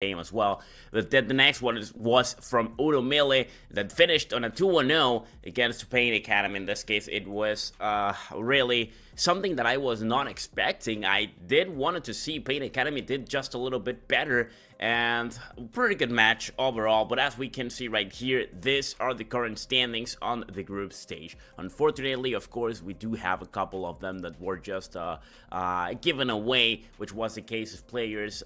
game as well. The next one was from Udo Mille that finished on a 2-0 against Pain Academy. In this case, it was really something that I was not expecting. I did wanted to see Pain Academy did just a little bit better, and pretty good match overall. But as we can see right here, these are the current standings on the group stage. Unfortunately, of course, we do have a couple of them that were just given away, which was the case of players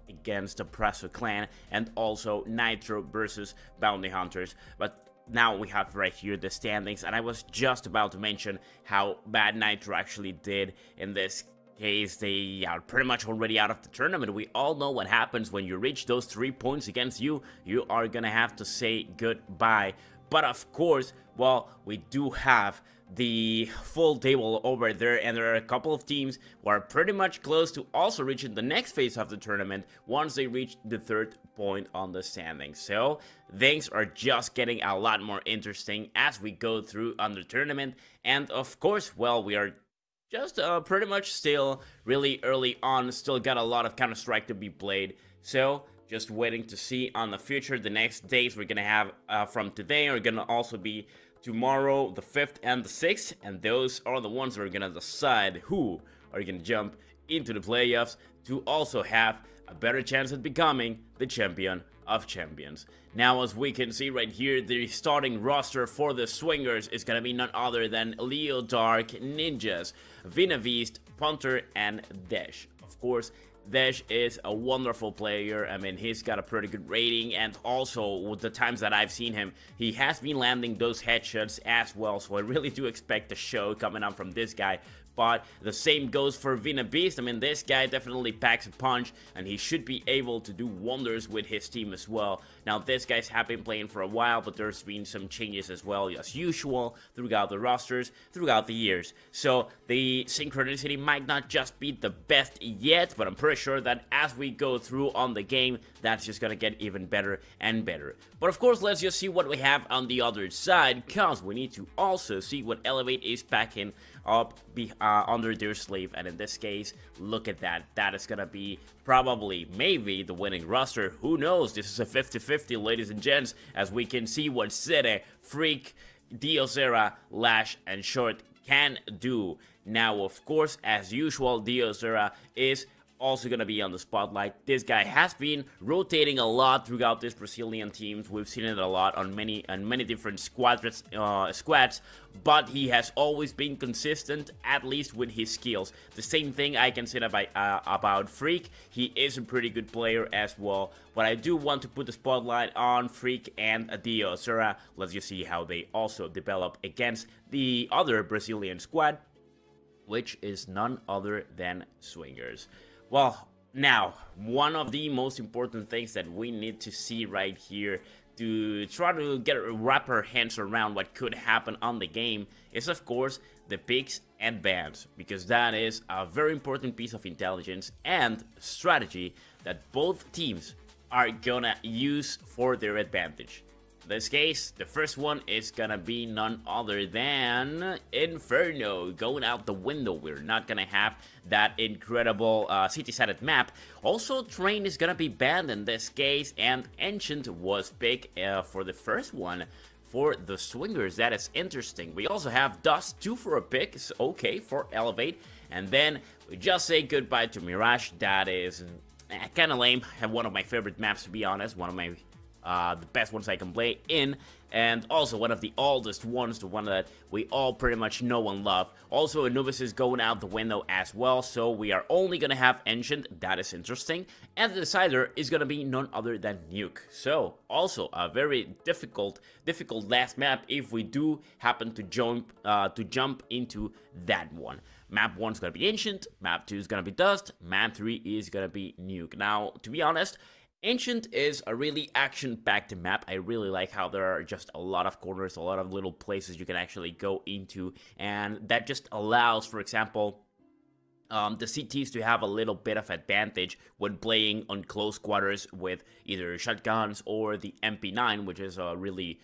against the Presso Clan and also Nitro versus Bounty Hunters. But now we have right here the standings, and I was just about to mention how bad Nitro actually did in this case. They are pretty much already out of the tournament. We all know what happens when you reach those 3 points against you. You are gonna have to say goodbye. But of course, well, we do have the full table over there, and there are a couple of teams who are pretty much close to also reaching the next phase of the tournament once they reach the 3rd point on the standings. So things are just getting a lot more interesting as we go through on the tournament. And of course, well, we are just pretty much still really early on, still got a lot of Counter-Strike to be played. So just waiting to see on the future. The next days we're gonna have from today are gonna also be tomorrow, the 5th and the 6th, and those are the ones that are gonna decide who are gonna jump into the playoffs to also have a better chance at becoming the champion of champions. Now, as we can see right here, the starting roster for the Swingers is gonna be none other than Leo Dark, Ninjas, Vinavist, Punter, and Desh. Of course, Desh is a wonderful player. I mean, he's got a pretty good rating, and also with the times that I've seen him, he has been landing those headshots as well, so I really do expect a show coming up from this guy. But the same goes for Vina Beast. I mean, this guy definitely packs a punch, and he should be able to do wonders with his team as well. Now, this guy's been playing for a while, but there's been some changes as well, as usual, throughout the rosters, throughout the years. So the synchronicity might not just be the best yet, but I'm pretty sure that as we go through on the game, that's just gonna get even better and better. But of course, let's just see what we have on the other side, because we need to also see what Elevate is packing up under their sleeve. And in this case, look at that. That is gonna be probably, maybe, the winning roster. Who knows? This is a 50-50, ladies and gents, as we can see what Sede, Freak, Diosera, Lash, and Short can do. Now, of course, as usual, Diosera is also gonna be on the spotlight. This guy has been rotating a lot throughout this Brazilian teams. We've seen it a lot on many different squads, but he has always been consistent, at least with his skills. The same thing I can say about Freak. He is a pretty good player as well, but I do want to put the spotlight on Freak and Diosera. Let's just see how they also develop against the other Brazilian squad, which is none other than Swingers. Well, now, one of the most important things that we need to see right here to try to wrap our hands around what could happen on the game is, of course, the picks and bans, because that is a very important piece of intelligence and strategy that both teams are gonna use for their advantage. In this case, the first one is gonna be none other than Inferno going out the window. We're not gonna have that incredible city-sided map. Also, Train is gonna be banned in this case, and Ancient was picked for the first one for the Swingers. That is interesting. We also have Dust 2 for a pick. It's okay for Elevate. And then we just say goodbye to Mirage. That is kind of lame. One of my favorite maps, to be honest. One of my the best ones I can play in, and also one of the oldest ones, the one that we all pretty much know and love. Also, Anubis is going out the window as well, so we are only gonna have Ancient. That is interesting, and the decider is gonna be none other than Nuke. So, also a very difficult last map if we do happen to jump into that one. Map 1 is gonna be Ancient, Map 2 is gonna be Dust, Map 3 is gonna be Nuke. Now, to be honest, Ancient is a really action-packed map. I really like how there are just a lot of corners, a lot of little places you can actually go into, and that just allows, for example, the CTs to have a little bit of advantage when playing on close quarters with either shotguns or the MP9, which is a really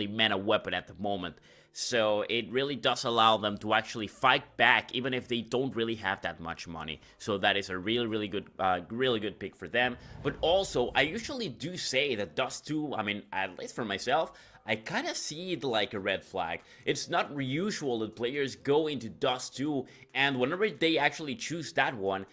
meta weapon at the moment. So it really does allow them to actually fight back, even if they don't really have that much money. So that is a really good pick for them. But also, I usually do say that Dust 2, I mean, at least for myself, I kind of see it like a red flag. It's not usual that players go into Dust 2, and whenever they actually choose that one,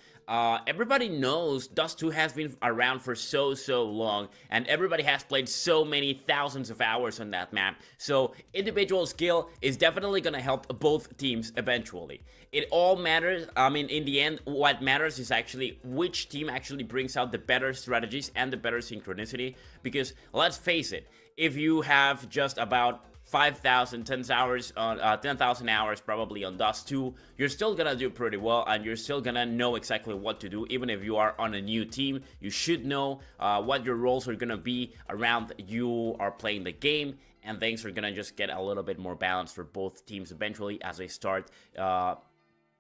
everybody knows Dust 2 has been around for so long, and everybody has played so many thousands of hours on that map. So individual skill is definitely gonna help both teams eventually. It all matters. I mean, in the end, what matters is actually which team actually brings out the better strategies and the better synchronicity. Because let's face it, if you have just about 5,000, 10,000 hours probably on Dust 2, you're still gonna do pretty well, and you're still gonna know exactly what to do. Even if you are on a new team, you should know what your roles are gonna be around you are playing the game, and things are gonna just get a little bit more balanced for both teams eventually as they start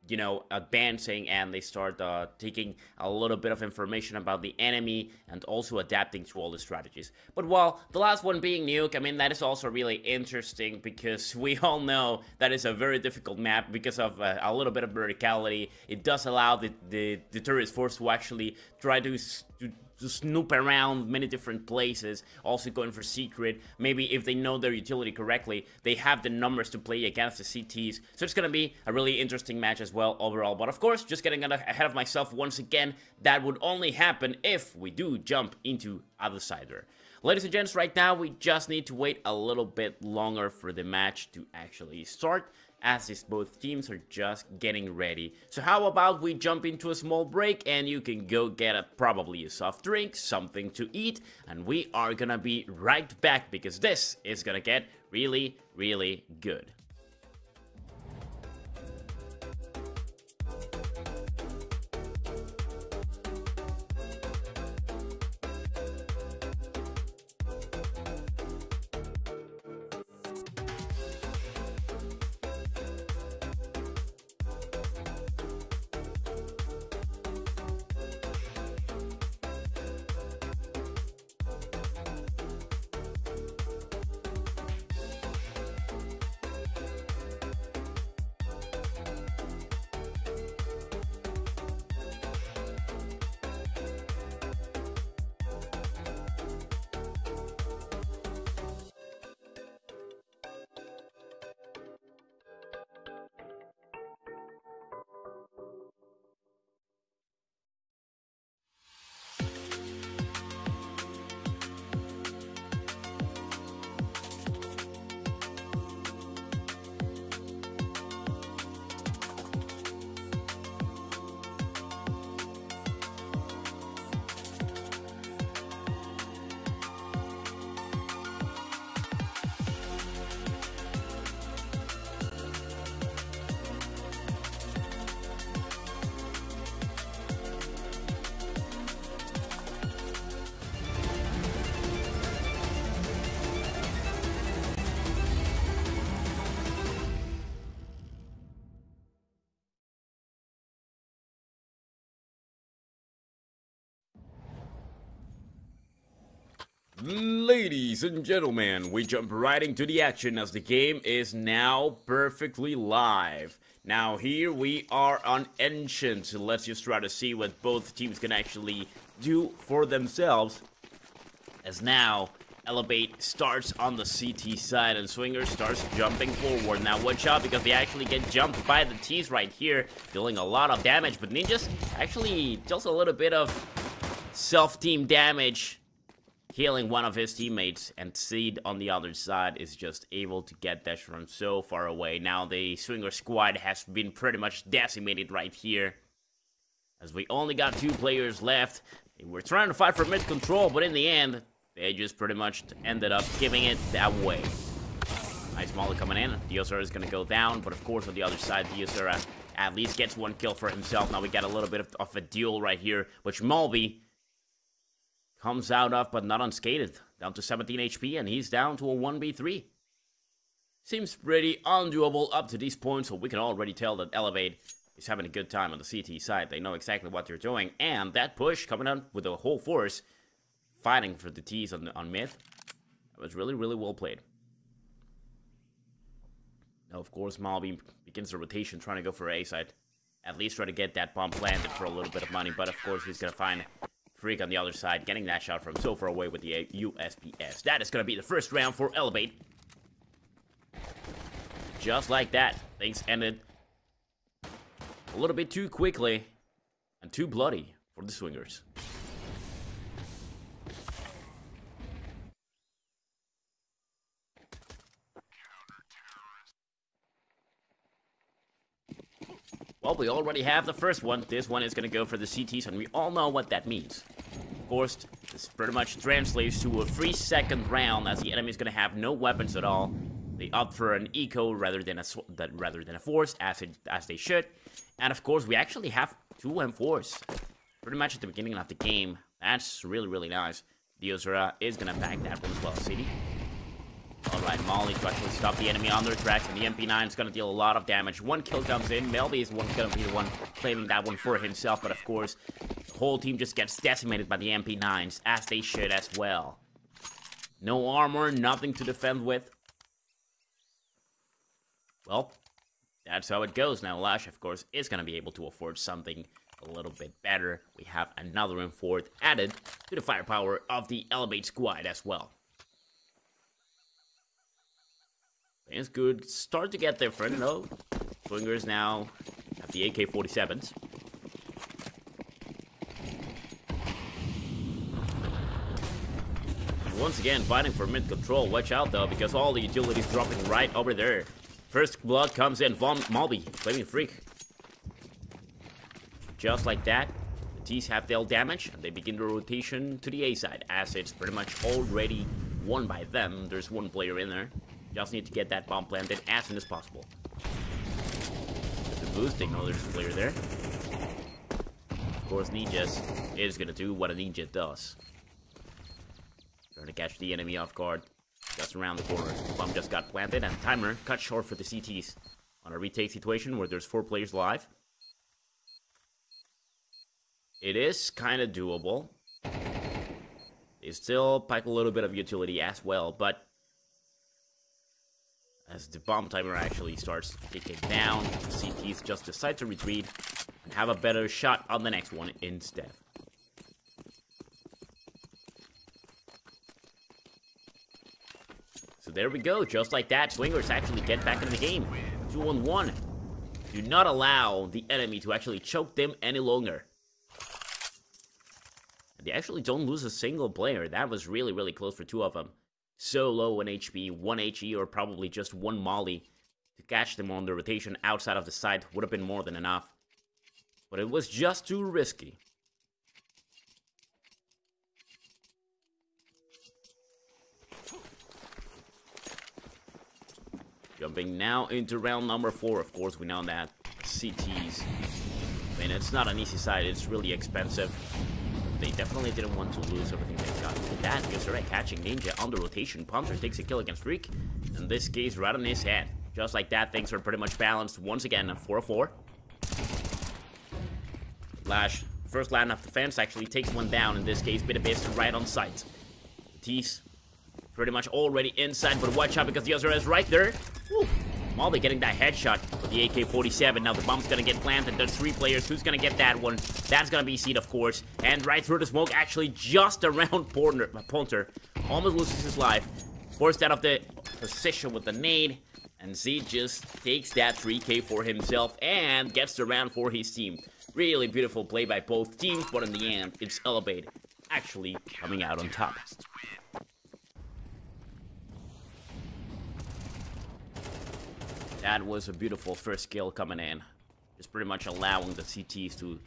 you know, advancing, and they start taking a little bit of information about the enemy and also adapting to all the strategies. But while the last one being Nuke, I mean, that is also really interesting because we all know that is a very difficult map because of a little bit of verticality. It does allow the terrorist force to actually try to snoop around many different places, also going for secret. Maybe if they know their utility correctly, they have the numbers to play against the CTs. So it's gonna be a really interesting match as well overall. But of course, just getting ahead of myself once again, that would only happen if we do jump into Outsider. Ladies and gents, right now we just need to wait a little bit longer for the match to actually start, as these both teams are just getting ready. So how about we jump into a small break, and you can go get probably a soft drink, something to eat, and we are gonna be right back because this is gonna get really good. Ladies and gentlemen, we jump right into the action as the game is now perfectly live. Now here we are on Ancient, so let's just try to see what both teams can actually do for themselves. As now, Elevate starts on the CT side and Swinger starts jumping forward. Now watch out because they actually get jumped by the T's right here, dealing a lot of damage, but Ninjas actually deals a little bit of self-team damage, healing one of his teammates, and Seed on the other side is just able to get Dash from so far away. Now the Swinger squad has been pretty much decimated right here, as we only got 2 players left. We're trying to fight for mid control, but in the end, they just pretty much ended up giving it that way. Nice molly coming in. Diosera is going to go down, but of course on the other side, Diosera at least gets 1 kill for himself. Now we got a little bit of a duel right here, which Mulby comes out of, but not unscathed. Down to 17 HP, and he's down to a 1v3. Seems pretty undoable up to this point, so we can already tell that Elevate is having a good time on the CT side. They know exactly what they're doing. And that push coming on with a whole force, fighting for the T's on mid. That was really, really well played. Now, of course, Malby begins the rotation, trying to go for A side. At least try to get that bomb planted for a little bit of money. But, of course, he's going to find Freak on the other side, getting that shot from so far away with the USPS. That is going to be the first round for Elevate. Just like that, things ended a little bit too quickly and too bloody for the Swingers. Well, we already have the first one. This one is going to go for the CTs, and we all know what that means. Of course, this pretty much translates to a free second round, as the enemy is going to have no weapons at all. They opt for an eco rather than a force, as they should. And of course, we actually have 2 M4s pretty much at the beginning of the game. That's really, really nice. Diosera is going to back that one as well. CD. Alright, Molly to actually stop the enemy on their tracks, and the MP9 is going to deal a lot of damage. 1 kill comes in. Melby is going to be the one claiming that one for himself, but of course, the whole team just gets decimated by the MP9s, as they should as well. No armor, nothing to defend with. Well, that's how it goes. Now, Lash, of course, is going to be able to afford something a little bit better. We have another M4 added to the firepower of the Elevate squad as well. Things could start to get different, though. Swingers now have the AK-47s. Once again, fighting for mid control. Watch out, though, because all the utilities dropping right over there. First blood comes in. Malby claiming Freak. Just like that, the T's have dealt damage, and they begin the rotation to the A side, as it's pretty much already won by them. There's 1 player in there. Just need to get that bomb planted as soon as possible. With the boost, they know there's a player there. Of course, Ninjas is going to do what a ninja does. Trying to catch the enemy off guard. Just around the corner. The bomb just got planted, and timer cut short for the CTs. On a retake situation where there's 4 players live. It is kind of doable. They still pack a little bit of utility as well, but as the bomb timer actually starts ticking down, the CTs just decide to retreat and have a better shot on the next one instead. So there we go, just like that, Swingers actually get back in the game. 2-on-1. Do not allow the enemy to actually choke them any longer. They actually don't lose a single player. That was really, really close for 2 of them. So low in HP, 1 HE, or probably just 1 Molly to catch them on the rotation outside of the site would have been more than enough. But it was just too risky. Jumping now into round number 4. Of course, we know that CTs, I mean, it's not an easy side. It's really expensive. They definitely didn't want to lose everything they got. Look at that, because they're catching Ninja on the rotation. Punter takes a kill against Freak. In this case, right on his head. Just like that, things are pretty much balanced once again. 4-4. Lash, first line of defense, actually takes one down. In this case, bit of base right on sight. T's pretty much already inside, but watch out because the other is right there. Woo. Malby getting that headshot with the AK-47. Now the bomb's gonna get planted. There's 3 players. Who's gonna get that one? That's gonna be Seed, of course. And right through the smoke, actually just around Punter. Almost loses his life. Forced out of the position with the nade. And Seed just takes that 3K for himself and gets the round for his team. Really beautiful play by both teams, but in the end, it's Elevate actually coming out on top. That was a beautiful first kill coming in. Just pretty much allowing the CTs to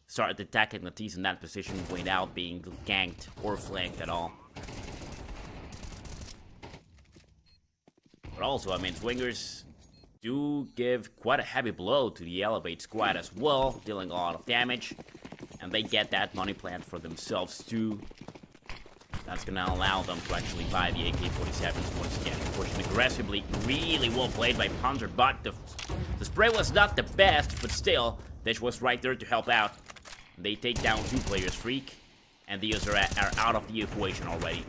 start attacking the T's in that position without being ganked or flanked at all. But also, I mean, Swingers do give quite a heavy blow to the Elevate squad as well, dealing a lot of damage. And they get that money plant for themselves too. That's gonna allow them to actually buy the AK-47s once again. Pushing aggressively, really well played by Hunter, but the spray was not the best, but still, Dish was right there to help out. They take down 2 players, Freak, and the others are out of the equation already.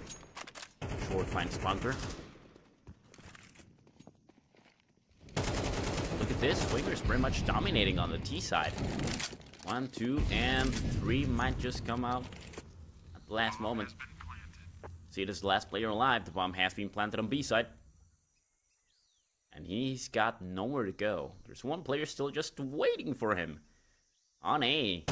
Short finds Bunker. Look at this, Swinger's pretty much dominating on the T side. 1, 2, and 3 might just come out at the last moment. See, this is the last player alive. The bomb has been planted on B side. And he's got nowhere to go. There's one player still just waiting for him. On A.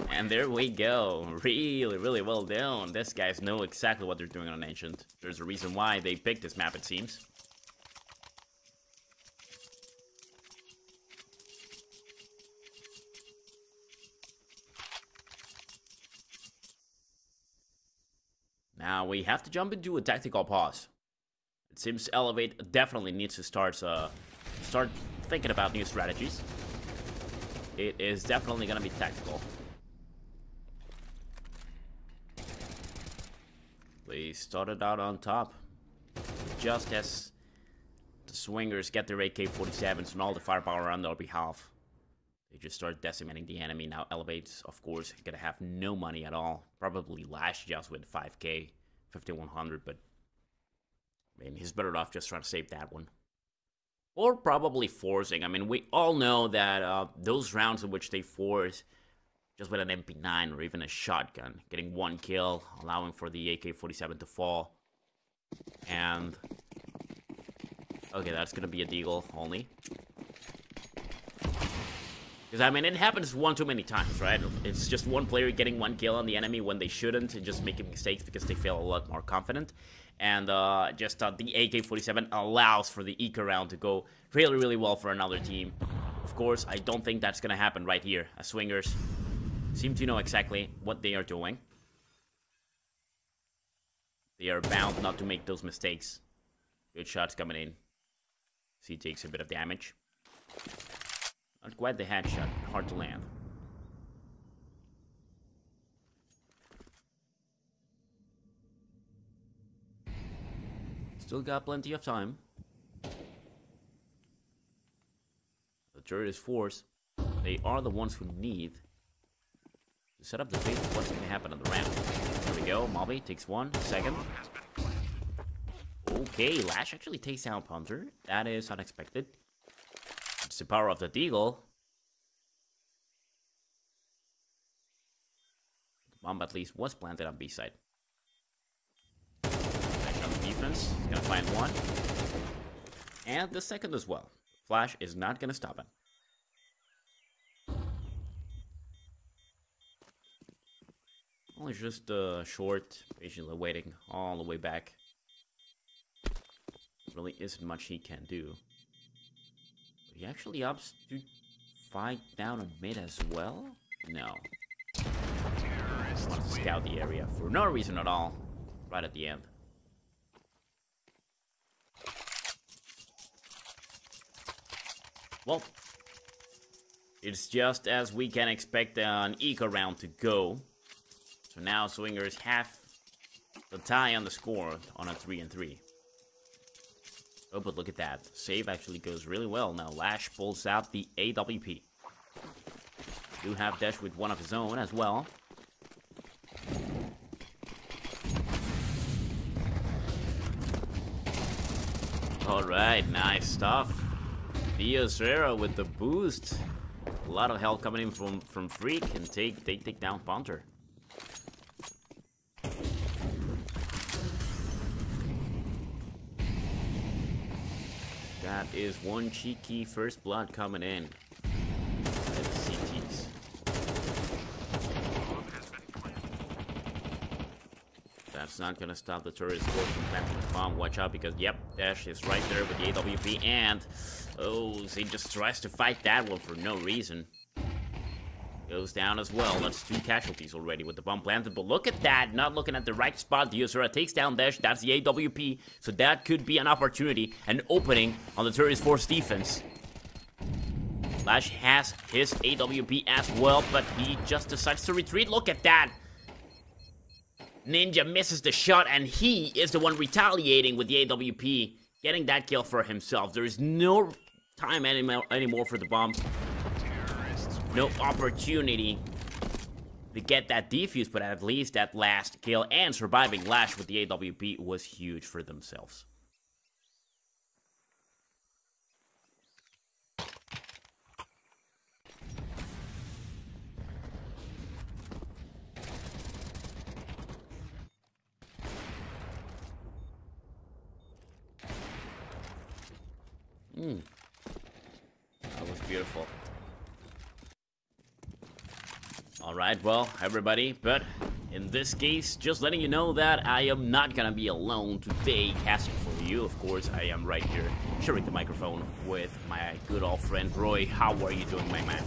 And there we go. Really, really well done. These guys know exactly what they're doing on Ancient. There's a reason why they picked this map, it seems. Now we have to jump into a tactical pause. It seems Elevate definitely needs to start thinking about new strategies. It is definitely gonna be tactical. They started out on top, just as the Swingers get their AK-47s and all the firepower on their behalf. They just start decimating the enemy. Now Elevate's, of course, gonna have no money at all. Probably Lash just with 5k, 5100, but I mean, he's better off just trying to save that one. Or probably forcing. I mean, we all know that those rounds in which they force just with an MP9 or even a shotgun, getting 1 kill, allowing for the AK-47 to fall. And okay, that's gonna be a deagle only. Because, I mean, it happens one too many times, right? It's just one player getting 1 kill on the enemy when they shouldn't, and just making mistakes because they feel a lot more confident. And the AK-47 allows for the eco round to go really, really well for another team. Of course, I don't think that's going to happen right here, as Swingers seem to know exactly what they are doing. They are bound not to make those mistakes. Good shots coming in. C takes a bit of damage. Not quite the headshot, hard to land. Still got plenty of time. The turret is forced. They are the ones who need to set up the base of what's going to happen on the ramp. There we go, Mobby takes 1 second. Okay, Lash actually takes out Hunter. That is unexpected. It's the power of the deagle. The bomb at least was planted on B side. Back on the defense. He's gonna find 1. And the second as well. Flash is not gonna stop him. Only just short, patiently waiting all the way back. Really isn't much he can do. He actually opts to fight down on mid as well? No. Wants to scout the area for no reason at all. Right at the end. Well, it's just as we can expect an eco round to go. So now Swingers have the tie on the score on a 3-3. Oh, but look at that. Save actually goes really well. Now Lash pulls out the AWP. Do have Dash with one of his own as well. Alright, nice stuff. Diosera with the boost. A lot of help coming in from Freak, and they take down Punter. That is one cheeky first blood coming in. By the CTs. That's not gonna stop the turret from planting the bomb. Watch out, because yep, Dash is right there with the AWP, and oh, he just tries to fight that one for no reason. Goes down as well. That's 2 casualties already with the bomb planted. But look at that, not looking at the right spot. Diosera takes down Dash. That's the AWP. So that could be an opportunity, an opening on the Turret's Force defense. Lash has his AWP as well, but he just decides to retreat. Look at that. Ninja misses the shot, and he is the one retaliating with the AWP, getting that kill for himself. There is no time anymore for the bomb. No opportunity to get that defuse, but at least that last kill and surviving Lash with the AWP was huge for themselves. That was beautiful. Alright, well, everybody, but in this case, just letting you know that I am not gonna be alone today casting for you. Of course, I am right here sharing the microphone with my good old friend Roy. How are you doing, my man?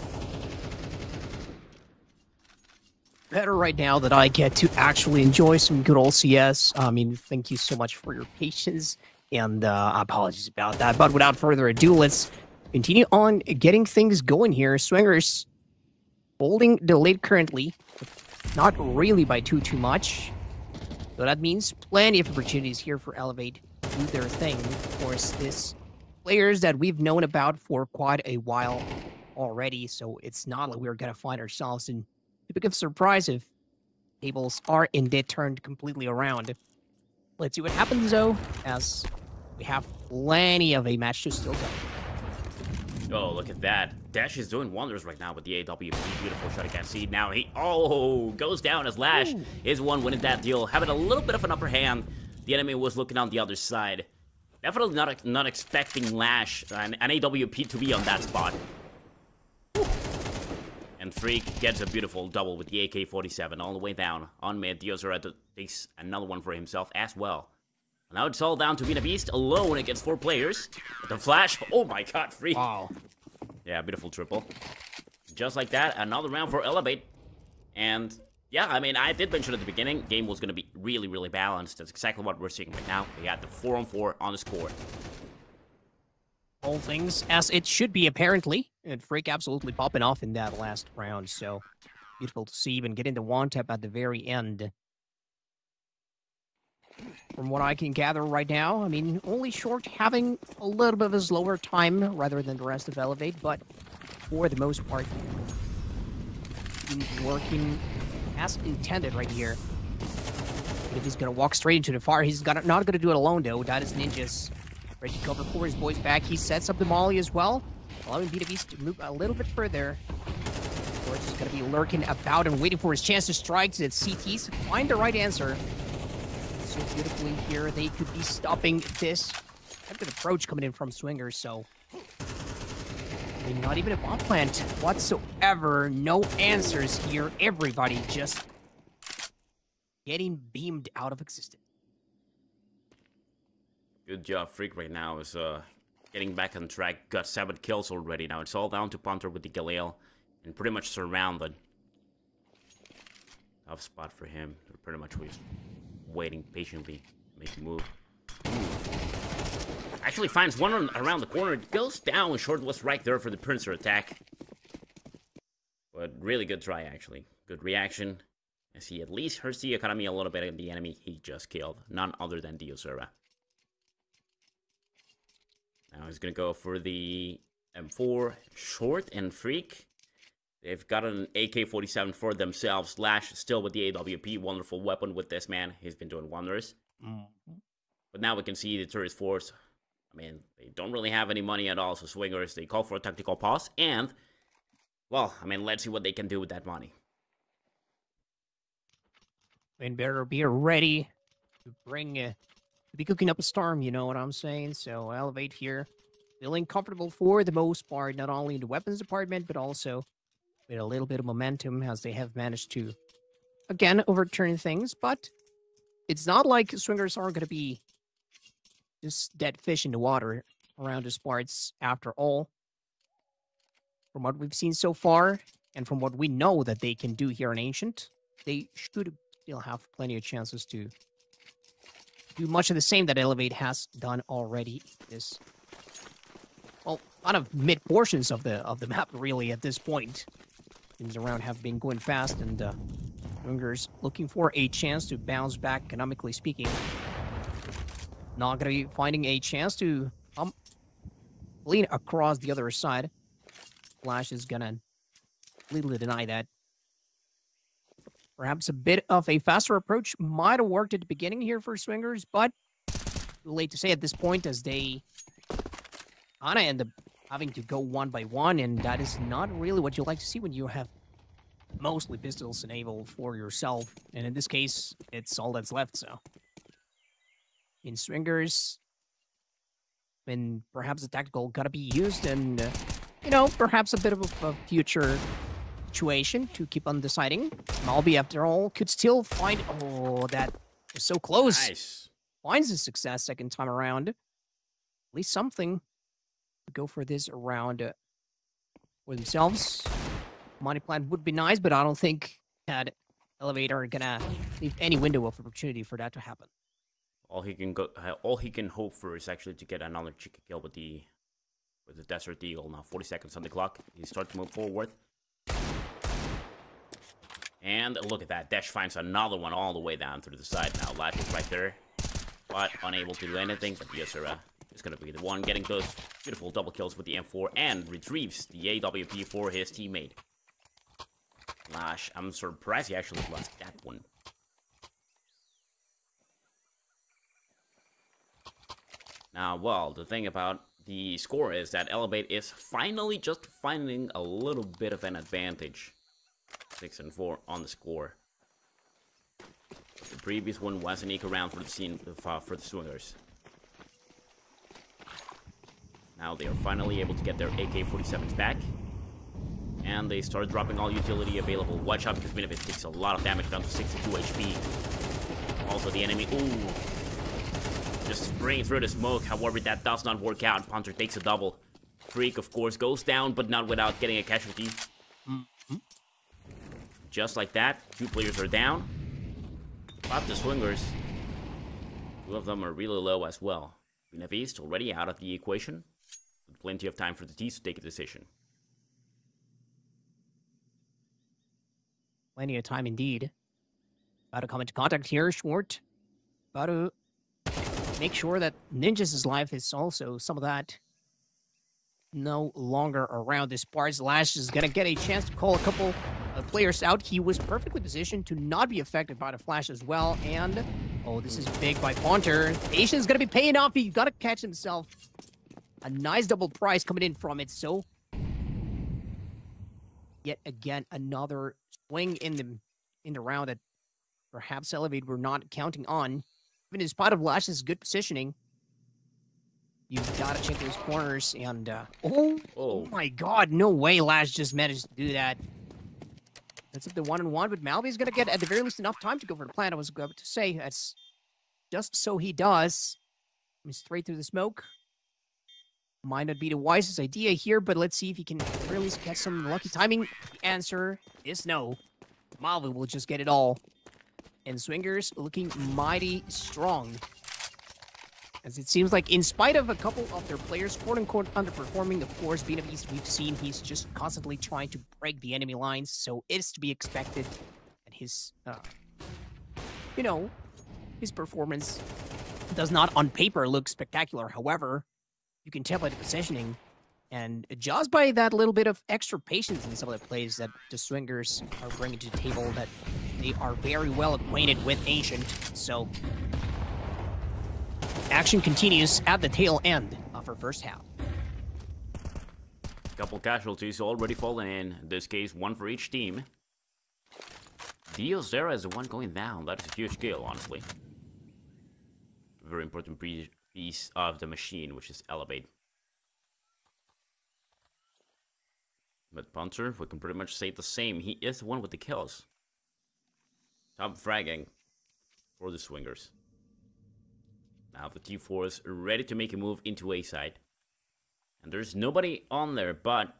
Better right now that I get to actually enjoy some good old CS. I mean, thank you so much for your patience, and apologies about that. But without further ado, let's continue on getting things going here. Swingers holding the lead currently, not really by too much. So that means plenty of opportunities here for Elevate to do their thing. Of course, this players that we've known about for quite a while already, so it's not like we're gonna find ourselves in a big of surprise if tables are indeed turned completely around. Let's see what happens though, as we have plenty of a match to still go. Oh, look at that. Dash is doing wonders right now with the AWP. Beautiful shot. I can't see now. He, goes down as Lash is one winning that deal. Having a little bit of an upper hand. The enemy was looking on the other side. Definitely not expecting Lash and AWP to be on that spot. And Freak gets a beautiful double with the AK-47 all the way down on mid. Diozera takes another one for himself as well. Now it's all down to being a beast alone against 4 players. With the flash, oh my god, Freak. Wow. Yeah, beautiful triple. Just like that, another round for Elevate. And yeah, I mean, I did mention at the beginning, game was going to be really, really balanced. That's exactly what we're seeing right now. We got the 4-on-4 on the score. All things as it should be, apparently. And Freak absolutely popping off in that last round. So beautiful to see, even getting the one tap at the very end. From what I can gather right now, I mean, only Short having a little bit of a slower time rather than the rest of Elevate, but for the most part, working as intended right here. If he's going to walk straight into the fire, he's not going to do it alone, though. That is Ninja's ready to cover for his boys back. He sets up the molly as well, allowing B2B to move a little bit further. Of course, he's going to be lurking about and waiting for his chance to strike. The CTs find the right answer. So beautifully here, they could be stopping this type of approach coming in from Swingers, so I mean, not even a bomb plant whatsoever. No answers here. Everybody just getting beamed out of existence. Good job, Freak right now is getting back on track. Got 7 kills already. Now it's all down to Punter with the Galil and pretty much surrounded. Tough spot for him. They're pretty much waiting patiently to make a move. Actually finds one around the corner. Goes down. Short was right there for the pincer attack. But really good try, actually. Good reaction. As he at least hurts the economy a little bit of the enemy he just killed. None other than Diozera. Now he's going to go for the M4. Short and Freak. They've got an AK-47 for themselves. Lash still with the AWP. Wonderful weapon with this man. He's been doing wonders. But now we can see the tourist force. I mean, they don't really have any money at all. So Swingers, they call for a tactical pause. And, well, I mean, let's see what they can do with that money. And better be ready to bring, to be cooking up a storm, you know what I'm saying? So Elevate here. Feeling comfortable for the most part, not only in the weapons department, but also with a little bit of momentum as they have managed to, again, overturn things. But it's not like Swingers are going to be just dead fish in the water around these parts after all. From what we've seen so far, and from what we know that they can do here in Ancient, they should still have plenty of chances to do much of the same that Elevate has done already. This, well, a lot of mid portions of the map really at this point. Things around have been going fast, and Swingers looking for a chance to bounce back, economically speaking. Not going to be finding a chance to lean across the other side. Flash is going to completely deny that. Perhaps a bit of a faster approach might have worked at the beginning here for Swingers, but too late to say at this point as they kind of end up having to go one by one, and that is not really what you like to see when you have mostly pistols enabled for yourself. And in this case, it's all that's left, so. In Swingers, when perhaps the tactical gotta be used, and, you know, perhaps a bit of a future situation to keep on deciding. Malby, after all, could still find... Oh, that is so close. Nice. Finds a success second time around. At least something to go for this round for themselves. Money plan would be nice, but I don't think that Elevator gonna leave any window of opportunity for that to happen. All he can hope for is actually to get another chicken kill with the Desert Eagle. Now 40 seconds on the clock. He starts to move forward. And look at that. Dash finds another one all the way down to the side now. Lash is right there, but unable to do anything. But Yasura is going to be the one getting those beautiful double kills with the M4 and retrieves the AWP for his teammate. Lash, I'm surprised he actually lost that one. Now, well, the thing about the score is that Elevate is finally just finding a little bit of an advantage. 6 and 4 on the score. The previous one was an eco round for the scene for the Swingers. Now they are finally able to get their AK-47s back. And they start dropping all utility available. Watch out because Minovis takes a lot of damage down to 62 HP. Also the enemy, ooh, just spraying through the smoke. However, that does not work out. Punter takes a double. Freak, of course, goes down, but not without getting a casualty. Just like that, 2 players are down. But the Swingers, 2 of them are really low as well. Minovis already out of the equation. With plenty of time for the T's to take a decision. Plenty of time indeed. About to come into contact here, Short. About to make sure that Ninjas' life is also some of that no longer around. This Bard's Lash is going to get a chance to call a couple of players out. He was perfectly positioned to not be affected by the flash as well. And, oh, this is big by Ponter. Patience is going to be paying off. He's got to catch himself. A nice double prize coming in from it. So, yet again, another swing in the round that perhaps Elevate were not counting on. Even in spite of Lash's good positioning, you've got to check those corners. And, oh my god, no way Lash just managed to do that. That's up to 1-on-1, but Malby's going to get, at the very least, enough time to go for the plan. I was going to say, that's just so he does. I mean, straight through the smoke. Might not be the wisest idea here, but let's see if he can really get some lucky timing. The answer is no. Malby will just get it all. And Swingers looking mighty strong. As it seems like in spite of a couple of their players, quote-unquote, underperforming, of course, Benavis, we've seen he's just constantly trying to break the enemy lines, so it is to be expected that his, you know, his performance does not on paper look spectacular. However, you can tell by the positioning and just by that little bit of extra patience in some of the plays that the Swingers are bringing to the table that they are very well acquainted with Ancient. So, action continues at the tail end of our first half. Couple casualties already fallen in this case, 1 for each team. Diozera is the one going down. That is a huge kill, honestly. Very important piece of the machine, which is Elevate. But Punter, we can pretty much say the same. He is the one with the kills. Top fragging for the Swingers. Now the T4 is ready to make a move into A side. And there's nobody on there, but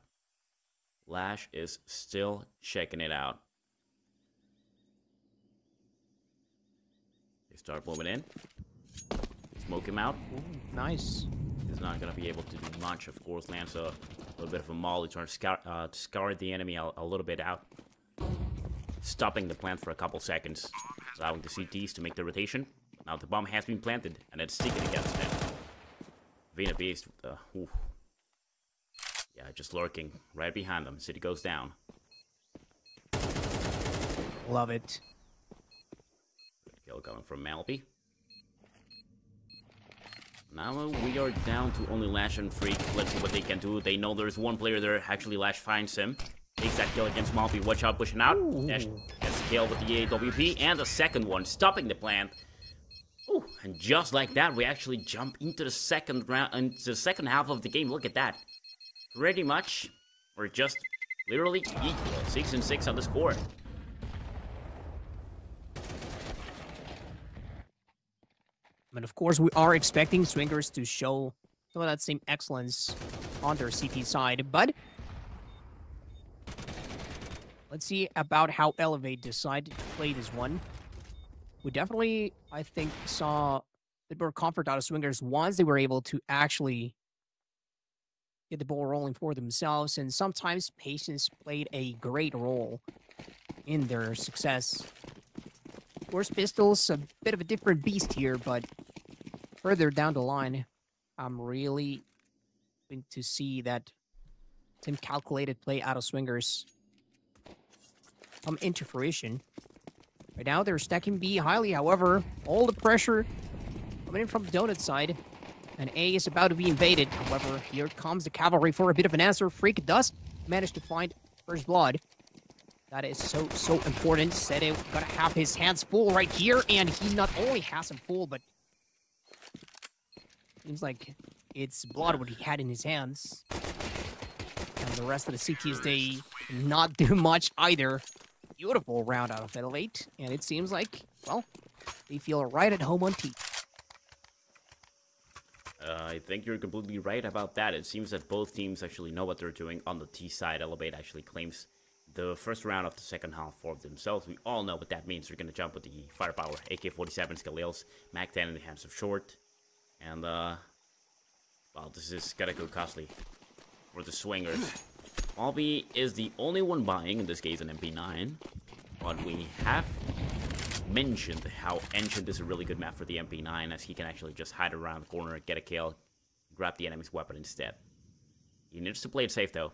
Lash is still checking it out. They start moving in. Smoke him out. Ooh, nice. He's not going to be able to do much, of course. Lands a little bit of a molly, trying to scour the enemy a little bit out. stopping the plant for a couple seconds, allowing the CTs to make the rotation. Now the bomb has been planted, and it's sticking against them. Vena Beast, yeah, just lurking right behind them. City goes down. Love it. Kill coming from Malby. Now we are down to only Lash and Freak. Let's see what they can do. They know there's one player there. Actually, Lash finds him. Takes that kill against Malby. Watch out, pushing out. Dash gets the kill with the AWP. And the second one, stopping the plant. Ooh, and just like that, we actually jump into the second round, into the second half of the game. Look at that. Pretty much, we're just literally equal. 6 and 6 on the score. And of course, we are expecting Swingers to show some of that same excellence on their CT side, but let's see about how Elevate decide to play this one. We definitely, I think, saw a bit more comfort out of Swingers once they were able to actually get the ball rolling for themselves, and sometimes patience played a great role in their success. Of course, Pistol's a bit of a different beast here, but further down the line, I'm really going to see that same calculated play out of Swingers come into fruition. Right now, they're stacking B highly. However, all the pressure coming in from the Donut side, and A is about to be invaded. However, here comes the cavalry for a bit of an answer. Freak does manage to find first blood. That is so important. Sede gotta have his hands full right here, and he not only has them full, but seems like it's blood what he had in his hands. And the rest of the CTs, they not do much either. Beautiful round out of Elevate, and it seems like, well, they feel right at home on T. I think you're completely right about that. It seems that both teams actually know what they're doing. On the T side, Elevate actually claims the first round of the second half for themselves. We all know what that means. They're going to jump with the firepower. AK-47 Scalils, MAC-10 in the hands of Short. And, well, this is going to go costly for the Swingers. Malby is the only one buying, in this case, an MP9. But we have mentioned how Ancient is a really good map for the MP9, as he can actually just hide around the corner, get a kill, grab the enemy's weapon instead. He needs to play it safe, though.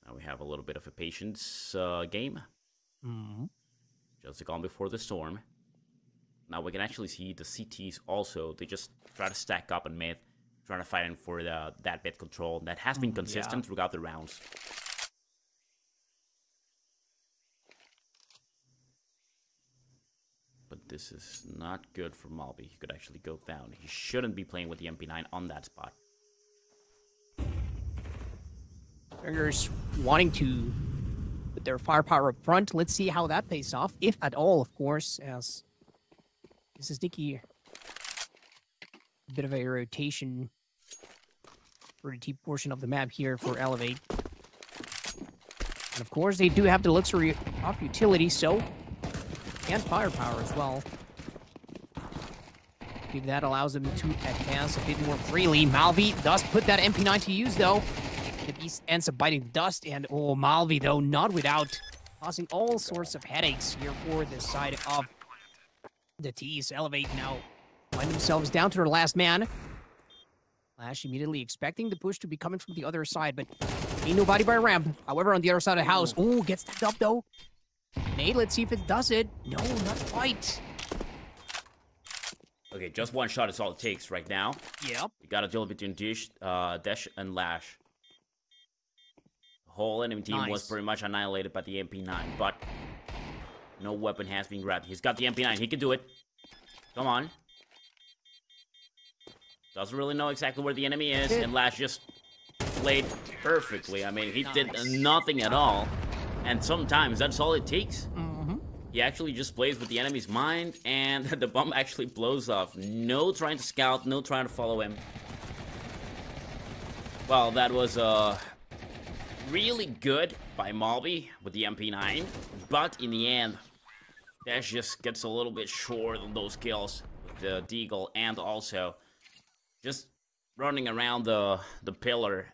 Now we have a little bit of a patience game. Just the calm before the storm. Now we can actually see the CTs also. They just try to stack up in mid, trying to fight in for that bit control. That has been consistent throughout the rounds. But this is not good for Malby. He could actually go down. He shouldn't be playing with the MP9 on that spot. Swingers wanting to put their firepower up front. Let's see how that pays off, if at all, of course, as this is Nicky. A bit of a rotation for the deep portion of the map here for Elevate. And of course, they do have the luxury of utility, so, and firepower as well. Maybe that allows them to advance a bit more freely. Malby does put that MP9 to use, though. The beast ends up biting dust, and oh, Malby, though, not without causing all sorts of headaches here for the side of the T's. Elevate now find themselves down to their last man. Lash immediately expecting the push to be coming from the other side, but ain't nobody by ramp. However, on the other side of the house, oh, gets that up, though. Nate, let's see if it does it. No, not quite. Okay, just one shot is all it takes right now. Yep. We got a duel between Dash and Lash. The whole enemy team was pretty much annihilated by the MP9, but no weapon has been grabbed. He's got the MP9. He can do it. Come on. Doesn't really know exactly where the enemy is, and Lash just played perfectly. I mean, he did nothing at all, and sometimes that's all it takes. He actually just plays with the enemy's mind, and the bomb actually blows off. No trying to scout, no trying to follow him. Well, that was really good by Malby with the MP9, but in the end, Dash just gets a little bit short on those kills with the Deagle, and also just running around the pillar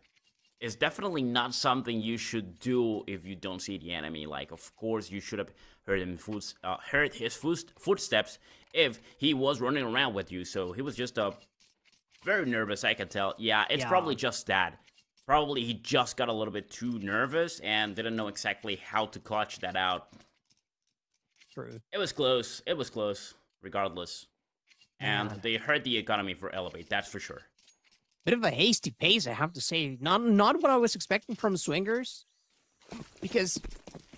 is definitely not something you should do if you don't see the enemy. Like, of course, you should have heard his footsteps if he was running around with you. So he was just very nervous, I can tell. Yeah, it's probably just that. Probably he just got a little bit too nervous and didn't know exactly how to clutch that out. True. It was close. It was close, regardless. And they hurt the economy for Elevate, that's for sure. Bit of a hasty pace, I have to say. Not what I was expecting from Swingers. Because,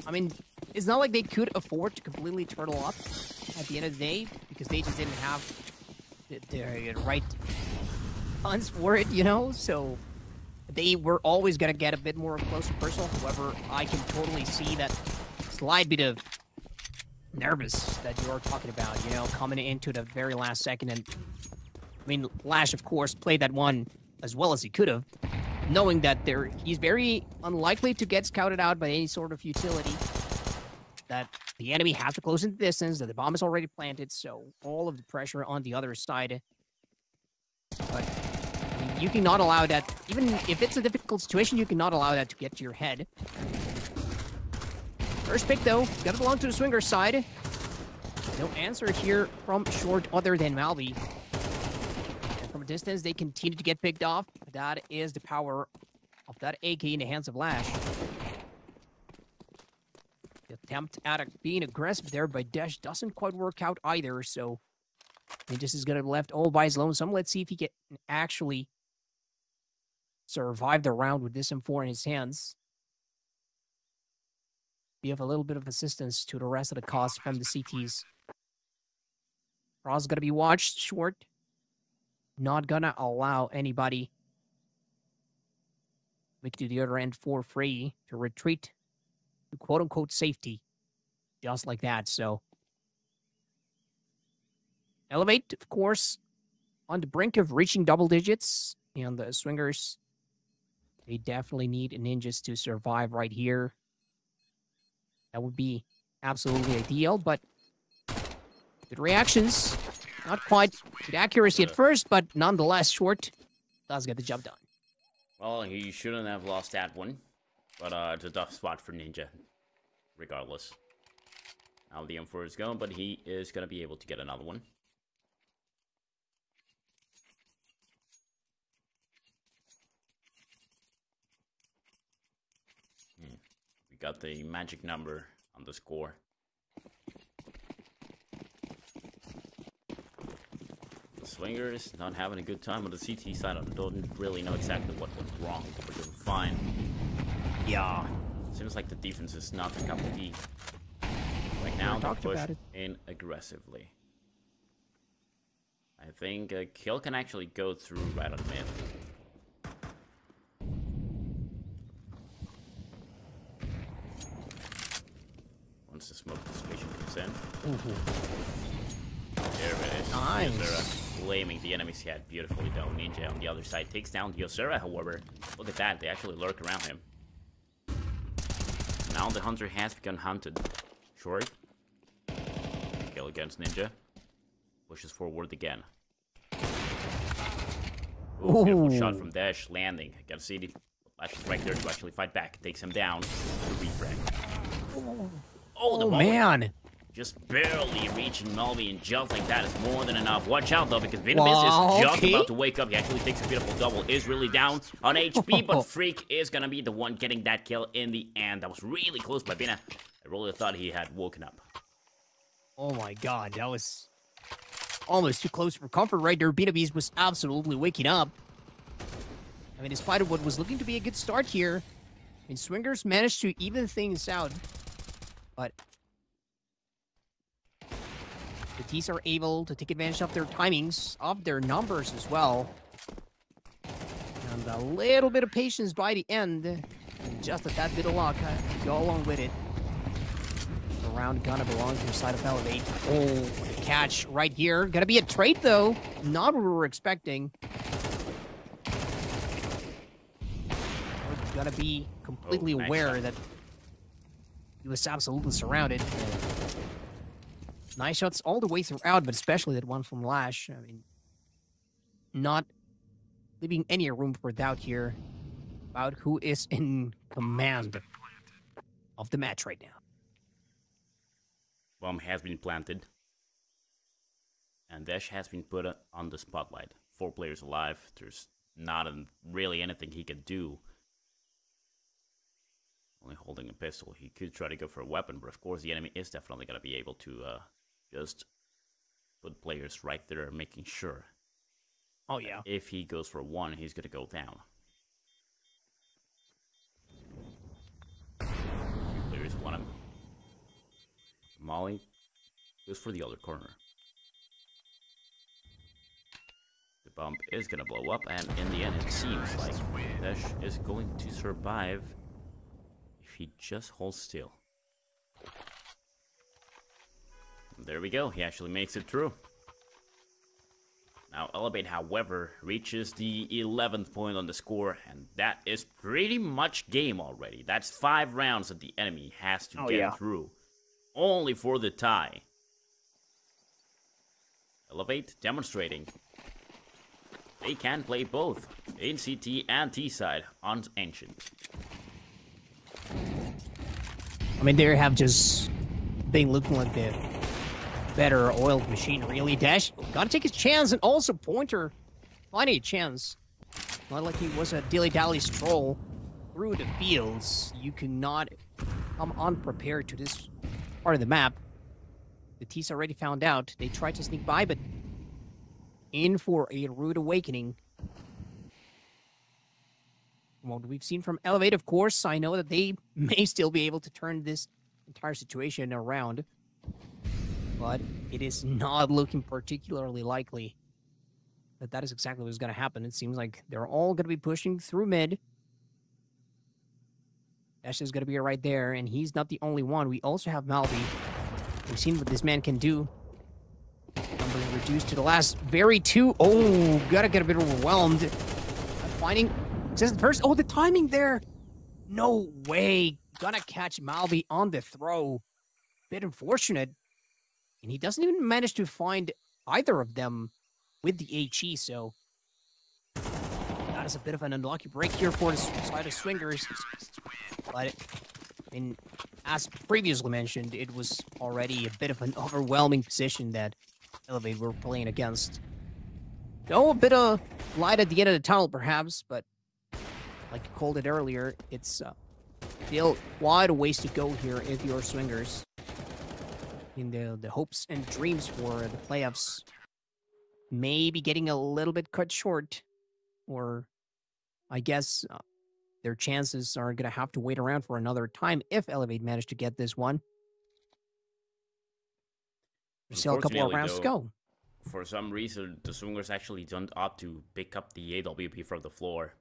I mean, it's not like they could afford to completely turtle up at the end of the day, because they just didn't have the right funds for it, you know? So they were always going to get a bit more close and personal. However, I can totally see that slight bit of nervous that you are talking about, you know, coming into the very last second. And I mean, Lash, of course, played that one as well as he could have, knowing that he's very unlikely to get scouted out by any sort of utility, that the enemy has to close in the distance, that the bomb is already planted, so all of the pressure on the other side. But I mean, you cannot allow that, even if it's a difficult situation, you cannot allow that to get to your head. First pick, though, gotta belong to the Swinger side. No answer here from Short other than Malvi. And from a distance, they continue to get picked off. That is the power of that AK in the hands of Lash. The attempt at being aggressive there by Dash doesn't quite work out either, so he just is gonna be left all by his lonesome. Let's see if he can actually survive the round with this M4 in his hands. We have a little bit of assistance to the rest of the cost from the CTs. Raw's gonna be watched. Short. Not gonna allow anybody make it to the other end for free to retreat to quote-unquote safety. Just like that, so. Elevate, of course, on the brink of reaching double digits. And the Swingers, they definitely need ninjas to survive right here. That would be absolutely ideal, but good reactions. Not quite good accuracy at first, but nonetheless, Short does get the job done. Well, he shouldn't have lost that one, but it's a tough spot for Ninja, regardless. How the M4 is going, but he is going to be able to get another one. We got the magic number on the score. The Swingers not having a good time on the CT side. I don't really know exactly what went wrong, but they're fine. Yeah. Seems like the defense is not the cup of tea. Right now, they push in aggressively. I think a kill can actually go through right on mid. Once the smoke dissipation comes in. There it is. Nice. Yosera flaming the enemy's head beautifully though. Ninja on the other side takes down Yosera, however. Look at that, they actually lurk around him. Now the hunter has begun hunted. Short. Kill against Ninja. Pushes forward again. Ooh, beautiful shot from Dash, landing. I gotta see the Lash is right there to actually fight back. Takes him down to refrag. Oh, man. Just barely reaching Malvi, and just like that is more than enough. Watch out, though, because Vietnamese is just about to wake up. He actually takes a beautiful double. Is really down on HP, but Freak is going to be the one getting that kill in the end. That was really close by Bina. I really thought he had woken up. Oh, my God. That was almost too close for comfort right there. Vietnamese was absolutely waking up. I mean, in spite of what was looking to be a good start here, I mean, Swingers managed to even things out. But the T's are able to take advantage of their timings, of their numbers as well. And a little bit of patience by the end. And just that bit of luck to go along with it. The round gonna belong to the side of Elevate. Oh, the catch right here. Gonna be a trade, though. Not what we were expecting. We're gonna be completely aware that he was absolutely surrounded. Nice shots all the way throughout, but especially that one from Lash. I mean, not leaving any room for doubt here. about who is in command of the match right now. Bomb has been planted. And Dash has been put on the spotlight. 4 players alive. There's not really anything he can do. Only holding a pistol. He could try to go for a weapon, but of course the enemy is definitely going to be able to just put players right there, making sure. Oh, yeah. If he goes for one, he's going to go down. Players want him. Molly goes for the other corner. The bomb is going to blow up, and in the end, it seems like Dash is going to survive if he just holds still. And there we go. He actually makes it through. Now, Elevate, however, reaches the 11th point on the score, and that is pretty much game already. That's 5 rounds that the enemy has to get through, only for the tie. Elevate demonstrating they can play both in CT and T side on Ancient. I mean, they have just been looking like the better oiled machine, really. Dash gotta take his chance, and also Pointer finding a chance. Not like he was a dilly-dally stroll through the fields. You cannot come unprepared to this part of the map. The T's already found out. They tried to sneak by, but in for a rude awakening. From what we've seen from Elevate, of course, I know that they may still be able to turn this entire situation around, but it is not looking particularly likely that that is exactly what's going to happen. It seems like they're all going to be pushing through mid. Dash is going to be right there, and he's not the only one. We also have Malvi. We've seen what this man can do. Number reduced to the last very 2. Oh, gotta get a bit overwhelmed. Finding says first. Oh, the timing there. No way. Gonna catch Malvi on the throw. Bit unfortunate. And he doesn't even manage to find either of them with the HE, so that is a bit of an unlucky break here for the side of Swingers. But, I mean, as previously mentioned, it was already a bit of an overwhelming position that Elevate were playing against. Though a bit of light at the end of the tunnel, perhaps, but like you called it earlier, it's still quite a ways to go here if you're Swingers. In the hopes and dreams for the playoffs maybe getting a little bit cut short, or I guess their chances are going to have to wait around for another time if Elevate managed to get this one. There's still a couple of rounds to go. For some reason, the Swingers actually don't opt to pick up the AWP from the floor.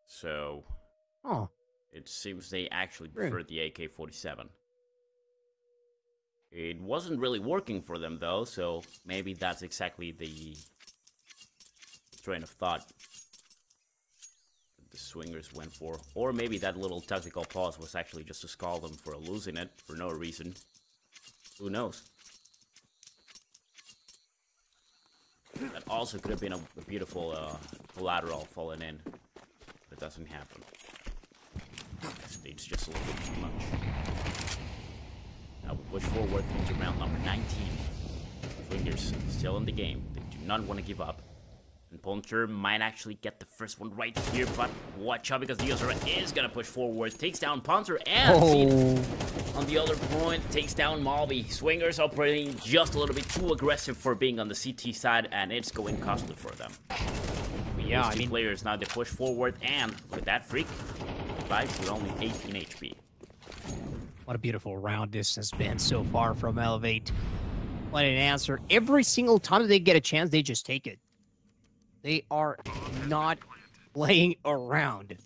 So, it seems they actually prefer the AK-47. It wasn't really working for them, though, so maybe that's exactly the train of thought that the Swingers went for. Or maybe that little tactical pause was actually just to scald them for losing it for no reason. Who knows? That also could have been a beautiful collateral falling in, but it doesn't happen. It's just a little bit too much. Now we push forward into round number 19. Swingers still in the game. They do not want to give up. And Ponter might actually get the first one right here, but watch out because the user is going to push forward. Takes down Ponter and on the other point, takes down Malvi. Swingers operating just a little bit too aggressive for being on the CT side, and it's going costly for them. Yeah, I mean, players now they push forward, and with that freak, survives with only 18 HP. What a beautiful round this has been so far from Elevate. What an answer. Every single time they get a chance, they just take it. They are not playing around.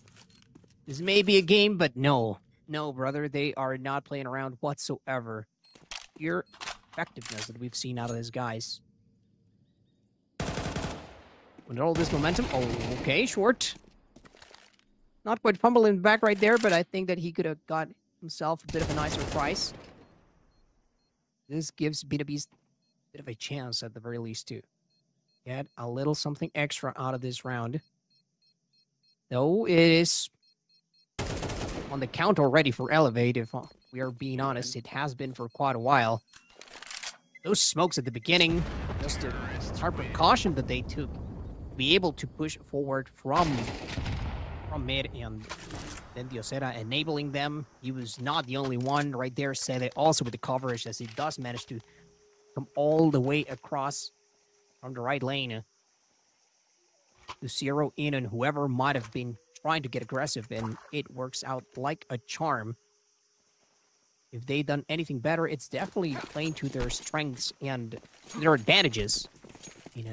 This may be a game, but no. No, brother, they are not playing around whatsoever. Pure effectiveness that we've seen out of these guys. Control this momentum. Oh, okay, short. Not quite fumbling back right there, but I think that he could have got himself a bit of a nicer price. This gives B2B's a bit of a chance at the very least, too. Get a little something extra out of this round. Though it is on the count already for Elevate, if we are being honest, it has been for quite a while. Those smokes at the beginning, just a smart precaution that they took to be able to push forward from mid, and then Diosera enabling them. He was not the only one right there. Sele also with the coverage, as he does manage to come all the way across from the right lane to zero in on whoever might have been trying to get aggressive, and it works out like a charm. If they've done anything better, it's definitely playing to their strengths and their advantages in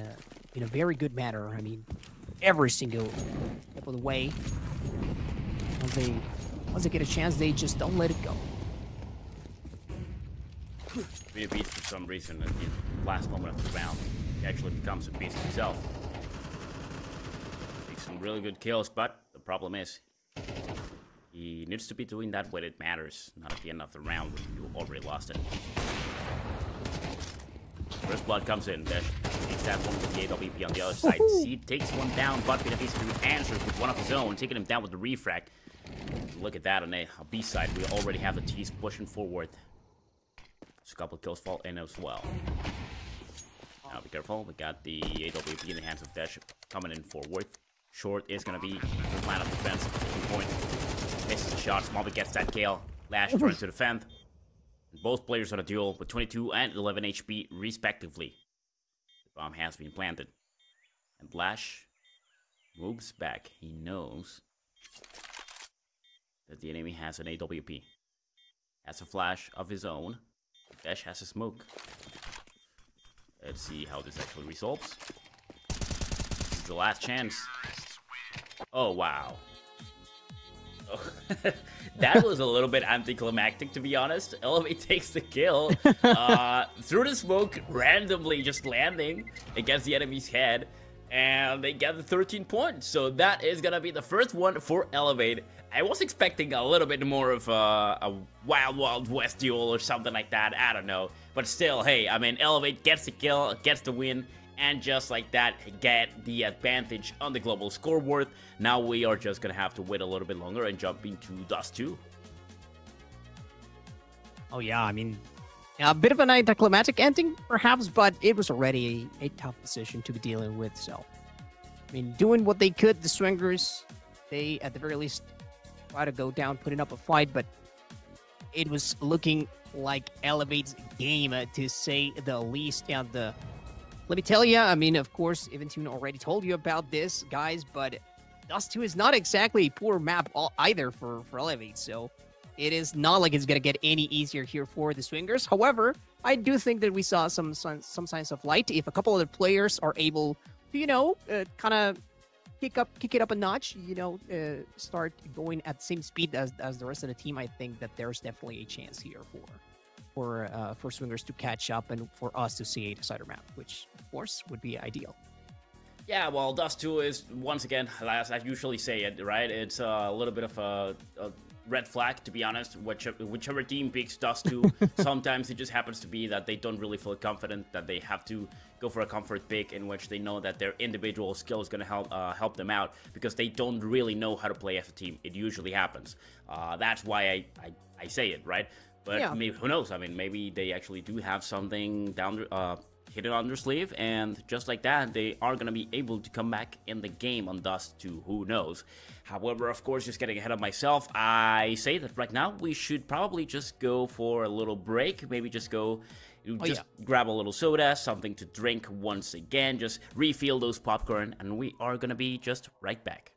a very good manner. I mean, every single step of the way. Once they get a chance, they just don't let it go. Being a beast for some reason at the last moment of the round, he actually becomes a beast himself. Makes some really good kills, but the problem is he needs to be doing that when it matters, not at the end of the round when you already lost it. First blood comes in, Dash takes that one with the AWP on the other side. Seed takes one down, but Benavides answers with one of his own, taking him down with the refract. Look at that on a B side, we already have the T's pushing forward. So a couple of kills fall in as well. Now be careful, we got the AWP in the hands of Dash coming in forward. Short is gonna be the line of defense, 2 points. Misses the shot, Smallby gets that kill. Lash trying to defend. Both players on a duel with 22 and 11 HP respectively. The bomb has been planted. And Lash moves back. He knows that the enemy has an AWP. Has a flash of his own. Dash has a smoke. Let's see how this actually resolves. This is the last chance. Oh, wow. That was a little bit anticlimactic, to be honest. Elevate takes the kill through the smoke, randomly just landing against the enemy's head, and they get the 13 points. So that is gonna be the first one for Elevate. I was expecting a little bit more of a Wild West duel or something like that. I don't know, but still, hey, I mean, Elevate gets the kill, gets the win, and just like that, get the advantage on the global scoreboard. Now we are just gonna have to wait a little bit longer and jump into Dust 2. Oh yeah, I mean, a bit of an anticlimactic ending, perhaps, but it was already a tough decision to be dealing with. So, I mean, doing what they could, the Swingers, they at the very least try to go down, putting up a fight, but it was looking like Elevate's game, to say the least. And let me tell you, I mean, of course, Eventune already told you about this, guys, but Dust 2 is not exactly a poor map either for Elevate, so it is not like it's going to get any easier here for the Swingers. However, I do think that we saw some signs of light. If a couple of the players are able to, you know, kind of kick it up a notch, you know, start going at the same speed as the rest of the team, I think that there's definitely a chance here for Swingers to catch up and for us to see a decider map, which of course would be ideal. Yeah, well, Dust 2 is, once again, as I usually say it, right? It's a little bit of a red flag, to be honest. Whichever team picks Dust 2, sometimes it just happens to be that they don't really feel confident, that they have to go for a comfort pick in which they know that their individual skill is going to help them out, because they don't really know how to play as a team. It usually happens. That's why I say it, right? But yeah, maybe, who knows? I mean, maybe they actually do have something down hidden on their sleeve, and just like that, they are going to be able to come back in the game on Dust 2. Who knows? However, of course, just getting ahead of myself, I say that right now we should probably just go for a little break. Maybe just go, grab a little soda, something to drink once again, just refill those popcorn, and we are going to be just right back.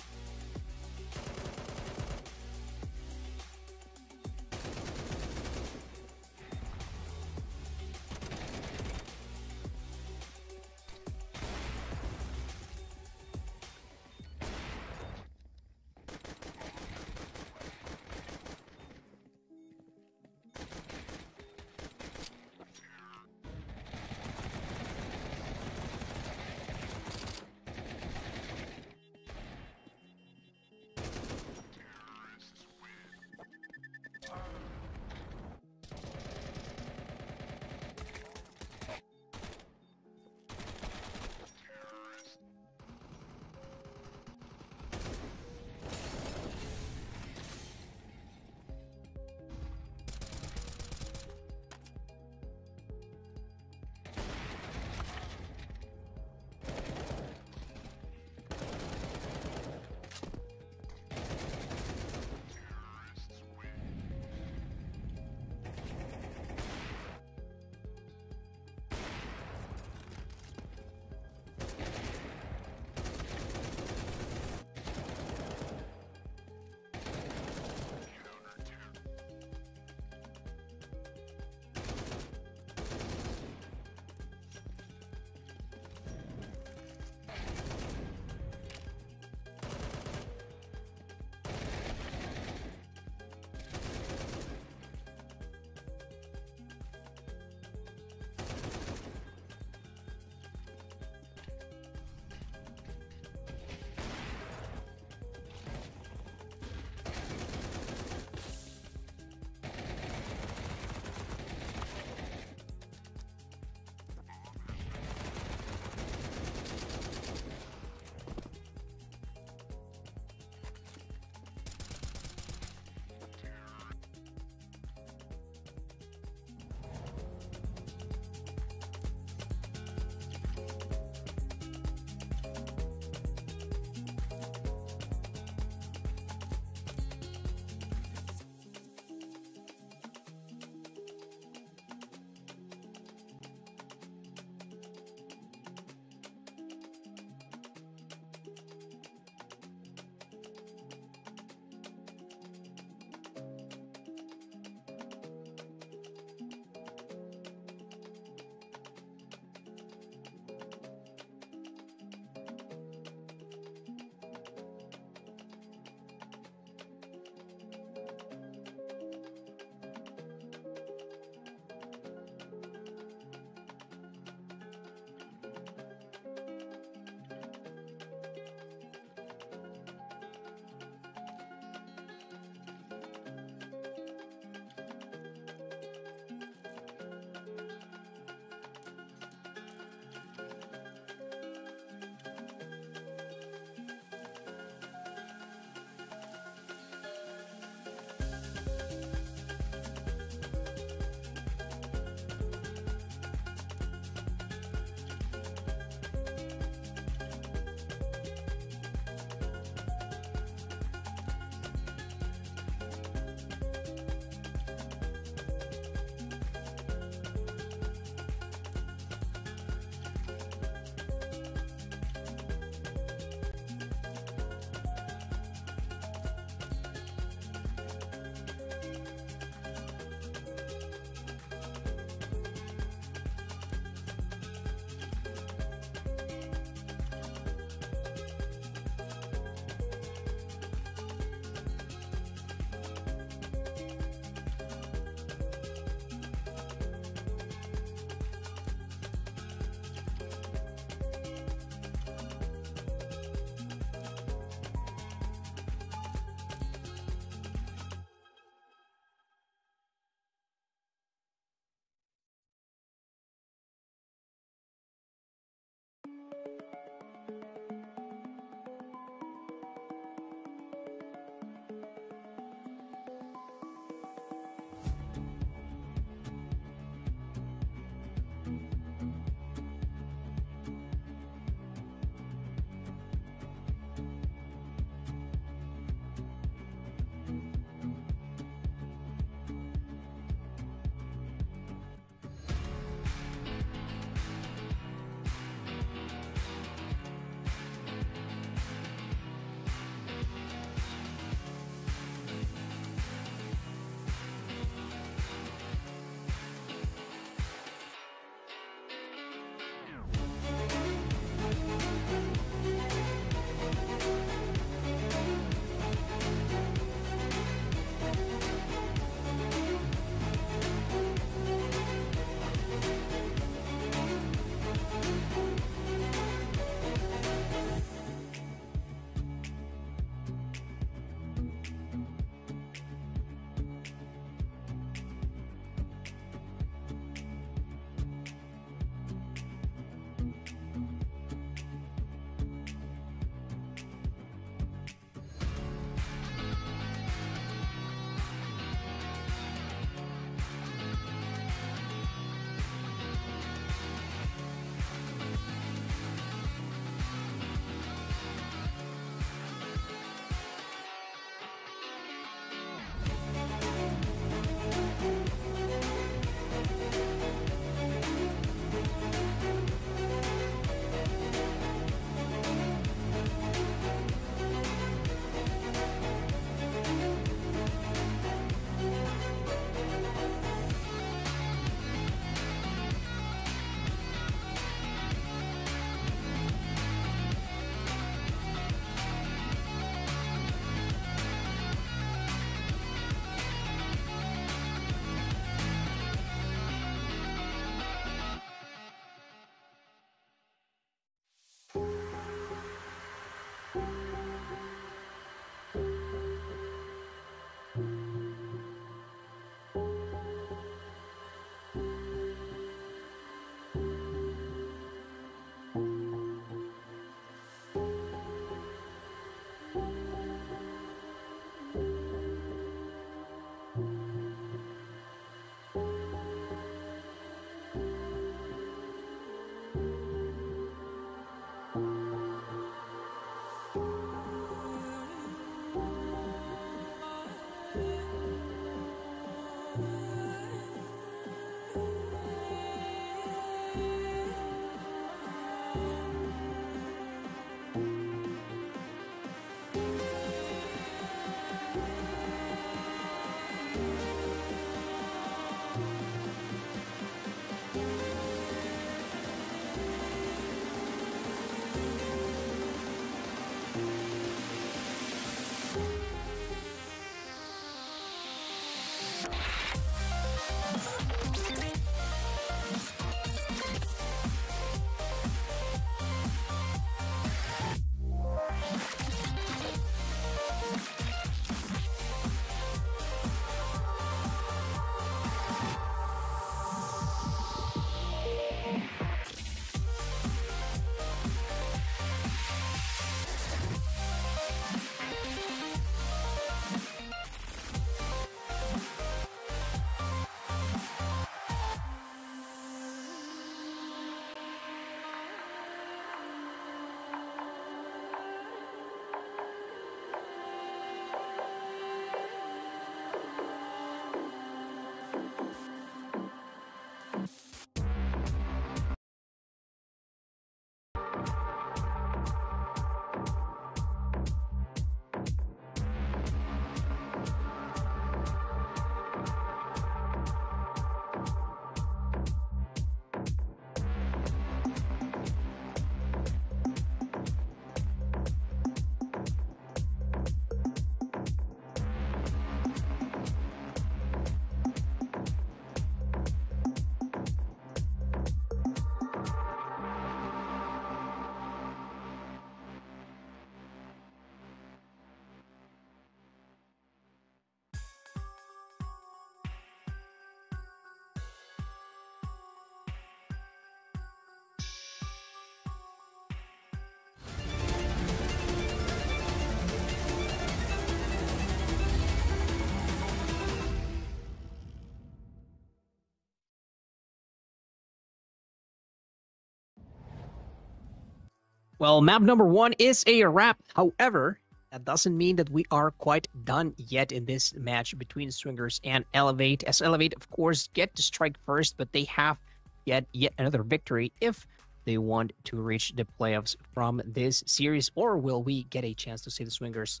Well, map number 1 is a wrap. However, that doesn't mean that we are quite done yet in this match between Swingers and Elevate. As Elevate, of course, get to strike first, but they have yet another victory if they want to reach the playoffs from this series. Or will we get a chance to see the Swingers,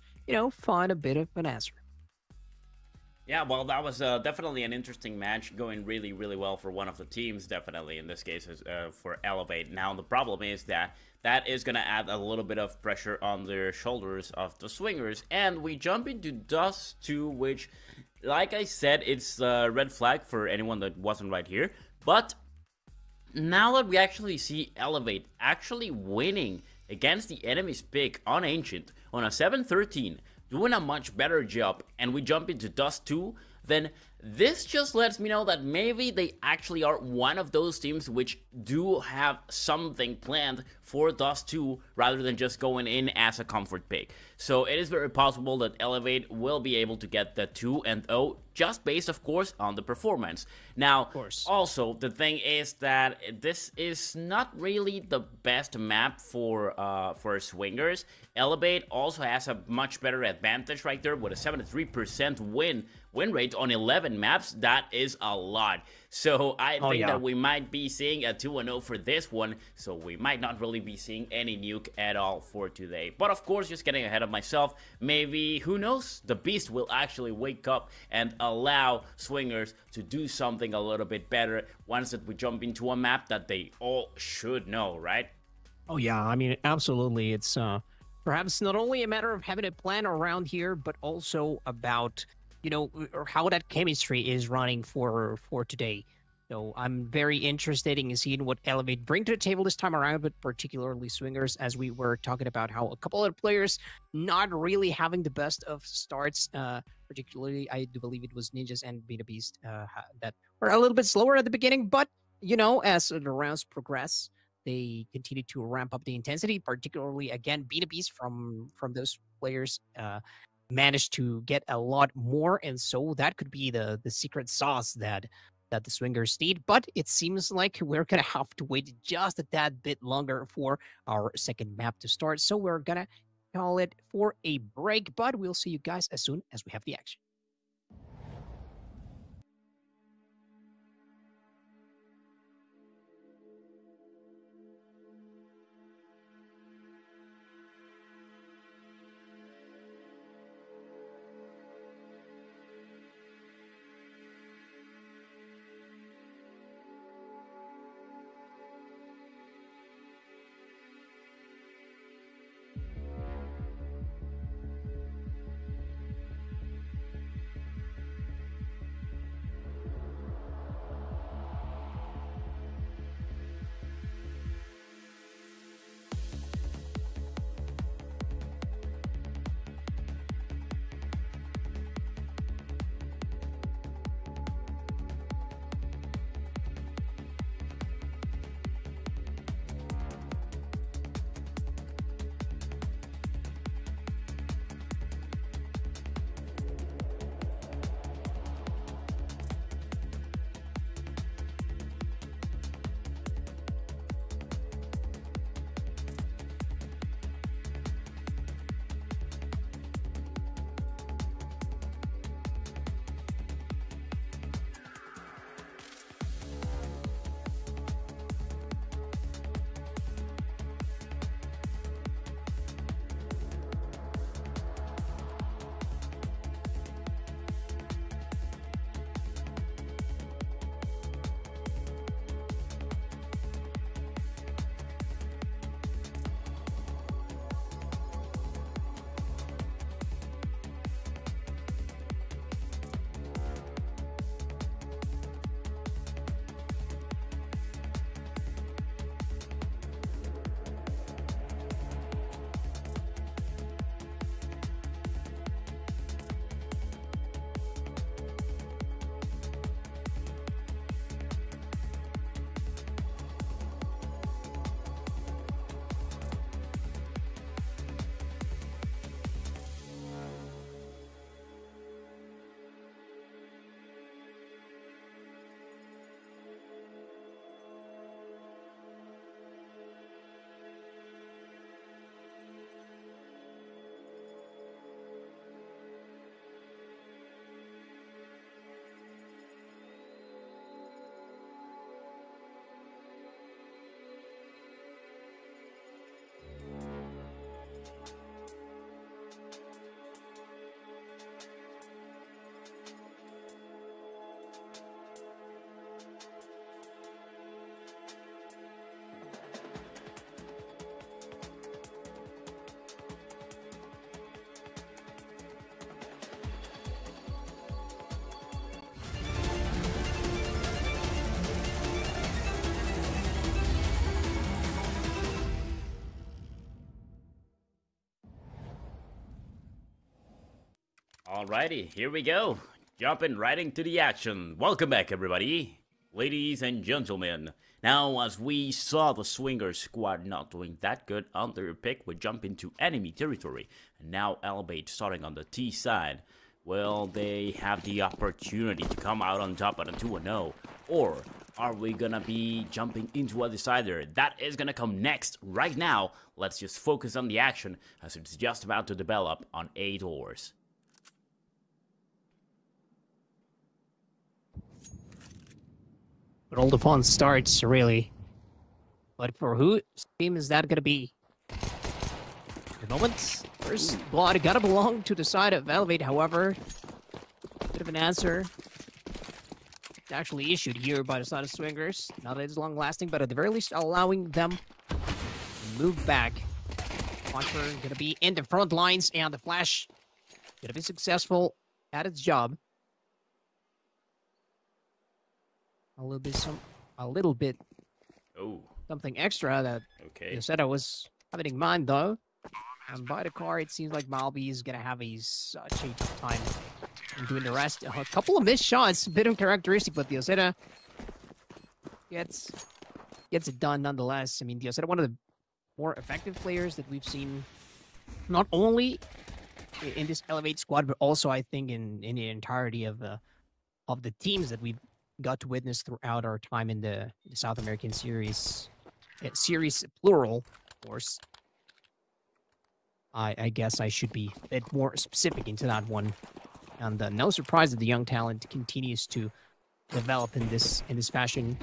find a bit of an answer? Yeah, well, that was definitely an interesting match, going really, really well for one of the teams, definitely, in this case, for Elevate. Now, the problem is that that is going to add a little bit of pressure on the shoulders of the Swingers, and we jump into Dust 2, which, like I said, it's a red flag for anyone that wasn't right here, but now that we actually see Elevate actually winning against the enemy's pick on Ancient on a 7-13, doing a much better job, and we jump into Dust 2, then this just lets me know that maybe they actually are one of those teams which do have something planned for Dust 2 rather than just going in as a comfort pick. So it is very possible that Elevate will be able to get the 2-0 just based, of course, on the performance. Now, also, the thing is that this is not really the best map for Swingers. Elevate also has a much better advantage right there with a 73% win rate on 11 maps. That is a lot. So I think that we might be seeing a 2-0 for this one, so we might not really be seeing any nuke at all for today. But of course, just getting ahead of myself, maybe, who knows, the Beast will actually wake up and allow Swingers to do something a little bit better once that we jump into a map that they all should know, right? Oh yeah, I mean, absolutely. It's perhaps not only a matter of having a plan around here, but also about or how that chemistry is running for today. So I'm very interested in seeing what Elevate bring to the table this time around, but particularly Swingers, as we were talking about how a couple of players not really having the best of starts. Particularly, I do believe it was Ninjas and Beta Beast that were a little bit slower at the beginning, but as the rounds progress, they continue to ramp up the intensity. Particularly, again, Beta Beast from those players. Managed to get a lot more, and so that could be the secret sauce that the Swingers need. But it seems like we're gonna have to wait just a tad bit longer for our second map to start. So we're gonna call it for a break, but we'll see you guys as soon as we have the action. Alrighty, here we go. Jumping right into the action. Welcome back, everybody. Ladies and gentlemen. Now, as we saw the Swinger squad not doing that good on their pick, we jump into enemy territory. And now Elevate starting on the T side. Well, they have the opportunity to come out on top at a 2-0. Or are we gonna be jumping into a decider? That is gonna come next. Right now, let's just focus on the action as it's just about to develop on 8 doors. But all the fun starts, really. But for whose team is that going to be? At the moment, first blood gotta belong to the side of Elevate, however. Bit of an answer. It's actually issued here by the side of Swingers. Not that it's long-lasting, but at the very least allowing them to move back. Puncher gonna be in the front lines, and the Flash gonna be successful at its job. A little bit Oh, something extra that okay. you said I was having in mind, though. And by the car, it seems like Malby is going to have such a tough time in doing the rest. A couple of missed shots, a bit uncharacteristic, but Diosera gets it done nonetheless. I mean, Diosera, one of the more effective players that we've seen, not only in this Elevate squad, but also, I think, in the entirety of the teams that we've got to witness throughout our time in the South American series. Series plural, of course. I guess I should be a bit more specific into that one. And no surprise that the young talent continues to develop in this fashion.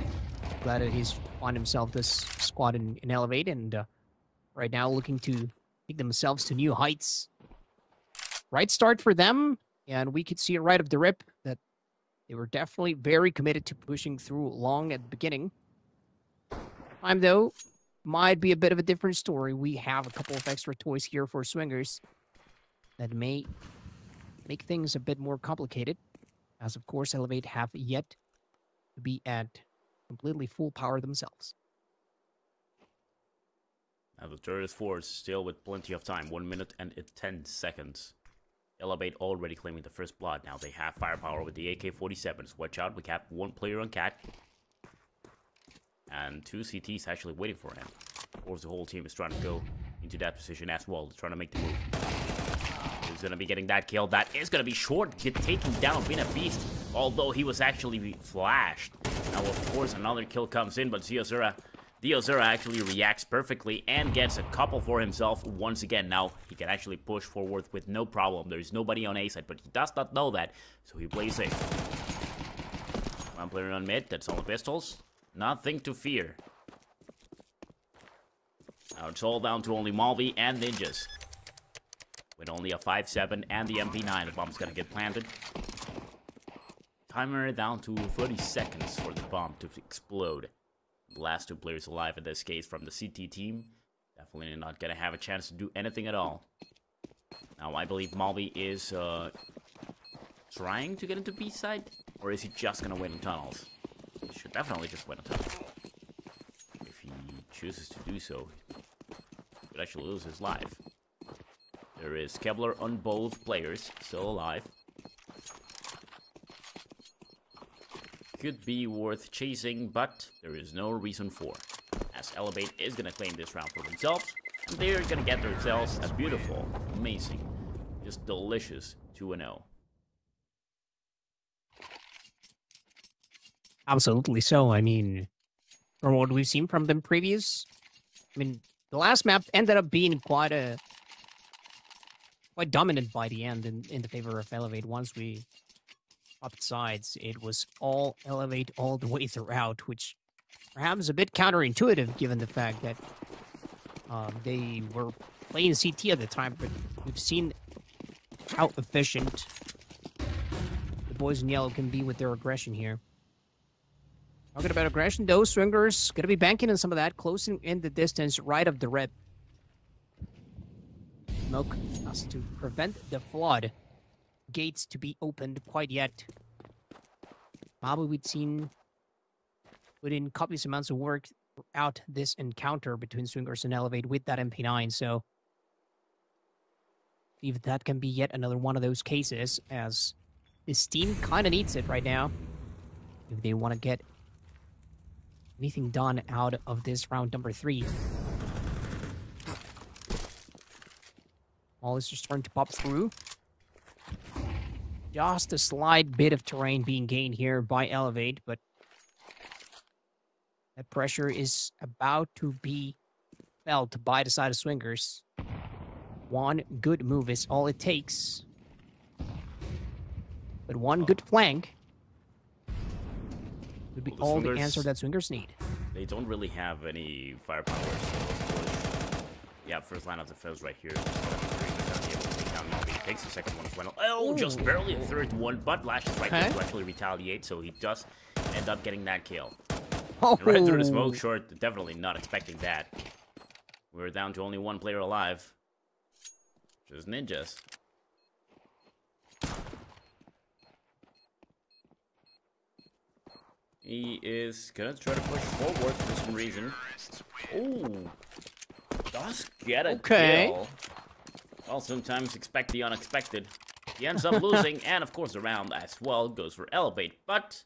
Glad that he's found himself this squad in Elevate, and right now looking to take themselves to new heights. Right start for them, and we could see it right off the rip that they were definitely very committed to pushing through long at the beginning. Time, though, might be a bit of a different story. We have a couple of extra toys here for Swingers that may make things a bit more complicated, as, of course, Elevate have yet to be at completely full power themselves. Now the third force still with plenty of time. 1 minute and 10 seconds. Elevate already claiming the first blood. Now they have firepower with the AK-47s. Watch out, we have one player on Cat. And 2 CTs actually waiting for him. Of course, the whole team is trying to go into that position as well. They're trying to make the move. Who's going to be getting that kill? That is going to be short. Get taken down, being a beast. Although he was actually flashed. Now, of course, another kill comes in, but Diosera actually reacts perfectly and gets a couple for himself once again. Now, he can actually push forward with no problem. There's nobody on A side, but he does not know that, so he plays safe. One player on mid, that's all the pistols. Nothing to fear. Now it's all down to only Malvi and Ninjas. With only a 5.7 and the MP9, the bomb's gonna get planted. Timer down to 30 seconds for the bomb to explode. The last 2 players alive in this case from the CT team. Definitely not gonna have a chance to do anything at all. Now I believe Malvi is trying to get into B side, or is he just gonna wait in tunnels? He should definitely just wait in tunnels. If he chooses to do so, he could actually lose his life. There is Kevlar on both players, still alive. Could be worth chasing, but there is no reason for. As Elevate is going to claim this round for themselves, and they're going to get themselves a beautiful, amazing, just delicious 2-0. Absolutely so. I mean, from what we've seen from them previous, I mean, the last map ended up being quite dominant by the end in the favor of Elevate. Once we swapped sides, it was all Elevate all the way throughout, which perhaps is a bit counterintuitive given the fact that they were playing CT at the time, but we've seen how efficient the boys in yellow can be with their aggression here. Talking about aggression, though, Swingers going to be banking on some of that, closing in the distance right of the rep. Smoke has to prevent the flood gates to be opened quite yet. Probably we'd seen put in copious amounts of work throughout this encounter between Swingers and Elevate with that MP9, so If that can be yet another one of those cases, as this team kind of needs it right now. If they want to get anything done out of this round number 3. All is just starting to pop through. Just a slight bit of terrain being gained here by Elevate, but that pressure is about to be felt by the side of Swingers. One good move is all it takes. But one good flank would be all the answer that Swingers need. They don't really have any firepower. So of course, yeah, first line of defense right here. He takes the second one as well. Oh, just barely the third one, but Lash is right there to actually retaliate, so he does end up getting that kill. Oh. And right through the smoke short, definitely not expecting that. We're down to only one player alive. Just ninjas. He is gonna try to push forward for some reason. Oh, does get a kill. Well, sometimes expect the unexpected. He ends up losing, and of course the round as well goes for Elevate, but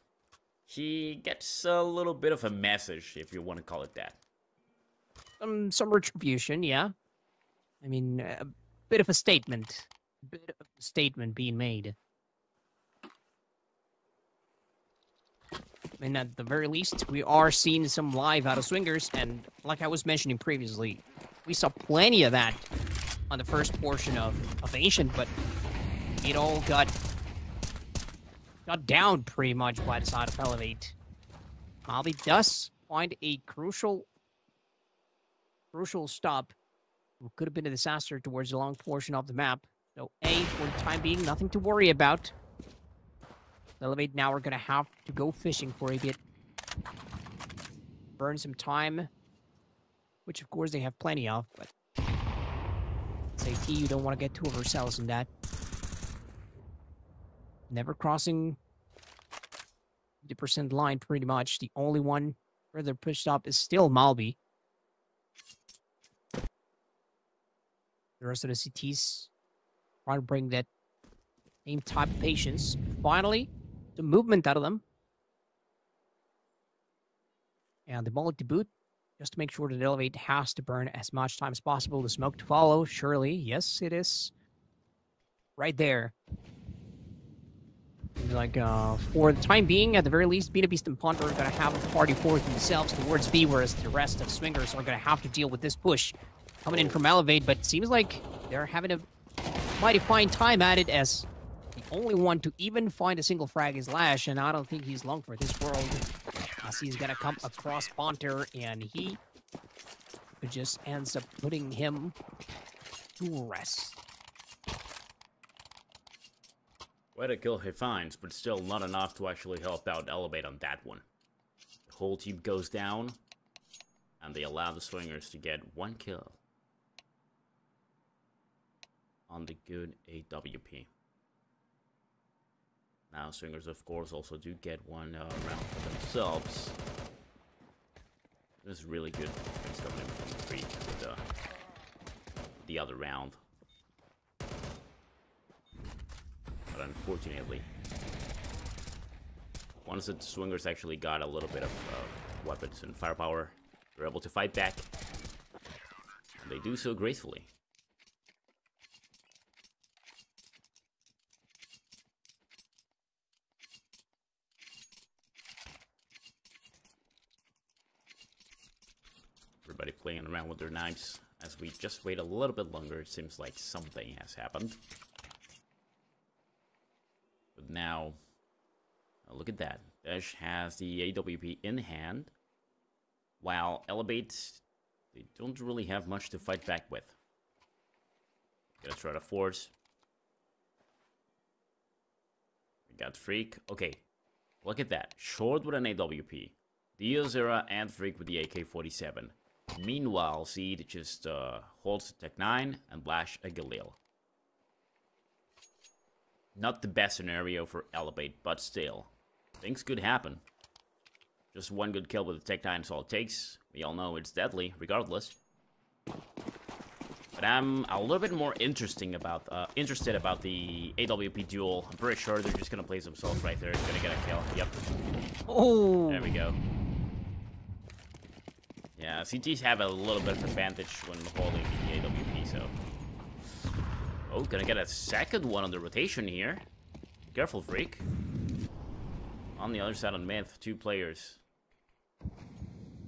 he gets a little bit of a message, if you want to call it that. Some retribution, yeah. I mean, a bit of a statement. A bit of a statement being made. And at the very least, we are seeing some live out of Swingers, and like I was mentioning previously, we saw plenty of that on the first portion of Ancient, but it all got down pretty much by the side of Elevate. Malby does find a crucial stop. It could have been a disaster towards the long portion of the map. So A, for the time being, nothing to worry about. Elevate now are going to have to go fishing for a bit. Burn some time, which of course they have plenty of, but safety, you don't want to get too overzealous in that. Never crossing the % line pretty much. The only one further pushed up is still Malby. The rest of the CTs trying to bring that same type of patience. Finally, the movement out of them. And the bullet to boot, just to make sure that Elevate has to burn as much time as possible. The smoke to follow, surely. Yes, it is. Right there. Like, for the time being, at the very least, Beta Beast and Punter are going to have a party forward themselves towards B, whereas the rest of Swingers are going to have to deal with this push coming in from Elevate, but it seems like they're having a mighty fine time at it, as the only one to even find a single frag is Lash, and I don't think he's long for this world, as he's going to come across Punter, and he just ends up putting him to rest. Quite a kill he finds, but still not enough to actually help out Elevate on that one. The whole team goes down, and they allow the Swingers to get one kill on the good AWP. Now, Swingers, of course, also do get one round for themselves. This is really good. It's coming in from the street with the other round. But unfortunately, once the Swingers actually got a little bit of weapons and firepower, they're able to fight back. And they do so gracefully. Everybody playing around with their knives. As we just wait a little bit longer, it seems like something has happened. But now, look at that. Dash has the AWP in hand, while Elevate, they don't really have much to fight back with. Gonna try to force. We got Freak. Okay, look at that. Short with an AWP. Diozera and Freak with the AK-47. Meanwhile, Seed just holds the Tech 9 and Blash a Galil. Not the best scenario for Elevate, but still, things could happen. Just one good kill with the Tech 9 is all it takes. We all know it's deadly, regardless. But I'm a little bit more interested about the AWP duel. I'm pretty sure they're just gonna place themselves right there. Gonna get a kill. Yep. Oh. There we go. Yeah, CTs have a little bit of advantage when holding the AWP, so... Oh, gonna get a second one on the rotation here. Careful, Freak. On the other side on mid, 2 players.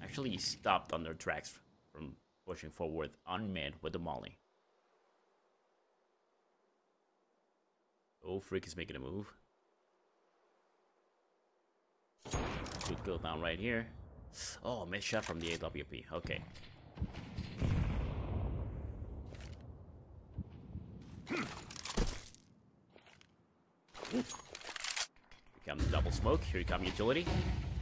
Actually stopped on their tracks from pushing forward on mid with the molly. Oh, Freak is making a move. Good go down right here. Oh, missed shot from the AWP. Okay. Here comes double smoke. Here comes utility.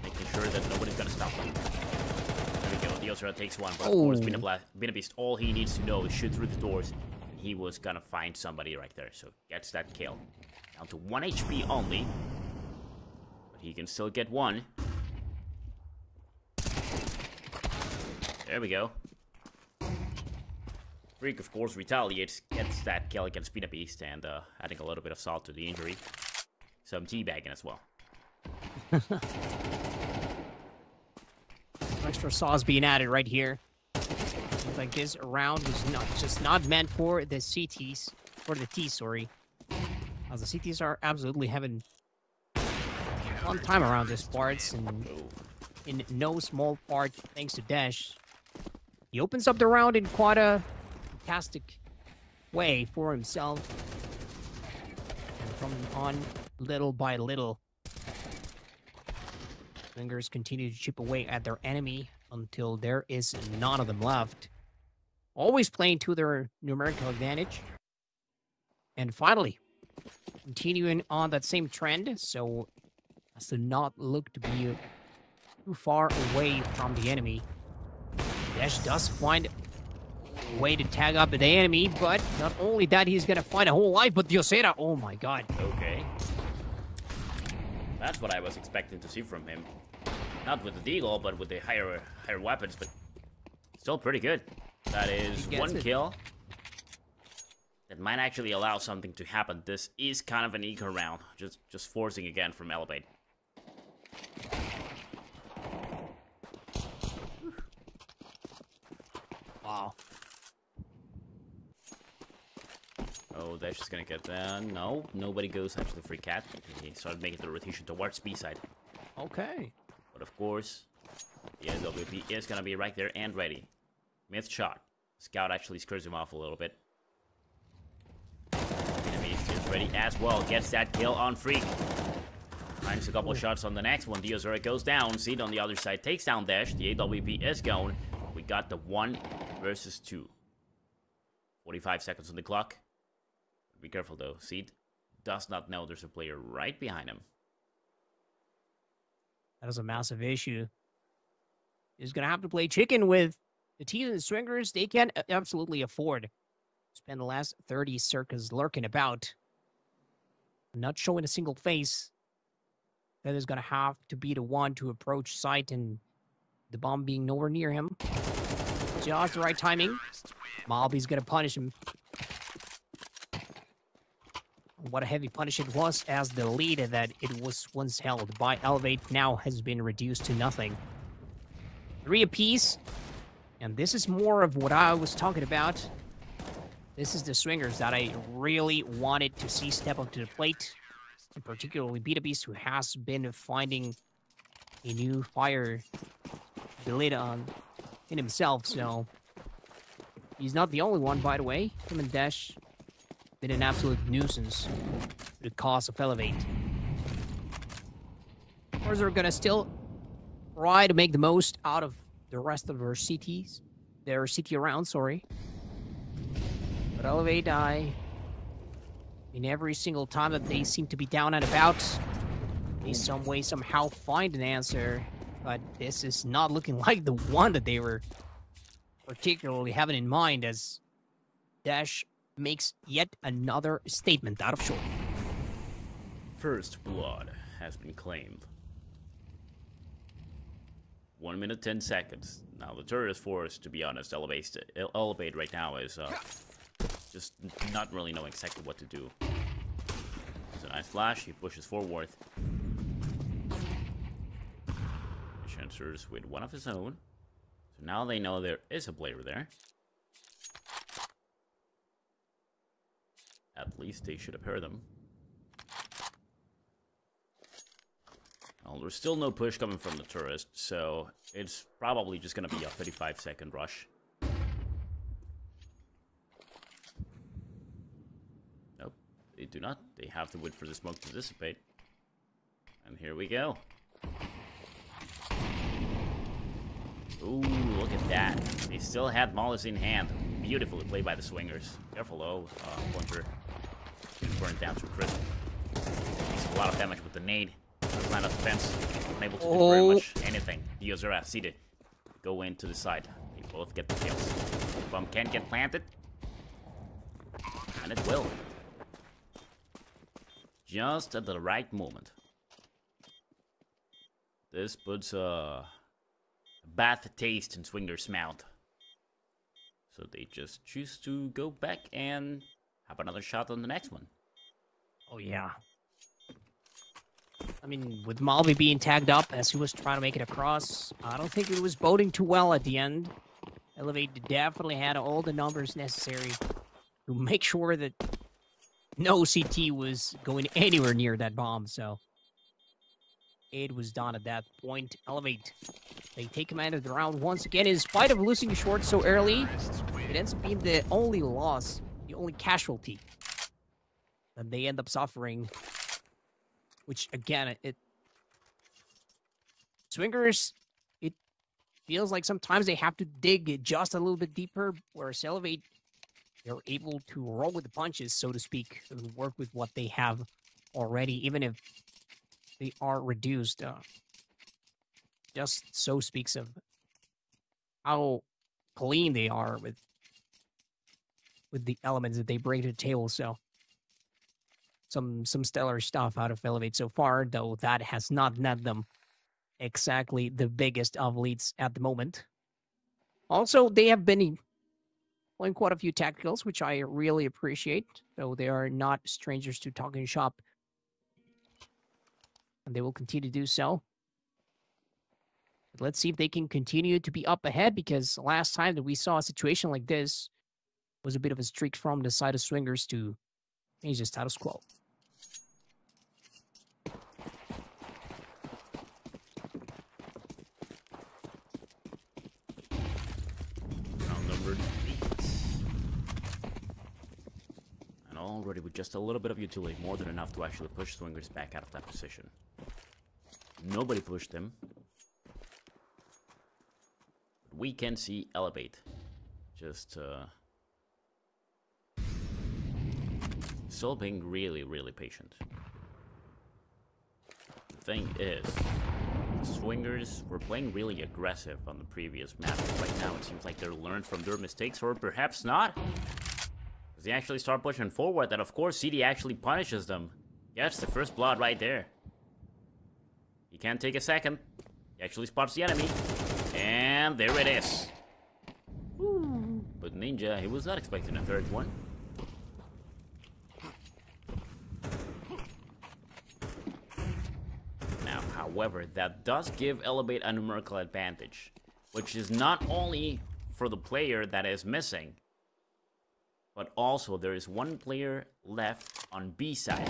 Making sure that nobody's gonna stop them. There we go. The Osra takes one. But of course, Beast, all he needs to know is shoot through the doors. And he was gonna find somebody right there. So gets that kill. Down to 1 HP only. But he can still get one. There we go. Freak, of course, retaliates, gets that kill against Beast, and adding a little bit of salt to the injury. Some teabagging as well. Extra sauce being added right here. Looks like this round was not meant for the CTs, for the T, sorry. As the CTs are absolutely having a fun time around this parts, and in no small part thanks to Dash. He opens up the round in quite a fantastic way for himself. And from on, little by little, Fingers continue to chip away at their enemy until there is none of them left. Always playing to their numerical advantage. And finally, continuing on that same trend, so as to not look to be too far away from the enemy. Dash does find a way to tag up the enemy, but not only that, he's gonna find a whole life, but Diosera, oh my god. Okay. That's what I was expecting to see from him. Not with the deagle, but with the higher weapons, but still pretty good. That is 1 kill. That might actually allow something to happen. This is kind of an eco round. Just forcing again from Elevate. Wow. Oh, Dash is gonna get that. No, nobody goes after the free cat. He started making the rotation towards B side. Okay. But of course, the NWP is gonna be right there and ready. Missed shot. Scout actually screws him off a little bit. Beast is ready as well. Gets that kill on Freak. Finds a couple of shots on the next one. Diozera goes down. Seed on the other side takes down Dash. The AWP is gone. We got the 1 versus 2. 45 seconds on the clock. Be careful though. Seed does not know there's a player right behind him. That is a massive issue. He's going to have to play chicken with the team and the Swingers. They can absolutely afford to spend the last 30 circles lurking about. Not showing a single face. That is going to have to be the one to approach site, and the bomb being nowhere near him. Just the right timing. Malby's going to punish him. What a heavy punish it was, as the lead that it was once held by Elevate now has been reduced to nothing. 3 apiece, and this is more of what I was talking about. This is the Swingers that I really wanted to see step up to the plate, and particularly Beast, who has been finding a new fire lit on in himself, so he's not the only one, by the way. Him and Dash been an absolute nuisance for the cause of Elevate. Of course, they're gonna still try to make the most out of the rest of their CTs. Their CT round, sorry. But Elevate, in every single time that they seem to be down and about, they some way, somehow find an answer. But this is not looking like the one that they were particularly having in mind, as Dash makes yet another statement out of short. First blood has been claimed. 1 minute 10 seconds. Now the turret is forced, to be honest. Elevate right now is just not really knowing exactly what to do. It's a nice flash. He pushes forward. Chancers with one of his own. So now they know there is a player there. At least they should have heard them. Well, there's still no push coming from the tourist, so it's probably just going to be a 35-second rush. Nope, they do not. They have to wait for the smoke to dissipate. And here we go. Ooh, look at that. They still had Mollis in hand. Beautifully played by the swingers. Careful, though. Pointer burned down to crisp. Makes a lot of damage with the nade. Line of defense, unable to do very much anything. Yozura, see it. Go in to the side. They both get the kills. Bomb can't get planted. And it will. Just at the right moment. This puts a bad taste in Swinger's mouth. So they just choose to go back and have another shot on the next one. Oh, yeah. I mean, with Malvi being tagged up as he was trying to make it across, I don't think it was boding too well at the end. Elevate definitely had all the numbers necessary to make sure that no CT was going anywhere near that bomb, so it was done at that point. Elevate, they take command of the round once again. In spite of losing short so early, it ends up being the only loss, the only casualty that they end up suffering. Which, again, Swingers, it feels like sometimes they have to dig just a little bit deeper, whereas Elevate, they're able to roll with the punches, so to speak, and work with what they have already, even if they are reduced. Just so speaks of how clean they are with the elements that they bring to the table, so... Some stellar stuff out of Elevate so far, though that has not net them exactly the biggest of leads at the moment. Also, they have been playing quite a few tacticals, which I really appreciate, though they are not strangers to talking shop. And they will continue to do so. But let's see if they can continue to be up ahead, because last time that we saw a situation like this was a bit of a streak from the side of Swingers to change the status quo. Already with just a little bit of utility, more than enough to actually push Swingers back out of that position. Nobody pushed him. We can see Elevate. Just still being really, really patient. The thing is, the Swingers were playing really aggressive on the previous map. Right now it seems like they're learned from their mistakes, or perhaps not. They actually start pushing forward, and of course CD actually punishes them. Yes, the first blood right there. He can't take a second. He actually spots the enemy. And there it is. Woo. But Ninja, he was not expecting a third one. Now, however, that does give Elevate a numerical advantage, which is not only for the player that is missing, but also there is one player left on B side,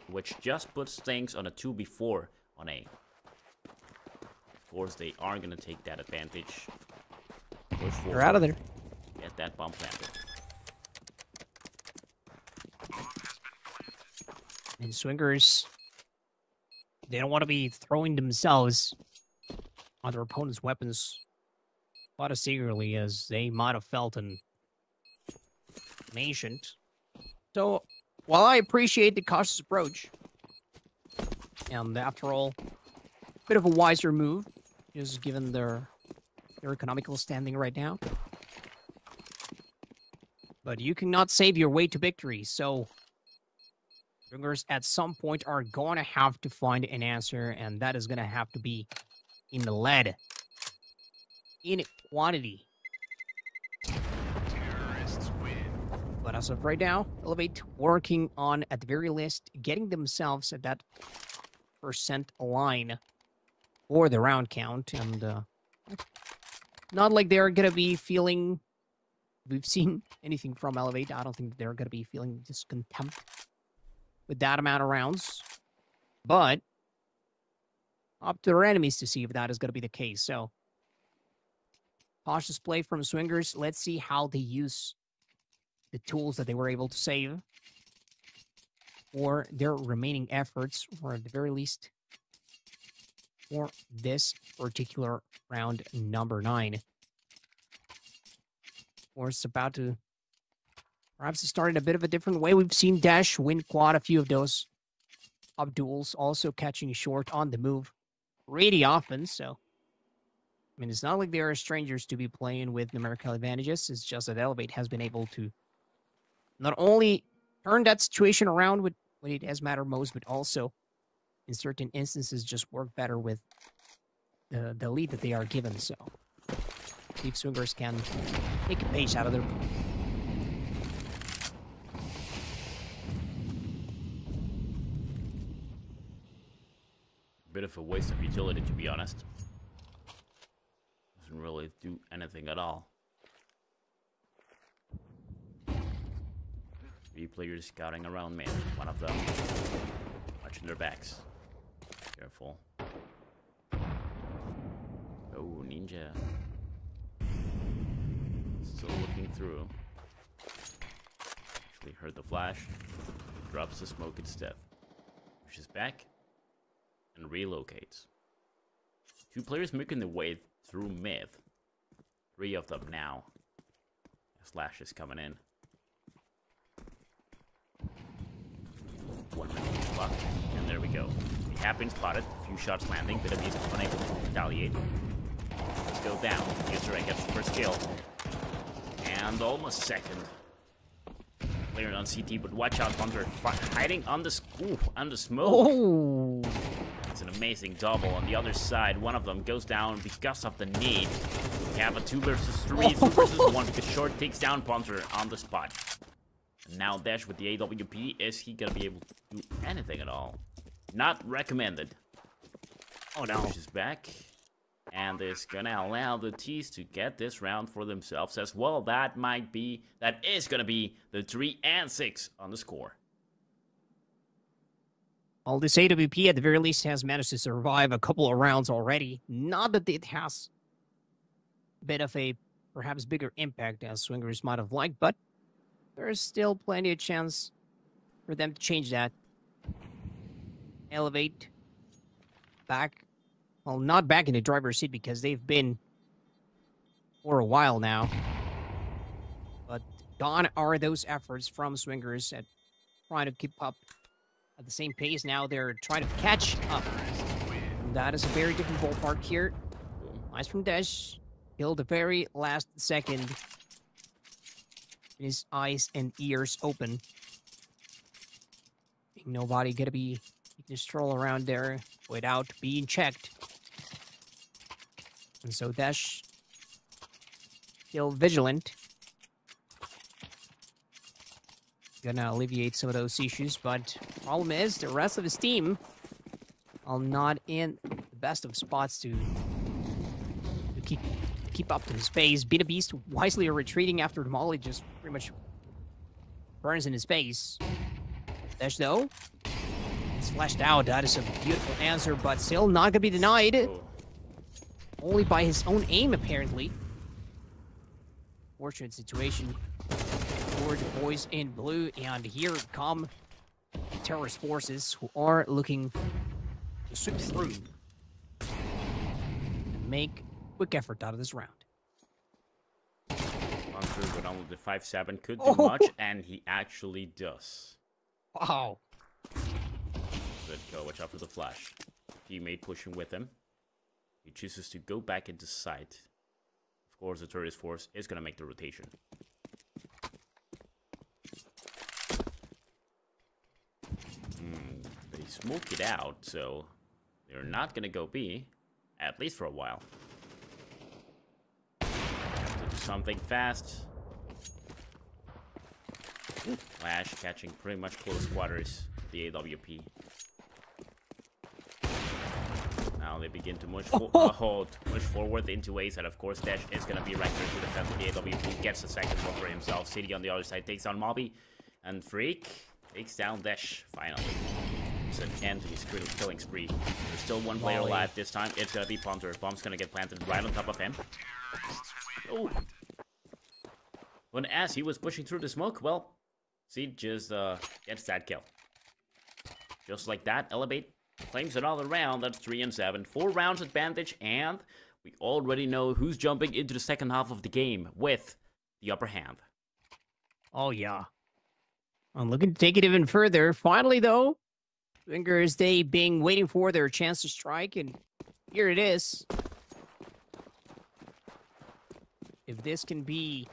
which just puts things on a 2v4 on A. Of course, they are gonna take that advantage. They're out of there. Get that bomb planted. And Swingers, they don't want to be throwing themselves on their opponent's weapons quite as eagerly as they might have felt in Ancient. So, while I appreciate the cautious approach, and after all, a bit of a wiser move, just given their economical standing right now. But you cannot save your way to victory, so Swingers at some point are going to have to find an answer, and that is going to have to be in the lead. In quantity. But as of right now, Elevate working on, at the very least, getting themselves at that percent line for the round count. And not like they're going to be feeling... We've seen anything from Elevate. I don't think they're going to be feeling discontent with that amount of rounds. But up to their enemies to see if that is going to be the case. So, cautious play from Swingers. Let's see how they use the tools that they were able to save for their remaining efforts, or at the very least, for this particular round number 9. Of course, about to perhaps start in a bit of a different way. We've seen Dash win quite a few of those up duels, also catching short on the move really often. So, I mean, it's not like they are strangers to be playing with numerical advantages. It's just that Elevate has been able to not only turn that situation around when it has mattered most, but also in certain instances just work better with the lead that they are given. So, Deep Swingers can take a page out of their... Bit of a waste of utility, to be honest. Doesn't really do anything at all. 3 players scouting around mid. One of them watching their backs. Careful. Oh, Ninja. Still looking through. Actually heard the flash. Drops the smoke instead. Pushes back and relocates. 2 players making their way through mid. 3 of them now. Slash is coming in. 1 minute clock, and there we go. We have been spotted. A few shots landing. Bit of music unable to retaliate. Let's go down. User gets the first kill. And almost second. Player on CT, but watch out, Hunter. Hiding on the smoke. Oh! It's an amazing double. On the other side, one of them goes down because of the need. We have a 2 versus 3, 2 versus 1, because Short takes down Punter on the spot. And now Dash with the AWP, is he gonna be able to do anything at all? Not recommended. Oh no. Pushes back. And is gonna allow the T's to get this round for themselves as well. That is gonna be the 3 and 6 on the score. Well, this AWP at the very least has managed to survive a couple of rounds already. Not that it has a bit of a perhaps bigger impact as Swingers might have liked, but there's still plenty of chance for them to change that. Elevate back. Well, not back in the driver's seat because they've been for a while now. But gone are those efforts from Swingers at trying to keep up at the same pace. Now they're trying to catch up. And that is a very different ballpark here. Nice from Dash. Killed the very last second. His eyes and ears open. Ain't nobody gonna be... You can stroll around there without being checked. And so Dash still vigilant. Gonna alleviate some of those issues, but problem is the rest of his team are not in the best of spots to keep up to his pace. Be the Beast wisely retreating after the molly just pretty much burns in his face. Dash though, it's flashed out. That is a beautiful answer, but still not gonna be denied. Only by his own aim, apparently. Fortunate situation for the boys in blue, and here come the terrorist forces who are looking to sweep through and make quick effort out of this round. Hunter, but only the 5-7 could do much, and he actually does. Wow. Good go, watch out for the flash. Teammate pushing with him. He chooses to go back into sight. Of course, the terrorist force is going to make the rotation. smoke it out, so they're not gonna go B, at least for a while. Have to do something fast. Flash catching pretty much close quarters, the AWP. Now they begin to push forward into Ace, and of course Dash is going to be right there to defend the AWP. Gets a second one for himself. City on the other side takes down Mobby, and Freak takes down Dash finally. It's an end to his killing spree. There's still one player alive this time. It's going to be Punter. Bomb's going to get planted right on top of him. Oh! When as he was pushing through the smoke, well, Seed just gets that kill. Just like that, Elevate claims another round. That's 3 and 7. 4 rounds advantage, and we already know who's jumping into the second half of the game with the upper hand. Oh, yeah. I'm looking to take it even further. Finally, though, Swingers, they being waiting for their chance to strike, and here it is. If this can be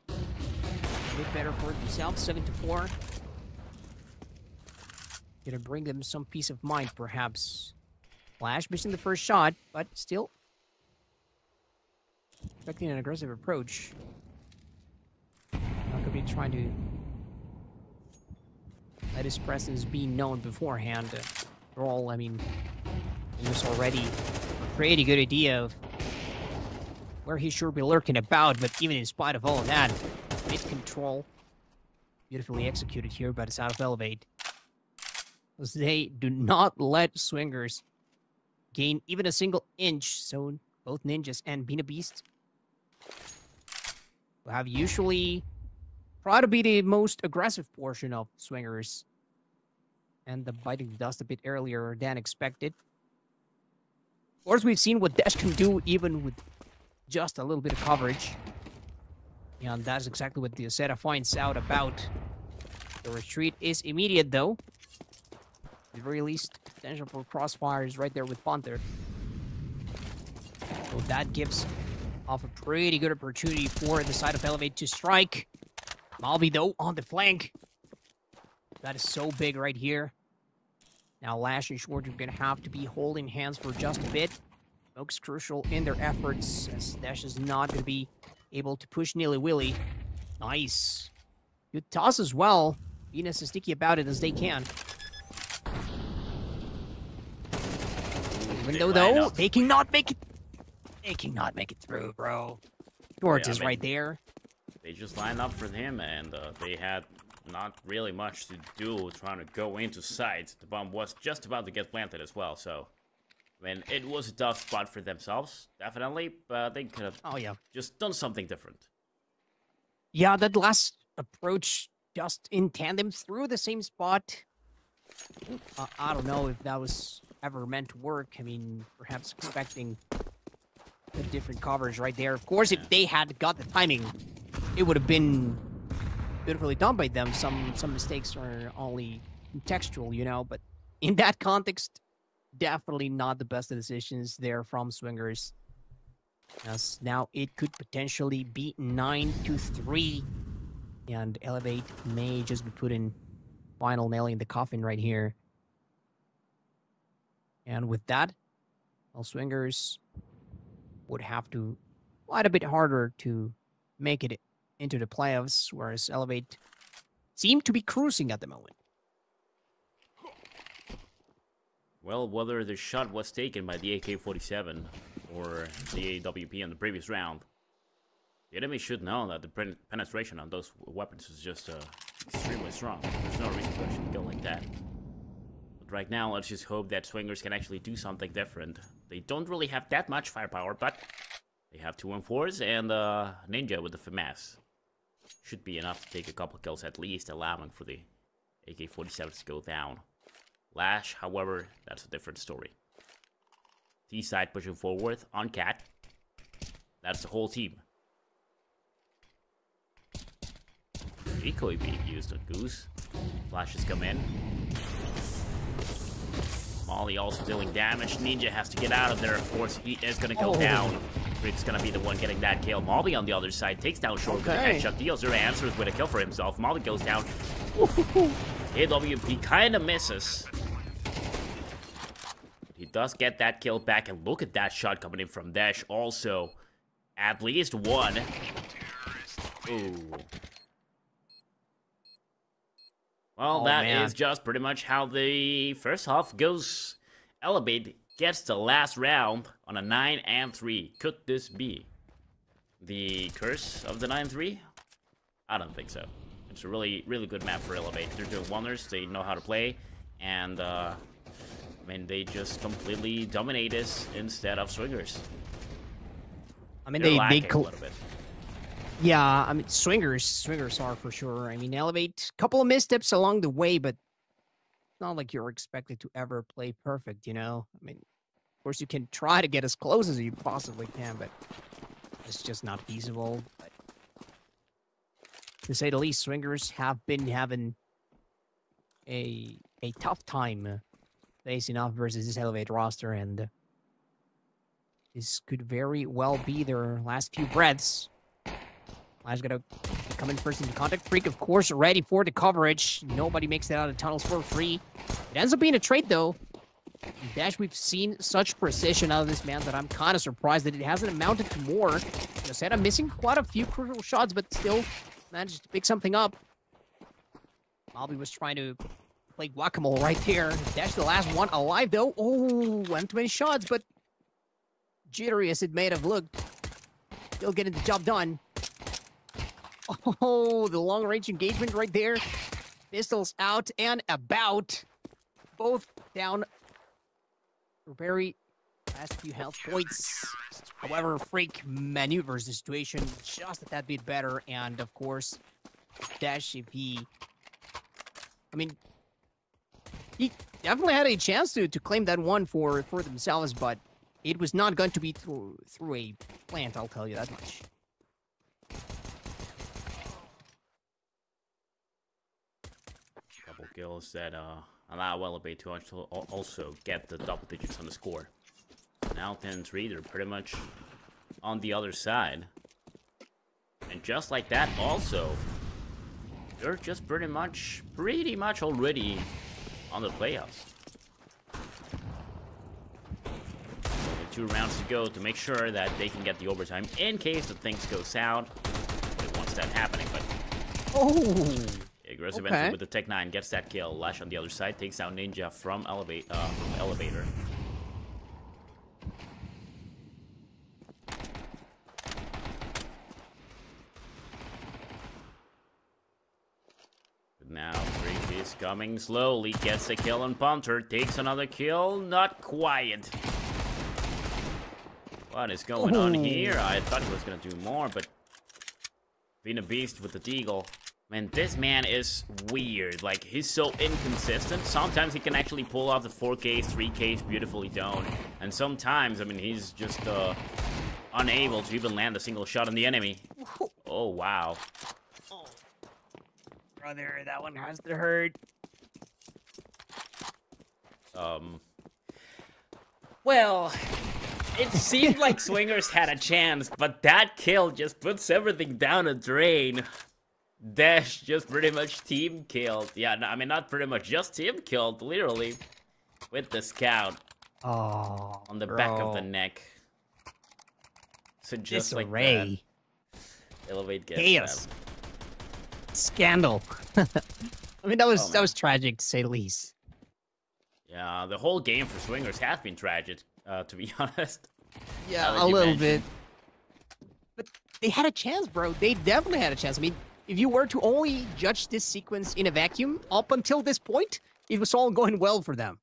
a bit better for themselves, 7-4. Gonna bring them some peace of mind, perhaps. Flash missing the first shot, but still expecting an aggressive approach. Not gonna be trying to let his presence be known beforehand. After all, I mean, there's already a pretty good idea of where he should be lurking about, but even in spite of all of that, mid control beautifully executed here by the side of Elevate. They do not let Swingers gain even a single inch, so both Ninjas and Bina Beast will have usually try to be the most aggressive portion of Swingers, and the biting the dust a bit earlier than expected. Of course, we've seen what Dash can do even with just a little bit of coverage, and that's exactly what the Zeta finds out about. The retreat is immediate, though. At the very least, potential for crossfire is right there with Panther. So that gives off a pretty good opportunity for the side of Elevate to strike. Malby, though, on the flank. That is so big right here. Now, Lash and Short are going to have to be holding hands for just a bit. Smoke's crucial in their efforts, as Dash is not going to be able to push nilly-willy. Nice. Good toss as well. Being as sticky about it as they can. Even though, they cannot make it. They cannot make it through, bro. George is right there. They just lined up for him, and they had not really much to do trying to go into sight. The bomb was just about to get planted as well, so I mean, it was a tough spot for themselves, definitely, but they could have just done something different. Yeah, that last approach just in tandem through the same spot. I don't know if that was ever meant to work. I mean, perhaps expecting a different coverage right there. Of course, if they had got the timing, it would have been beautifully done by them. Some mistakes are only contextual, you know, but in that context, definitely not the best of decisions there from Swingers. As now it could potentially be 9-3, and Elevate may just be putting final nail in the coffin right here. And with that, well, Swingers would have to fight a bit harder to make it into the playoffs, whereas Elevate seem to be cruising at the moment. Well, whether the shot was taken by the AK-47 or the AWP in the previous round, the enemy should know that the penetration on those weapons is just extremely strong. There's no reason to actually go like that. But right now, let's just hope that Swingers can actually do something different. They don't really have that much firepower, but they have 2 M4s and Ninja with the FAMAS. Should be enough to take a couple kills at least, allowing for the AK-47s to go down. Lash, however, that's a different story. T-side pushing forward on Cat. That's the whole team. Decoy being used on Goose. Flashes come in. Molly also dealing damage. Ninja has to get out of there. Of course, he is going to go down. Rick's going to be the one getting that kill. Molly on the other side takes down Short with a headshot. Deals her answers with a kill for himself. Molly goes down. AWP kind of misses. He does get that kill back, and look at that shot coming in from Dash also. At least one. Ooh. Well, that is just pretty much how the first half goes. Elevate gets the last round on a 9-3. Could this be the curse of the 9-3? I don't think so. It's a really, really good map for Elevate. They're doing wonders. They know how to play. And, I mean, they just completely dominate this instead of Swingers. I mean, They're they a little bit. Yeah, I mean, swingers are for sure. I mean, Elevate, couple of missteps along the way, but it's not like you're expected to ever play perfect, you know? I mean, of course, you can try to get as close as you possibly can, but it's just not feasible. But to say the least, Swingers have been having a tough time facing off versus this Elevate roster, and this could very well be their last few breaths. Laj's gonna come in first into contact. Freak, of course, ready for the coverage. Nobody makes it out of tunnels for free. It ends up being a trade, though. In Dash, we've seen such precision out of this man that I'm kind of surprised that it hasn't amounted to more. You said I'm missing quite a few crucial shots, but still managed to pick something up. Malby was trying to play guacamole right there. Dash, the last one alive, though. Oh, went too many shots, but jittery as it may have looked, still getting the job done. Oh, the long-range engagement right there. Pistols out and about. Both down for very last few health points. However, Freak maneuvers the situation just a tad bit better. And, of course, Dash, if he... I mean, he definitely had a chance to claim that one for themselves, but it was not going to be through a plant, I'll tell you that much. Kills that allow Elevate to also get the double digits on the score. Now 10-3, they're pretty much on the other side. And just like that also, they're just pretty much already on the playoffs. Only 2 rounds to go to make sure that they can get the overtime in case the things go south. Nobody wants that happening, but... Oh! Aggressive entry with the Tech 9 gets that kill. Lash on the other side takes out Ninja from Elevator. But now Freak is coming slowly, gets a kill on Punter, takes another kill, not quite. What is going on here? I thought he was gonna do more, but being a beast with the Deagle. Man, this man is weird. Like, he's so inconsistent. Sometimes he can actually pull off the 4Ks, 3Ks beautifully done. And sometimes, I mean, he's just unable to even land a single shot on the enemy. Oh, wow. Oh, brother, that one has to hurt. Well, it seemed like Swingers had a chance, but that kill just puts everything down a drain. Dash just pretty much team killed. Yeah, no, I mean, not pretty much, just team killed, literally. With the scout. Oh, on the back of the neck. So just disarray. Like that. Elevate gets chaos. Scandal. I mean, that was tragic, to say the least. Yeah, the whole game for Swingers has been tragic, to be honest. Yeah, a little bit. But they had a chance, bro. They definitely had a chance. I mean, if you were to only judge this sequence in a vacuum, up until this point, it was all going well for them.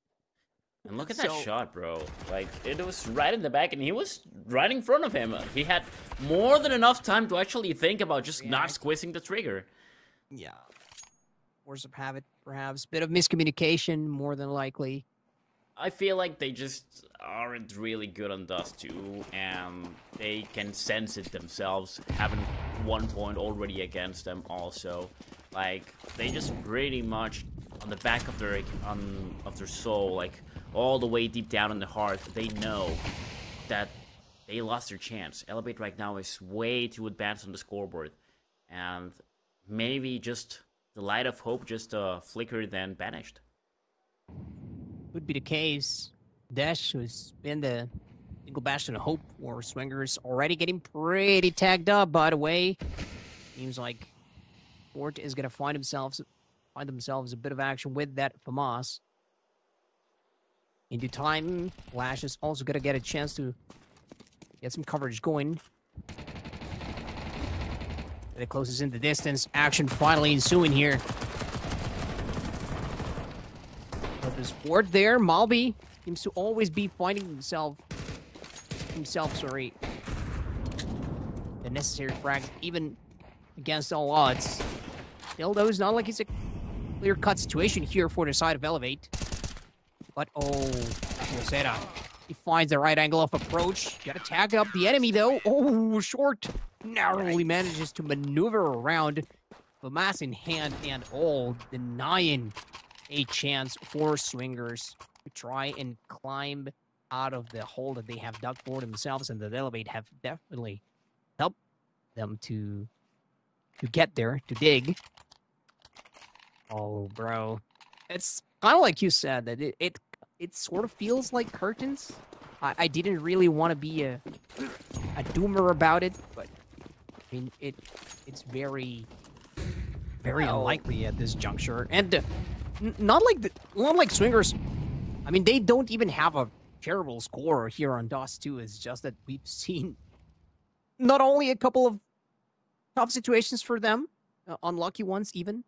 And look at that shot, bro. Like, it was right in the back, and he was right in front of him. He had more than enough time to actually think about just not squeezing the trigger. Yeah. Force of habit, perhaps. Bit of miscommunication, more than likely. I feel like they just aren't really good on Dust 2, and they can sense it themselves, having 1 point already against them also. Like, they just pretty much, on the back of their soul, like, all the way deep down in the heart, they know that they lost their chance. Elevate right now is way too advanced on the scoreboard, and maybe just the light of hope just flickered and vanished. Would be the case. Dash, who's been the single bastion of hope for Swingers, already getting pretty tagged up, by the way. Seems like Fort is going to find themselves a bit of action with that FAMAS. In due time, Flash is also going to get a chance to get some coverage going. It closes in the distance. Action finally ensuing here. But there's Fort there. Malby seems to always be finding himself, the necessary frag, even against all odds. Still, though, it's not like it's a clear-cut situation here for the side of Elevate. But, oh, Rosetta. He finds the right angle of approach. Gotta tag up the enemy, though. Oh, short. Narrowly manages to maneuver around the mass in hand and all, denying a chance for Swingers to try and climb out of the hole that they have dug for themselves, and the Elevate have definitely helped them to get there, to dig. Oh, bro. It's kind of like you said, that it sort of feels like curtains. I didn't really want to be a doomer about it, but I mean, it's very unlikely at this juncture. And not like Swingers. I mean, they don't even have a terrible score here on DOS 2. It's just that we've seen not only a couple of tough situations for them, unlucky ones even,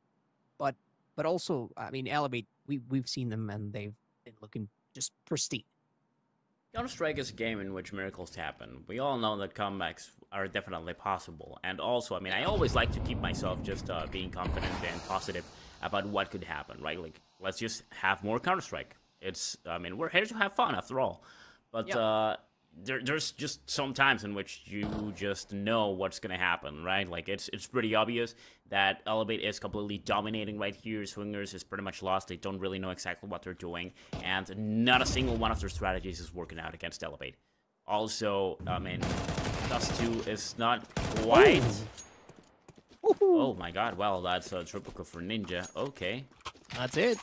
but also, I mean, Elevate, we've seen them and they've been looking just pristine. Counter-Strike is a game in which miracles happen. We all know that comebacks are definitely possible. And also, I mean, I always like to keep myself just being confident and positive about what could happen, right? Like, let's just have more Counter-Strike. I mean, we're here to have fun after all. But yep. There's just some times in which you just know what's gonna happen, right? Like, it's pretty obvious that Elevate is completely dominating right here. Swingers is pretty much lost. They don't really know exactly what they're doing, and not a single one of their strategies is working out against Elevate. Also, I mean, Dust 2 is not quite... Oh my god, well, that's a triple kill for Ninja. Okay. That's it.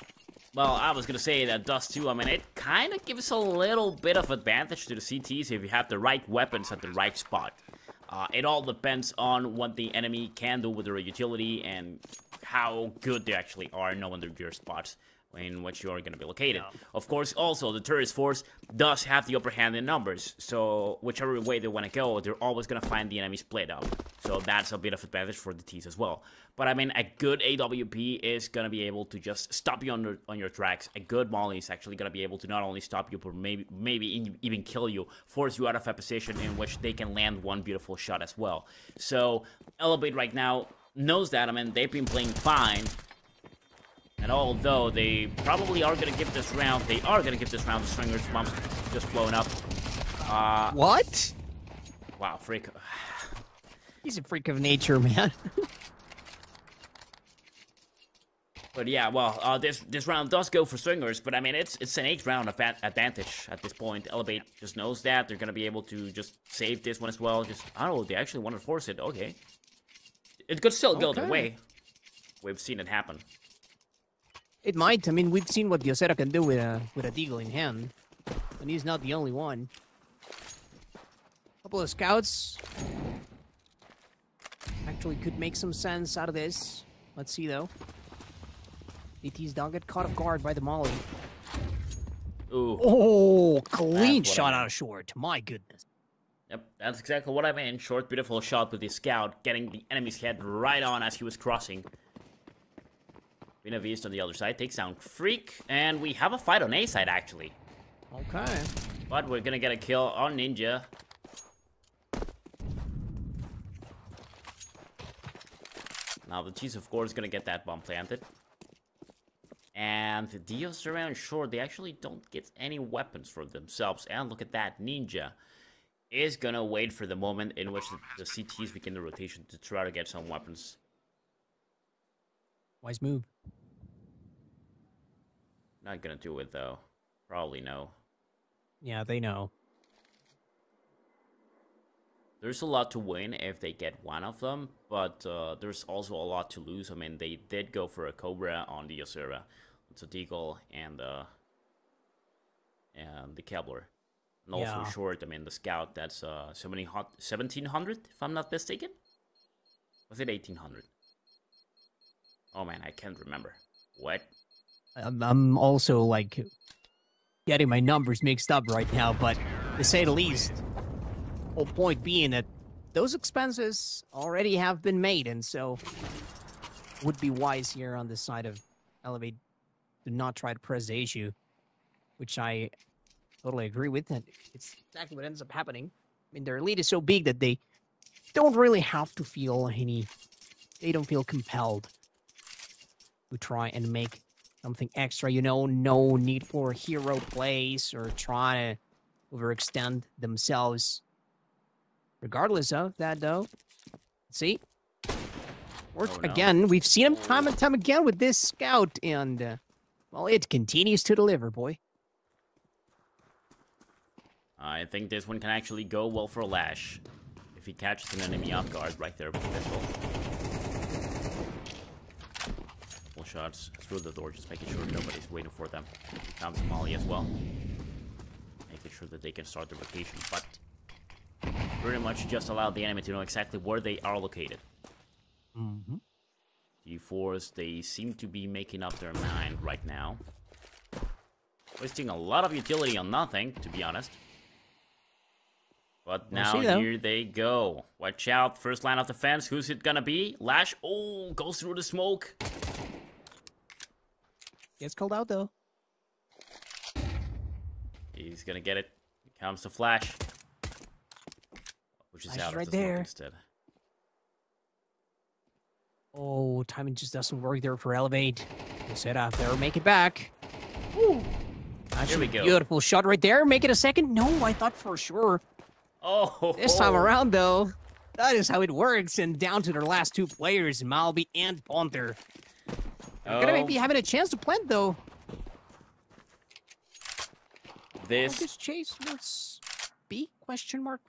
Well, I was gonna say that Dust 2, I mean, it kind of gives a little bit of advantage to the CTs if you have the right weapons at the right spot. It all depends on what the enemy can do with their utility and how good they actually are knowing their spots in which you are going to be located. Yeah. Of course, also, the Tourist Force does have the upper hand in numbers, so whichever way they want to go, they're always going to find the enemy split up. So that's a bit of advantage for the Ts as well. But I mean, a good AWP is going to be able to just stop you on your tracks. A good Molly is actually going to be able to not only stop you, but maybe even kill you, force you out of a position in which they can land one beautiful shot as well. So Elevate right now knows that. I mean, they've been playing fine. And although they probably are going to give this round, to Swingers. Bombs just blown up. What? Wow, freak. He's a freak of nature, man. But yeah, well, this round does go for Swingers, but I mean, it's an 8th round advantage at this point. Elevate just knows that. They're going to be able to just save this one as well. Oh, they actually want to force it. Okay. It could still go their way. We've seen it happen. It might. I mean, we've seen what Yosera can do with a deagle in hand. And he's not the only one. Couple of scouts. Actually could make some sense out of this. Let's see, though. DT's don't get caught off guard by the Molly. Ooh. Oh, clean shot out of short. My goodness. Yep, that's exactly what I mean. Short, beautiful shot with the scout, getting the enemy's head right on as he was crossing. Beast on the other side takes down Freak, and we have a fight on A side actually. Okay. But we're gonna get a kill on Ninja. Now the Chiefs, of course, gonna get that bomb planted. And the Dios around short, they actually don't get any weapons for themselves. And look at that, Ninja is gonna wait for the moment in which the CTs begin the rotation to try to get some weapons. Wise move. Not gonna do it though. Probably no. Yeah, they know. there's a lot to win if they get one of them, but there's also a lot to lose. I mean, they did go for a Cobra on the Osira, Deagle, and the Kevlar. And also short, I mean, the Scout, that's 1700, if I'm not mistaken? Was it 1800? Oh man, I can't remember. What? I'm also, like, getting my numbers mixed up right now, but to say the least, whole point being that those expenses already have been made, and so would be wise here on the side of Elevate to not try to press the issue, which I totally agree with, and it's exactly what ends up happening. I mean, their lead is so big that they don't really have to feel they don't feel compelled to try and make something extra, you know, no need for hero plays or try to overextend themselves. Regardless of that, though, see, again, we've seen him time and time again with this Scout, and, well, it continues to deliver, boy. I think this one can actually go well for a Lash if he catches an enemy off guard right there with the pistol. Full shots through the door, just making sure nobody's waiting for them. Comes Molly as well, making sure that they can start the rotation, but pretty much just allow the enemy to know exactly where they are located. D4s, they seem to be making up their mind right now. Wasting a lot of utility on nothing, to be honest. But now here they go. Watch out, first line of defense. Who's it gonna be? Lash, oh, goes through the smoke. Gets called out, though. He's gonna get it. Here comes the Flash. Which is out right of the there smoke instead. Oh, timing just doesn't work there for Elevate. We'll set up there, make it back. Woo. Here we go. Beautiful shot right there. Make it a second. No, I thought for sure. Oh, this time around, though, that is how it works. And down to their last two players, Malby and Panther. They're gonna be having a chance to plant, though. This chase was B? Question mark?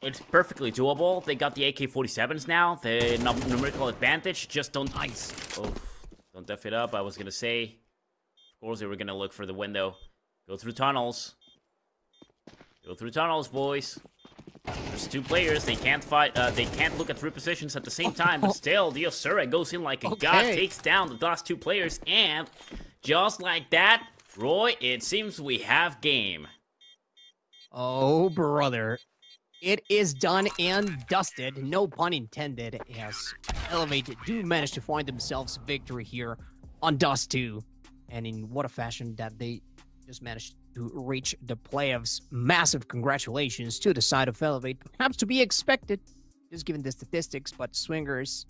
It's perfectly doable. They got the AK-47s now. The numerical advantage. Just don't don't F it up. I was gonna say, of course they were gonna look for the window. Go through tunnels. Go through tunnels, boys. There's two players. They can't fight. They can't look at three positions at the same time. But still, the Osura goes in like a god, takes down the last two players, and just like that, Roy, it seems we have game. Oh, brother. It is done and dusted. No pun intended. Yes, Elevate do manage to find themselves victory here on Dust 2. And in what a fashion that they just managed to reach the playoffs. Massive congratulations to the side of Elevate. Perhaps to be expected, just given the statistics. But Swingers,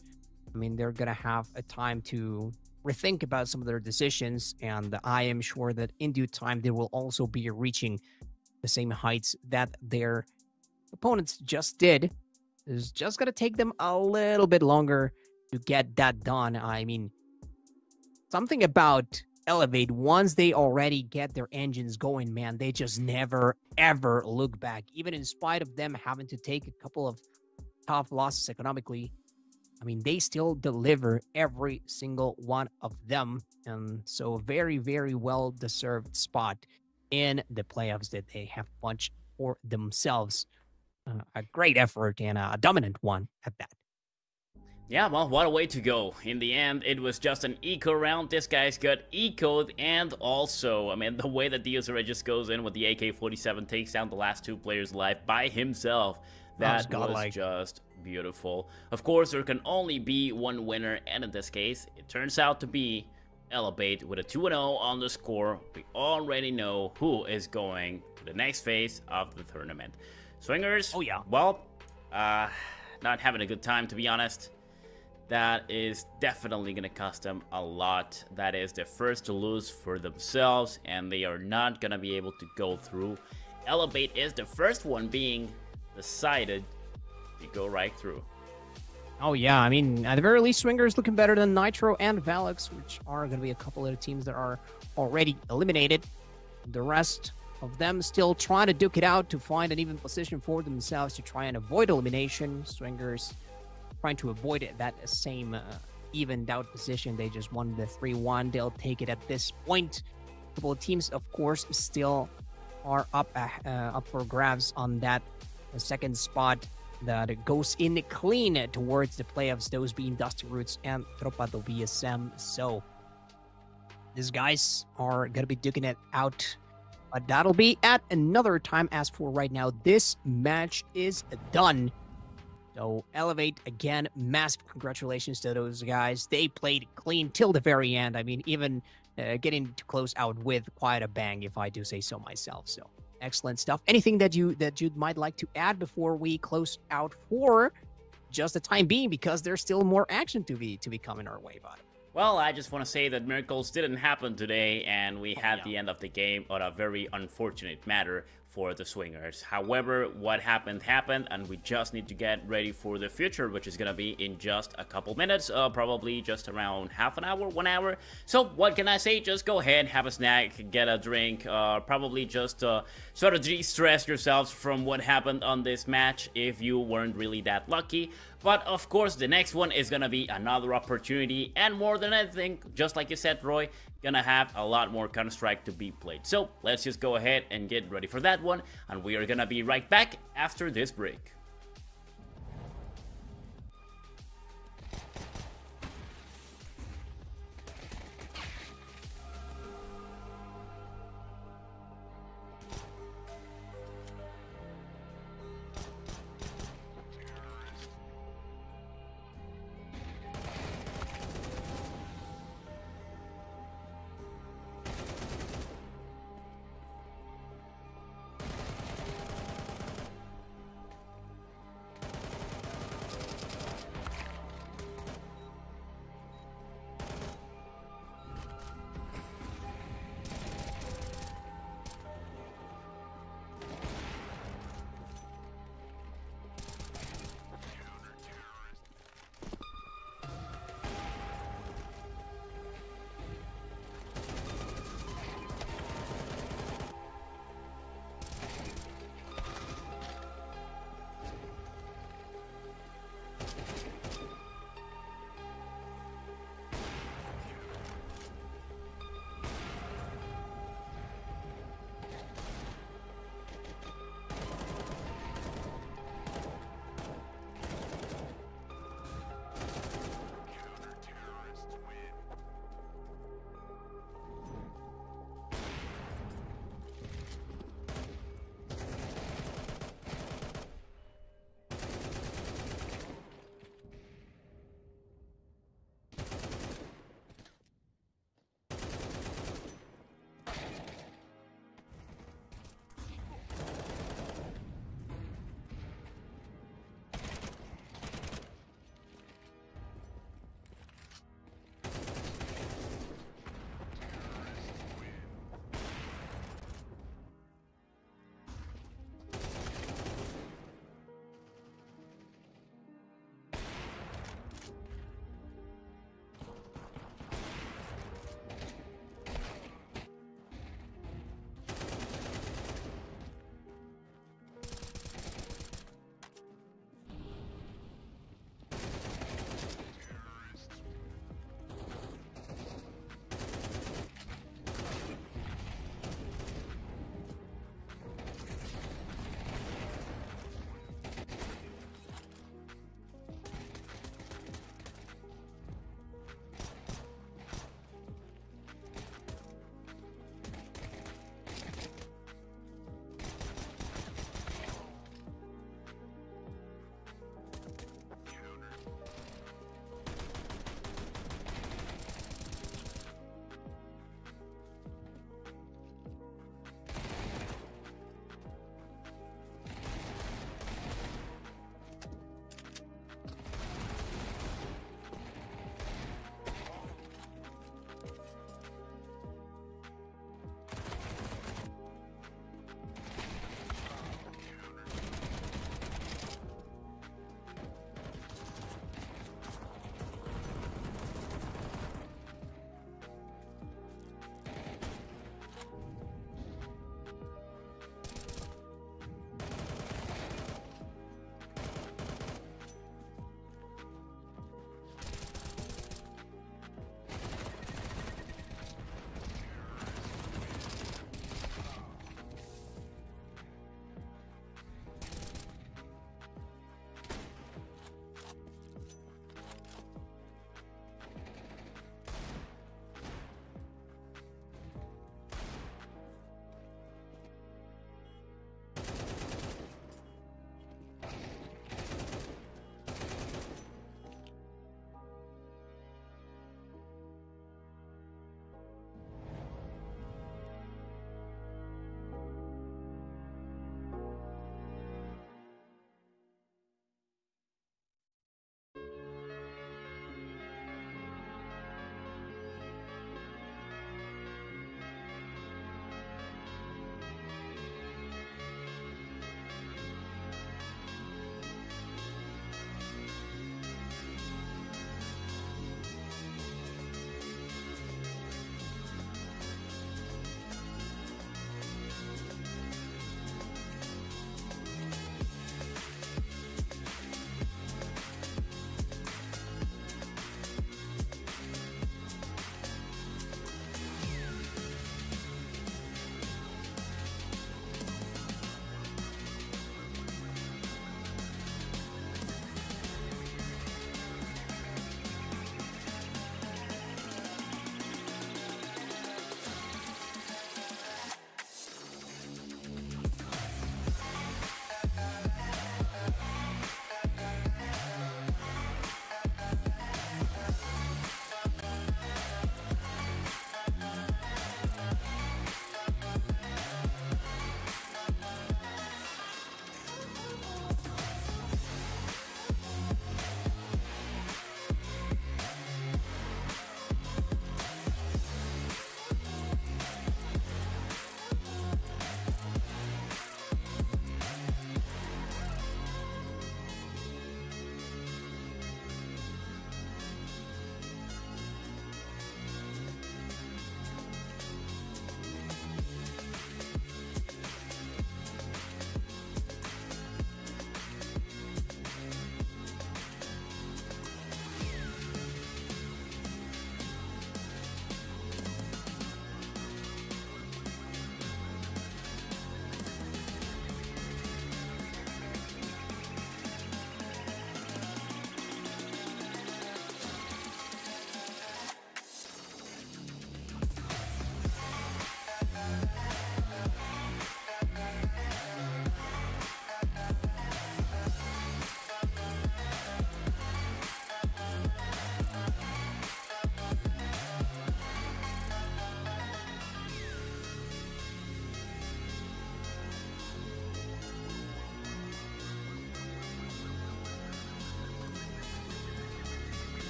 I mean, they're going to have a time to rethink about some of their decisions. And I am sure that in due time, they will also be reaching the same heights that their opponents just did. It's just going to take them a little bit longer to get that done. I mean, something about Elevate, once they already get their engines going, man, they just never, ever look back. Even in spite of them having to take a couple of tough losses economically, I mean, they still deliver every single one of them. And so very, very well-deserved spot in the playoffs that they have punched for themselves. A great effort and a dominant one at that. Yeah, well, what a way to go. In the end, it was just an eco round. This guy's got ecoed, and also, I mean, the way that Osura just goes in with the AK-47, takes down the last two players alive by himself. That was just beautiful. Of course, there can only be one winner, and in this case, it turns out to be Elevate with a 2-0 on the score. We already know who is going to the next phase of the tournament. Swingers, well, not having a good time, to be honest. That is definitely going to cost them a lot. That is the first to lose for themselves, and they are not going to be able to go through. Elevate is the first one being decided to go right through. Oh, yeah. I mean, at the very least, Swingers looking better than Nitro and Valix, which are going to be a couple of the teams that are already eliminated. The rest, of them still trying to duke it out to find an even position for themselves to try and avoid elimination. Swingers trying to avoid that same evened out position. They just won the 3-1. They'll take it at this point. A couple of teams, of course, still are up for grabs on that second spot that goes in clean towards the playoffs, those being Dusty Roots and Tropa do VSM. So these guys are going to be duking it out, but that'll be at another time. As for right now, this match is done. So Elevate, again, massive congratulations to those guys. They played clean till the very end. I mean, even getting to close out with quite a bang, if I do say so myself. So excellent stuff. Anything that you might like to add before we close out for just the time being, because there's still more action to be coming our way, bud? Well, I just want to say that miracles didn't happen today, and we had the end of the game on a very unfortunate matter for the Swingers. However, what happened, and we just need to get ready for the future, which is going to be in just a couple minutes, probably just around half an hour, 1 hour. So what can I say? Just go ahead, have a snack, get a drink, probably just sort of de-stress yourselves from what happened on this match if you weren't really that lucky. But of course, the next one is gonna be another opportunity, and more than anything, just like you said, Roy, gonna have a lot more Counter-Strike to be played. So let's just go ahead and get ready for that one, and we are gonna be right back after this break.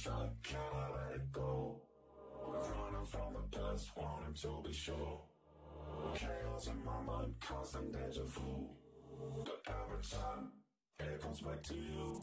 shot, can I let it go? We're running from the past, wanting to be sure. Chaos in my mind, constant deja vu. But every time, it comes back to you.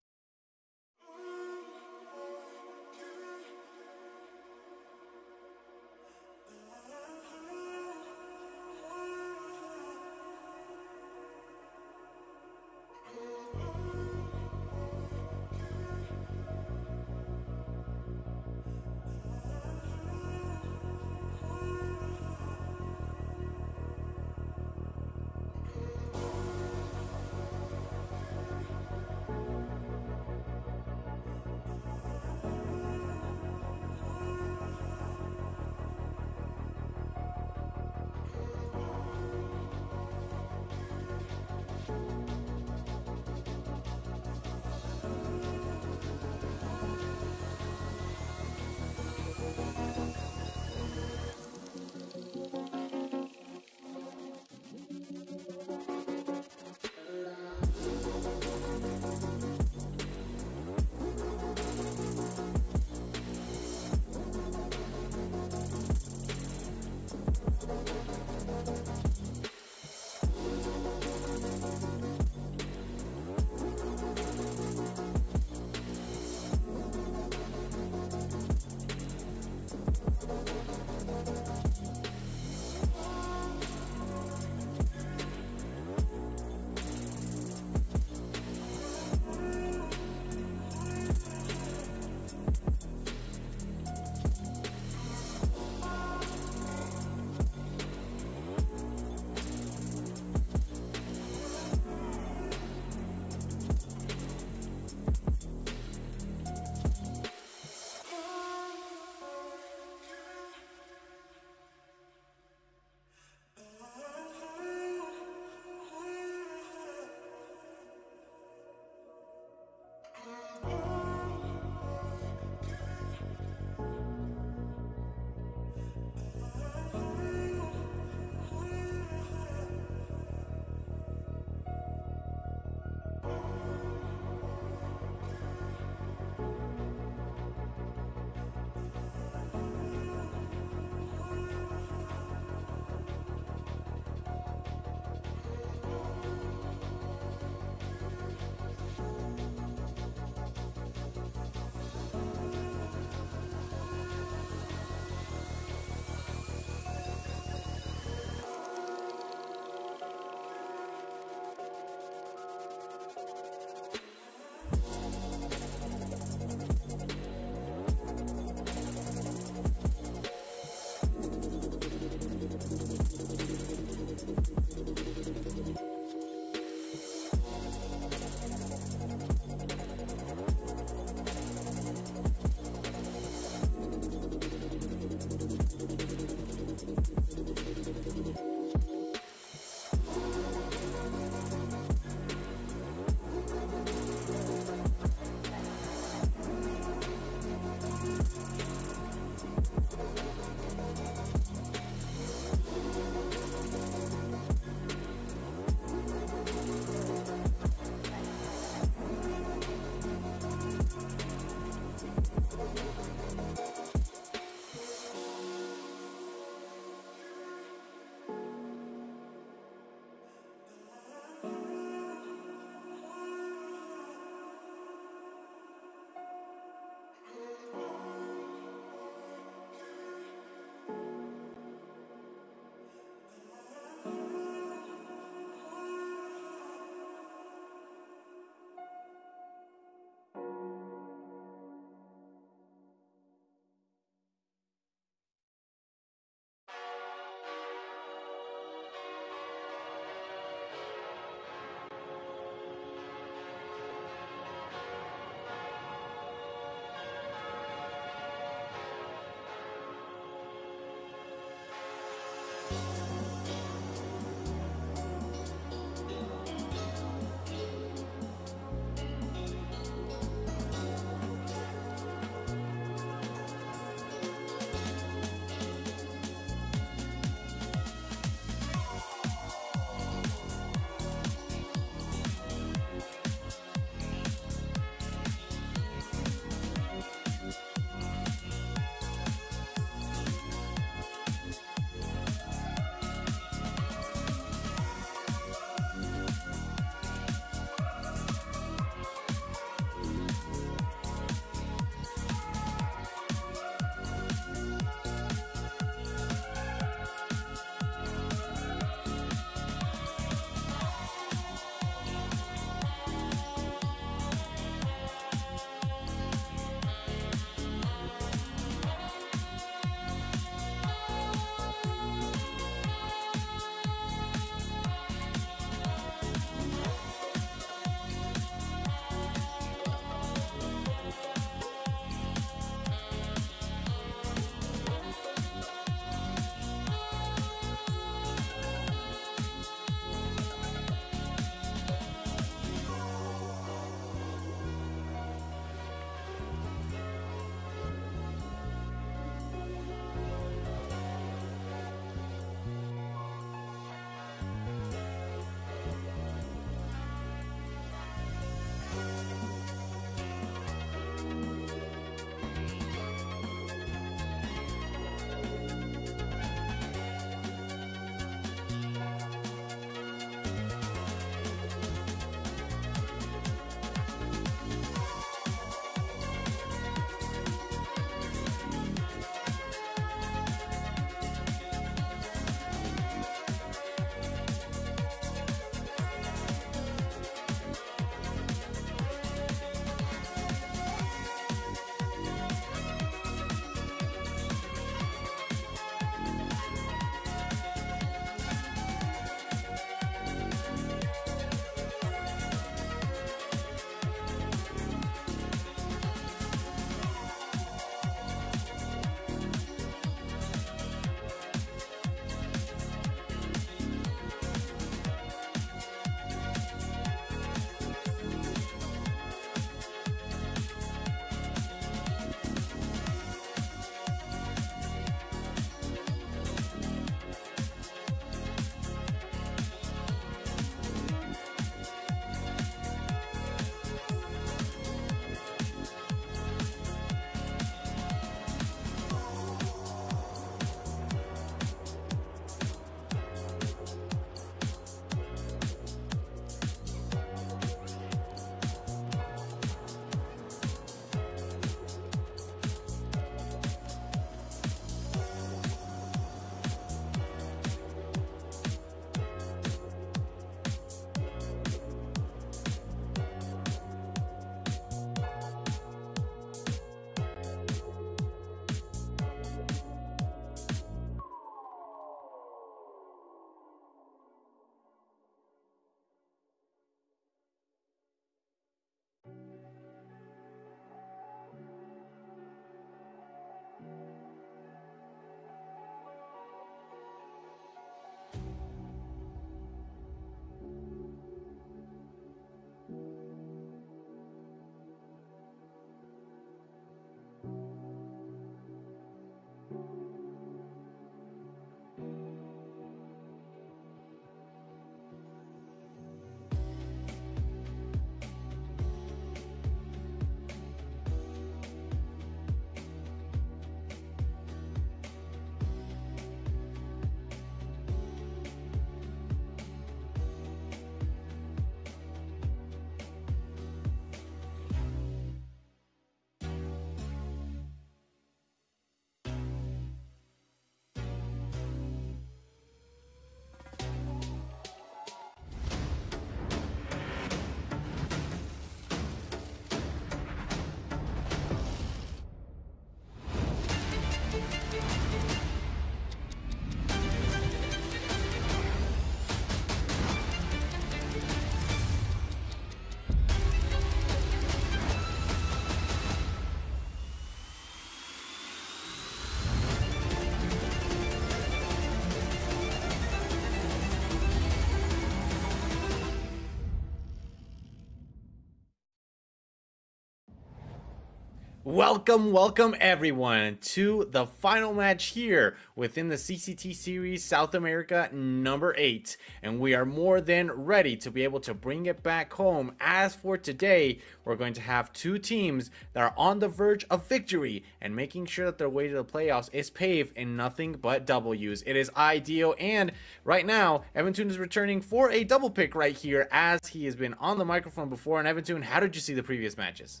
Welcome everyone to the final match here within the CCT series South America number 8, and we are more than ready to be able to bring it back home. As for today, we're going to have two teams that are on the verge of victory and making sure that their way to the playoffs is paved in nothing but W's. It is ideal, and right now Evan Toon is returning for a double pick right here as he has been on the microphone before. And Evan Toon, how did you see the previous matches?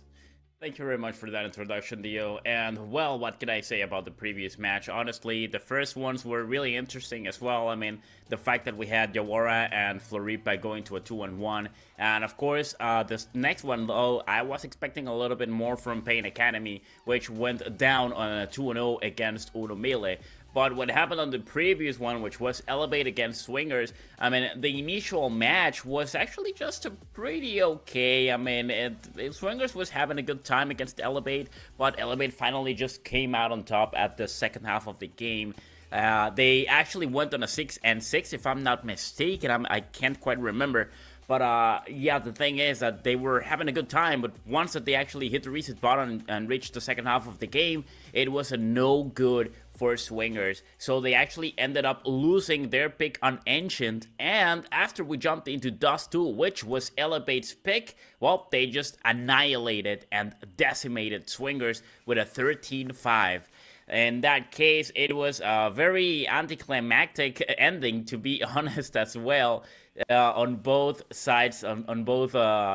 Thank you very much for that introduction, Dio. And, well, what can I say about the previous match? Honestly, the first ones were really interesting as well. I mean, the fact that we had Yawara and Floripa going to a 2-1. And, of course, this next one, though, I was expecting a little bit more from Pain Academy, which went down on a 2-0 against Uno Melee. But what happened on the previous one, which was Elevate against Swingers, I mean, the initial match was actually just a pretty okay. I mean, Swingers was having a good time against Elevate, but Elevate finally just came out on top at the second half of the game. They actually went on a 6-6, if I'm not mistaken. I can't quite remember. But, yeah, the thing is that they were having a good time, but once that they actually hit the reset button and reached the second half of the game, it was a no good for Swingers. So they actually ended up losing their pick on Ancient, and after we jumped into Dust 2, which was Elevate's pick, well, they just annihilated and decimated Swingers with a 13-5. In that case, it was a very anticlimactic ending, to be honest, as well, on both sides, on both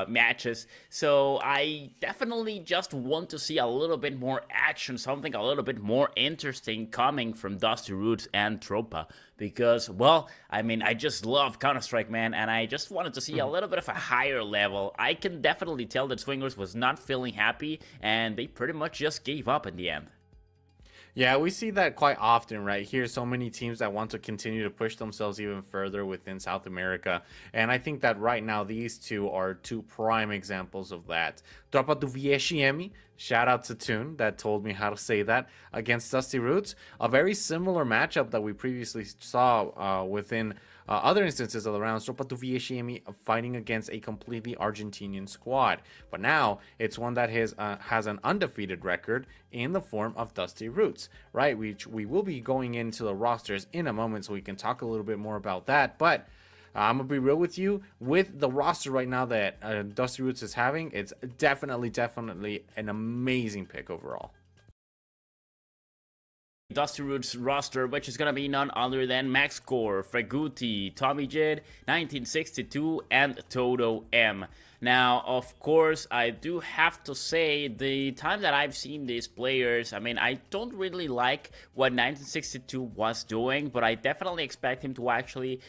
matches. So I definitely just want to see a little bit more action, something a little bit more interesting coming from Dusty Roots and Tropa. Because, well, I mean, I just love Counter-Strike, man, and I just wanted to see a little bit of a higher level. I can definitely tell that Swingers was not feeling happy, and they pretty much just gave up in the end. Yeah, we see that quite often right here. So many teams that want to continue to push themselves even further within South America. And I think that right now these two are two prime examples of that. Tropa do Viesciemi, shout out to Toon that told me how to say that, against Dusty Roots. A very similar matchup that we previously saw within other instances of the rounds. Tropa do Viesciemi fighting against a completely Argentinian squad. But now it's one that has an undefeated record in the form of Dusty Roots, right? We will be going into the rosters in a moment so we can talk a little bit more about that. But I'm going to be real with you. With the roster right now that Dusty Roots is having, it's definitely an amazing pick overall. Dusty Roots roster, which is gonna be none other than Max Core, Fraguti, Tommy Jid, 1962, and Toto M. Now, of course, I do have to say, the time that I've seen these players, I mean, I don't really like what 1962 was doing, but I definitely expect him to actually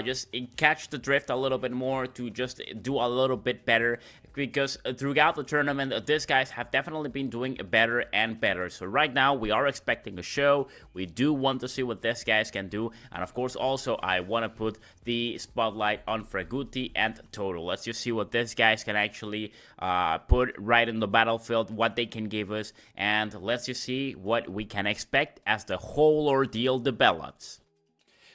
just catch the drift a little bit more, to just do a little bit better, because throughout the tournament, these guys have definitely been doing better and better. So right now, we are expecting a show. We do want to see what these guys can do, and of course, also, I want to put the spotlight on Fraguti and Toto. Let's just see what these guys can actually put right in the battlefield, what they can give us, and let's just see what we can expect as the whole ordeal develops.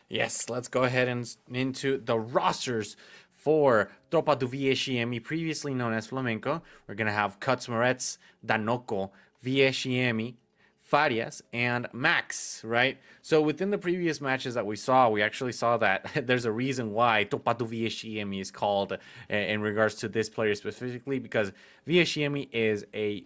Yes, let's go ahead and into the rosters for Tropa do Viesciemi, previously known as Flamenco. We're going to have Katsmarets, Danoko, Viesciemi, Farias, and Max, right? So within the previous matches that we saw, we actually saw that there's a reason why Tropa do Viesciemi is called in regards to this player specifically, because Viesciemi is a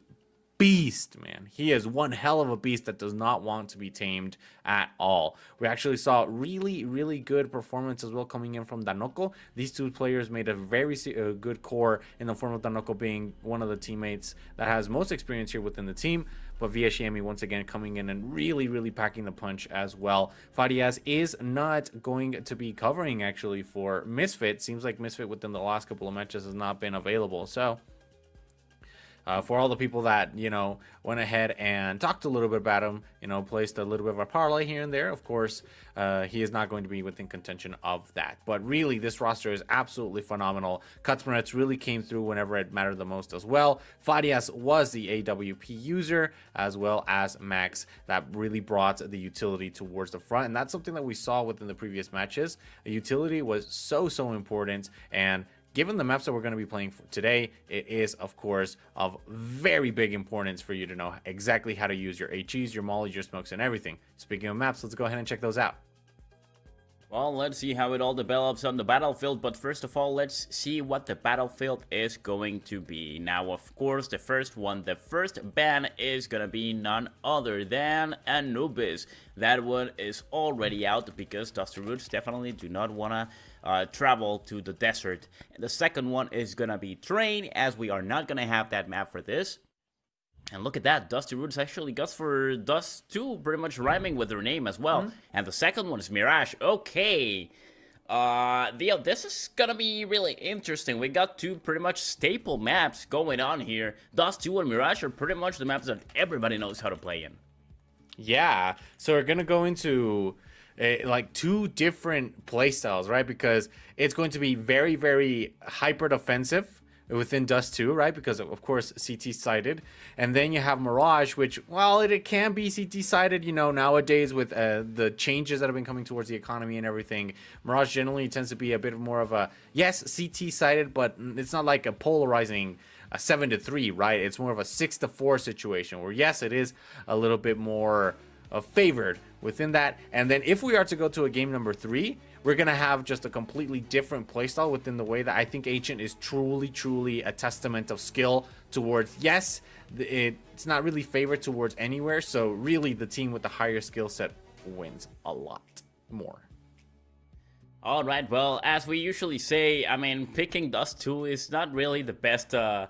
beast, man. He is one hell of a beast that does not want to be tamed at all. We actually saw really good performance as well coming in from Danoko. These two players made a very good core in the form of Danoko being one of the teammates that has most experience here within the team. But Viesciemi once again coming in and really packing the punch as well. Farias is not going to be covering actually for Misfit. Seems like Misfit within the last couple of matches has not been available. So for all the people that, you know, went ahead and talked a little bit about him, you know, placed a little bit of a parlay here and there, of course, he is not going to be within contention of that. But really, this roster is absolutely phenomenal. Katsmarets really came through whenever it mattered the most as well. Farias was the AWP user, as well as Max, that really brought the utility towards the front. And that's something that we saw within the previous matches. The utility was so important, and given the maps that we're going to be playing for today, it is, of course, of very big importance for you to know exactly how to use your HEs, your mollies, your smokes, and everything. Speaking of maps, let's go ahead and check those out. Well, let's see how it all develops on the battlefield, but first of all, let's see what the battlefield is going to be. Now, of course, the first ban is gonna be none other than Anubis. That one is already out because Dusty Roots definitely do not wanna travel to the desert. And the second one is gonna be Train, as we are not gonna have that map for this. And look at that, Dusty Roots actually goes for Dust 2, pretty much rhyming with her name as well. And the second one is Mirage. Okay. This is gonna be really interesting. We got two pretty much staple maps going on here. Dust 2 and Mirage are pretty much the maps that everybody knows how to play in. Yeah, so we're gonna go into like two different playstyles, right? Because it's going to be very, very hyper defensive within Dust 2, right? Because of course CT sided, and then you have Mirage, which, well, it can be CT sided, you know, nowadays with the changes that have been coming towards the economy and everything. Mirage generally tends to be a bit more of a, yes, CT sided, but it's not like a polarizing 7-3, right? It's more of a 6-4 situation where, yes, it is a little bit more favored within that. And then if we are to go to a game number 3, we're going to have just a completely different playstyle within the way that I think Ancient is truly a testament of skill towards, yes, it's not really favored towards anywhere. So really the team with the higher skill set wins a lot more. All right, well, as we usually say, I mean, picking Dust 2 is not really the best of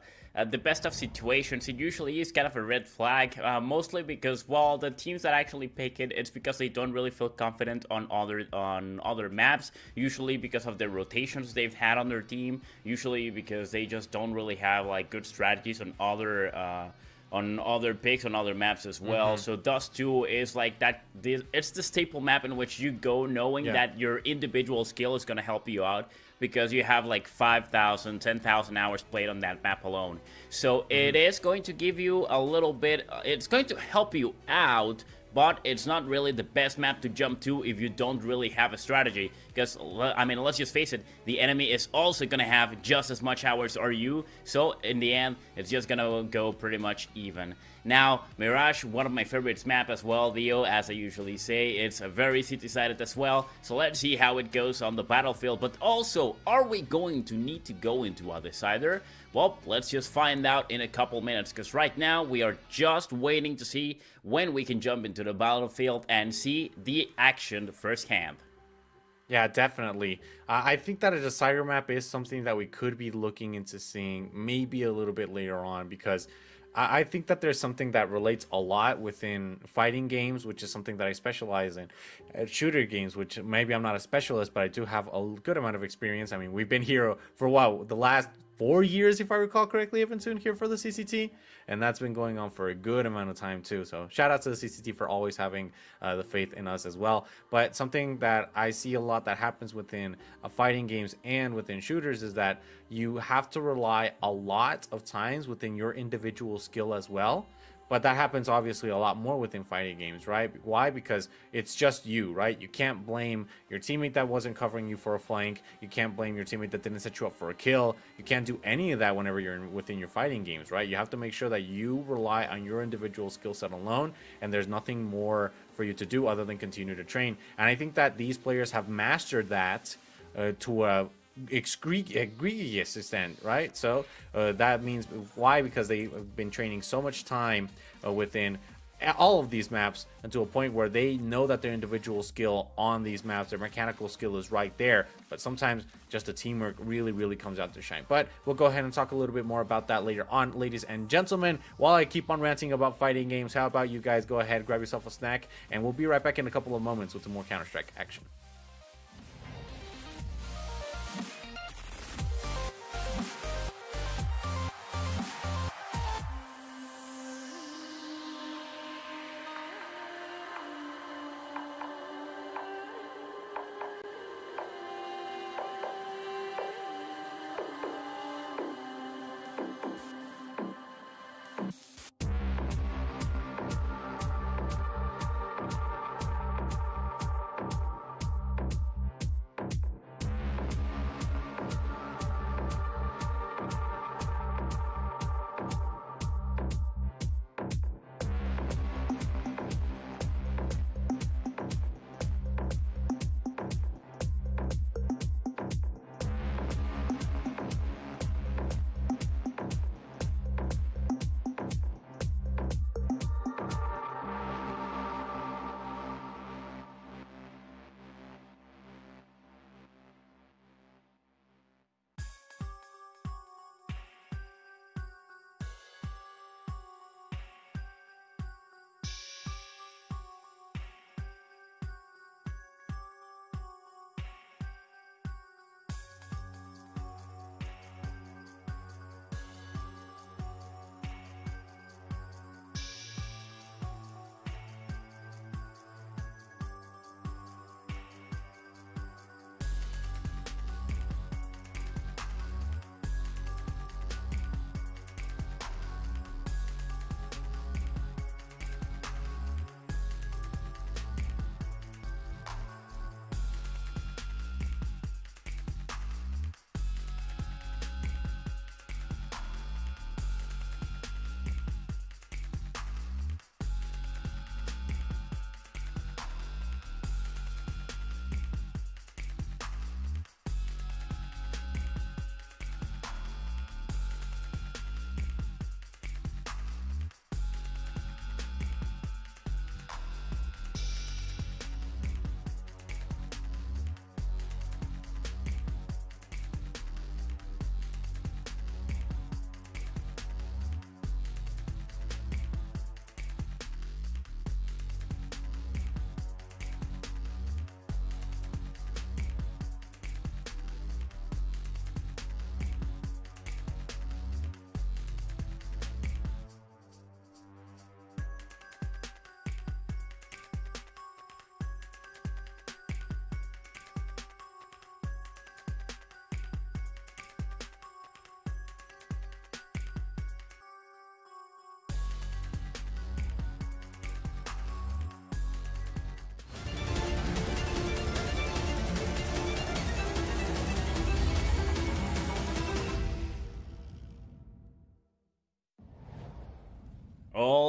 situations. It usually is kind of a red flag, mostly because, well, the teams that actually pick it, it's because they don't really feel confident on other maps, usually because of the rotations they've had on their team, usually because they just don't really have, like, good strategies on other picks on other maps as well. So Dust 2 is like that. It's the staple map in which you go knowing that your individual skill is going to help you out, because you have like 5,000, 10,000 hours played on that map alone. So it is going to give you a little bit, it's going to help you out, but it's not really the best map to jump to if you don't really have a strategy. Because, I mean, let's just face it, the enemy is also going to have just as much hours as you, so in the end, it's just going to go pretty much even. Now, Mirage, one of my favorites map as well, Theo, as I usually say, it's a very city-sided as well, so let's see how it goes on the battlefield. But also, are we going to need to go into a decider? Well, let's just find out in a couple minutes, because right now, we are just waiting to see when we can jump into the battlefield and see the action firsthand. Yeah, definitely. I think that a decider map is something that we could be looking into seeing maybe a little bit later on, because I think that there's something that relates a lot within fighting games, which is something that I specialize in. Shooter games, which maybe I'm not a specialist, but I do have a good amount of experience. I mean, we've been here for, what, the last 4 years, if I recall correctly, I've been here for the CCT, and that's been going on for a good amount of time too. So shout out to the CCT for always having the faith in us as well. But something that I see a lot that happens within fighting games and within shooters is that you have to rely a lot of times within your individual skill as well. But that happens obviously a lot more within fighting games, right? Why? Because it's just you, right? You can't blame your teammate that wasn't covering you for a flank. You can't blame your teammate that didn't set you up for a kill. You can't do any of that whenever you're within your fighting games, right? You have to make sure that you rely on your individual skill set alone, and there's nothing more for you to do other than continue to train. And I think that these players have mastered that to a egregious extent, right? So that means why? Because they've been training so much time within all of these maps, and to a point where they know that their individual skill on these maps, their mechanical skill is right there, but sometimes just the teamwork really comes out to shine. But we'll go ahead and talk a little bit more about that later on, ladies and gentlemen. While I keep on ranting about fighting games, how about you guys go ahead, grab yourself a snack, and we'll be right back in a couple of moments with some more Counter-Strike action.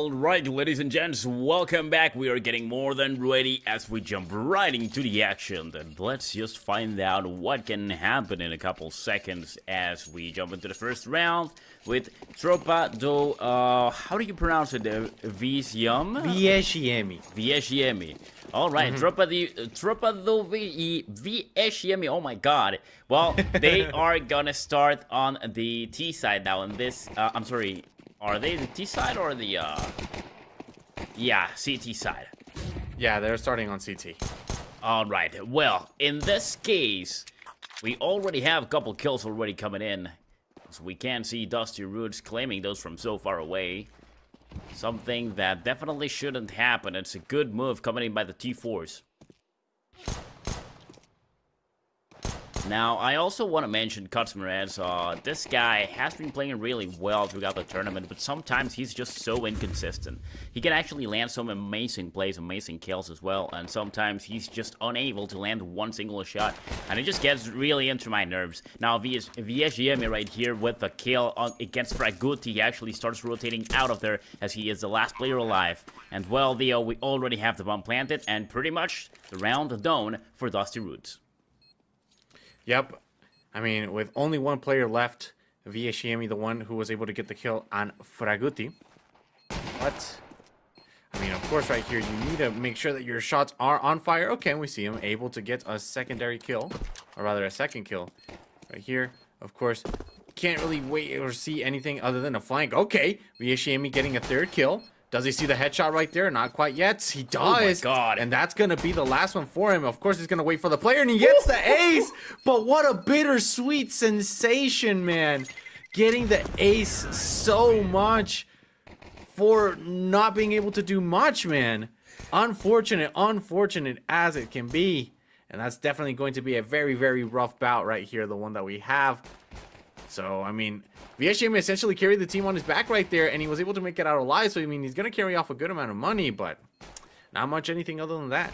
Alright, ladies and gents, welcome back. We are getting more than ready as we jump right into the action. Then let's just find out what can happen in a couple seconds as we jump into the first round with Tropa do... how do you pronounce it? Viesciemi. Viesciemi. Alright, Tropa do Viesciemi. Oh my god. Well, they are gonna start on the T side now, and this... I'm sorry... Are they the T side or the, yeah, CT side? Yeah, they're starting on CT. Alright, well, in this case, we already have a couple kills already coming in. So we can see Dusty Roots claiming those from so far away. Something that definitely shouldn't happen. It's a good move coming in by the T4s. Now, I also want to mention Kutsmerez. This guy has been playing really well throughout the tournament, but sometimes he's just so inconsistent. He can actually land some amazing plays, amazing kills as well, and sometimes he's just unable to land one single shot, and it just gets really into my nerves. Now, Viesciemi right here with the kill against Fraguti, he actually starts rotating out of there as he is the last player alive. And well, we already have the bomb planted, and pretty much the round done for Dusty Roots. Yep. I mean, with only one player left, Viesciemi, the one who was able to get the kill on Fraguti. But, I mean, of course, right here, you need to make sure that your shots are on fire. Okay, we see him able to get a secondary kill, or rather a second kill. Right here, of course, can't really wait or see anything other than a flank. Okay, Viesciemi getting a third kill. Does he see the headshot right there? Not quite yet. He does. Oh my god. And that's going to be the last one for him. Of course, he's going to wait for the player, and he gets the ace. But what a bittersweet sensation, man. Getting the ace so much for not being able to do much, man. Unfortunate as it can be. And that's definitely going to be a very, very rough bout right here, the one that we have. So, I mean, Viesciemi essentially carried the team on his back right there, and he was able to make it out alive. So, I mean, he's going to carry off a good amount of money, but not much anything other than that.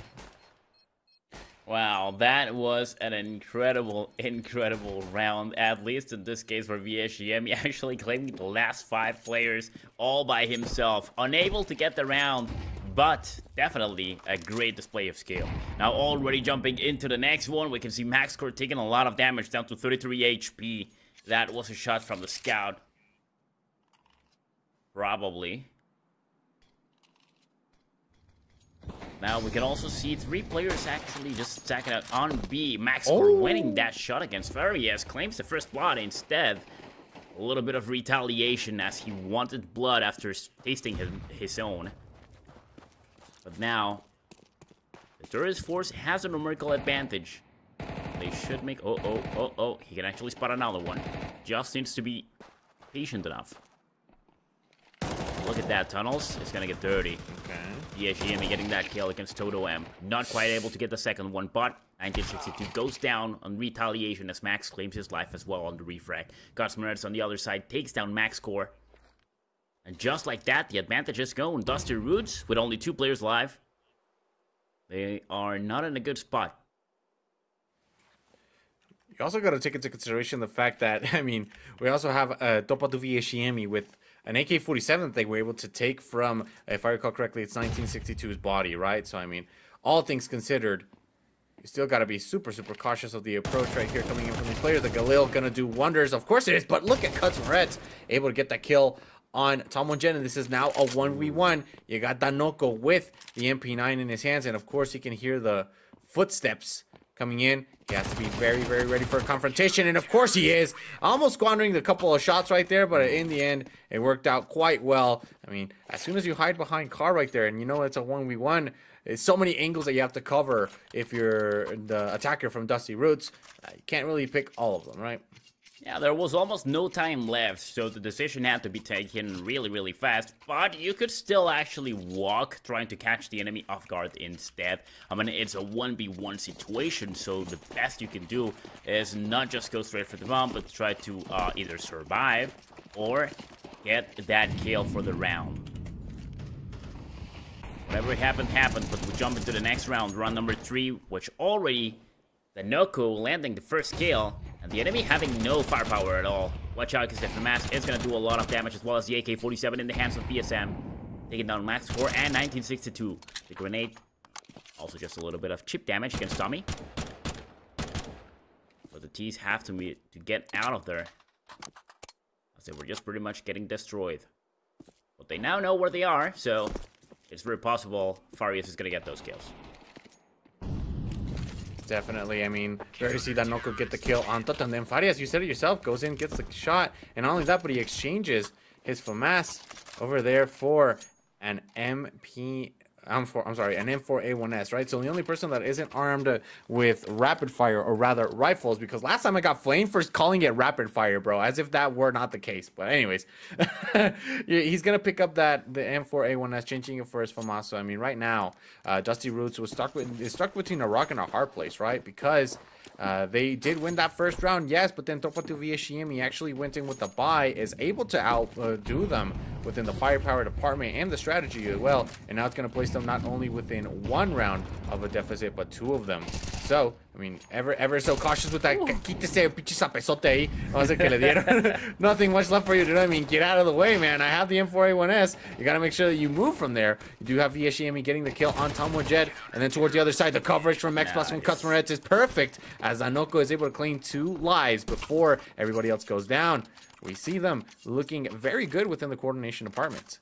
Wow, that was an incredible round, at least in this case for Viesciemi, actually claiming the last 5 players all by himself. Unable to get the round, but definitely a great display of skill. Now, already jumping into the next one, we can see MaxCore taking a lot of damage, down to 33 HP. That was a shot from the scout. Probably. Now we can also see 3 players actually just stacking out on B. MaxCore winning that shot against Farias. Claims the first blood instead. A little bit of retaliation as he wanted blood after tasting his own. But now, the tourist force has a numerical advantage. They should make... Oh. He can actually spot another one. Just needs to be patient enough. Look at that. Tunnels. It's gonna get dirty. Okay. Viesciemi getting that kill against Toto M. Not quite able to get the second one, but 1962 goes down on retaliation as Max claims his life as well on the refrag. Kutsmerez on the other side takes down MaxCore. And just like that, the advantage is gone. Dusty Roots, with only 2 players alive, they are not in a good spot. You also got to take into consideration the fact that, I mean, we also have Tropa do Viesciemi with an AK-47 that they were able to take from, if I recall correctly, it's 1962's body, right? So, I mean, all things considered, you still got to be super cautious of the approach right here coming in from these players. The Galil going to do wonders. Of course it is, but look at Kutsmerez able to get that kill on Tomongen, and this is now a 1v1. You got Danoko with the MP9 in his hands, and of course you can hear the footsteps coming in. He has to be very ready for a confrontation, and of course he is. Almost squandering a couple of shots right there, but in the end, it worked out quite well. I mean, as soon as you hide behind car right there, and you know it's a 1v1, there's so many angles that you have to cover if you're the attacker from Dusty Roots. You can't really pick all of them, right? Yeah, there was almost no time left, so the decision had to be taken really fast, but you could still actually walk, trying to catch the enemy off guard instead. I mean, it's a 1v1 situation, so the best you can do is not just go straight for the bomb, but try to either survive or get that kill for the round. Whatever happened, but we jump into the next round, round number 3, which already the Noko landing the first kill, and the enemy having no firepower at all. Watch out, because the FMAS is going to do a lot of damage, as well as the AK-47 in the hands of PSM. taking down Max Score and 1962. The grenade, also just a little bit of chip damage against Tommy. But the T's have to get out of there, as they were just pretty much getting destroyed. But they now know where they are, so it's very possible Farias is gonna get those kills. Definitely. I mean, we already see that Noko get the kill on Toto, and then Farias, you said it yourself, goes in, gets the shot, and not only that, but he exchanges his FAMAS over there for an an M4A1S, right? So the only person that isn't armed with rapid fire, or rather rifles, because last time I got flamed for calling it rapid fire, bro, as if that were not the case. But anyways, he's gonna pick up the M4A1S, changing it for his FAMAS. So I mean, right now, Dusty Roots is stuck between a rock and a hard place, right? Because they did win that first round, yes, but then Topatu VSGM actually went in with the buy, is able to outdo them within the firepower department and the strategy as well, and now it's going to place them not only within one round of a deficit, but two of them. So, I mean, ever so cautious with that. Nothing much left for you to do. I mean, get out of the way, man. I have the M4A1S. You got to make sure that you move from there. You do have VSGM getting the kill on Tom Jed, and then towards the other side, the coverage from X Plus from Kutsmaretz is perfect, as Anoko is able to claim 2 lives before everybody else goes down. We see them looking very good within the coordination department.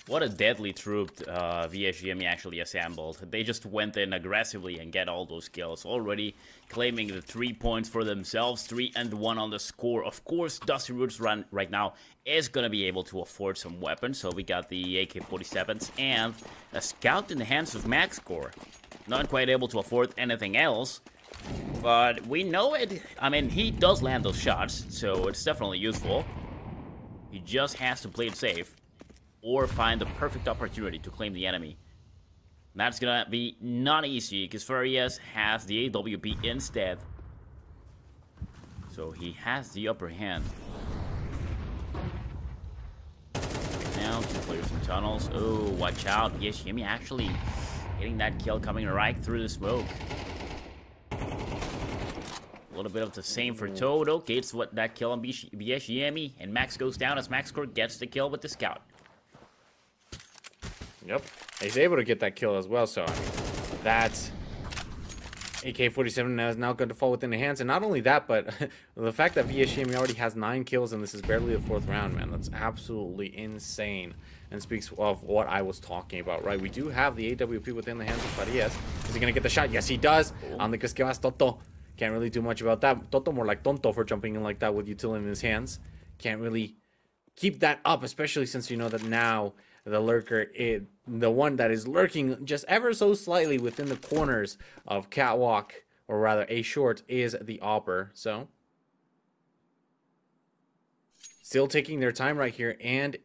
What a deadly troop VSGM actually assembled. They just went in aggressively and get all those kills, already claiming the 3 points for themselves, 3-1 on the score. Of course, Dusty Roots run right now is going to be able to afford some weapons, so we got the AK-47s and a scout in the hands of Max Core. Not quite able to afford anything else, but we know it. I mean, he does land those shots, so it's definitely useful. He just has to play it safe, or find the perfect opportunity to claim the enemy. And that's gonna be not easy, because Farias has the AWP instead. So he has the upper hand. Now to clear some tunnels. Oh, watch out. Yes, Jimmy actually getting that kill, coming right through the smoke. A little bit of the same for Toad. Okay, it's what that kill on BSGME, and Max goes down as Max Core gets the kill with the scout. Yep, he's able to get that kill as well, so I mean, that's AK-47 is now going to fall within the hands. And not only that, but the fact that VSGM already has 9 kills and this is barely the 4th round, man, that's absolutely insane and speaks of what I was talking about, right? We do have the AWP within the hands of Farias. Is he going to get the shot? Yes, he does. On the Casquevas, Toto can't really do much about that. Toto more like Tonto for jumping in like that with utility in his hands. Can't really keep that up, especially since you know that now the lurker, the one that is lurking just ever so slightly within the corners of Catwalk, or rather A Short, is the Opper. So still taking their time right here, and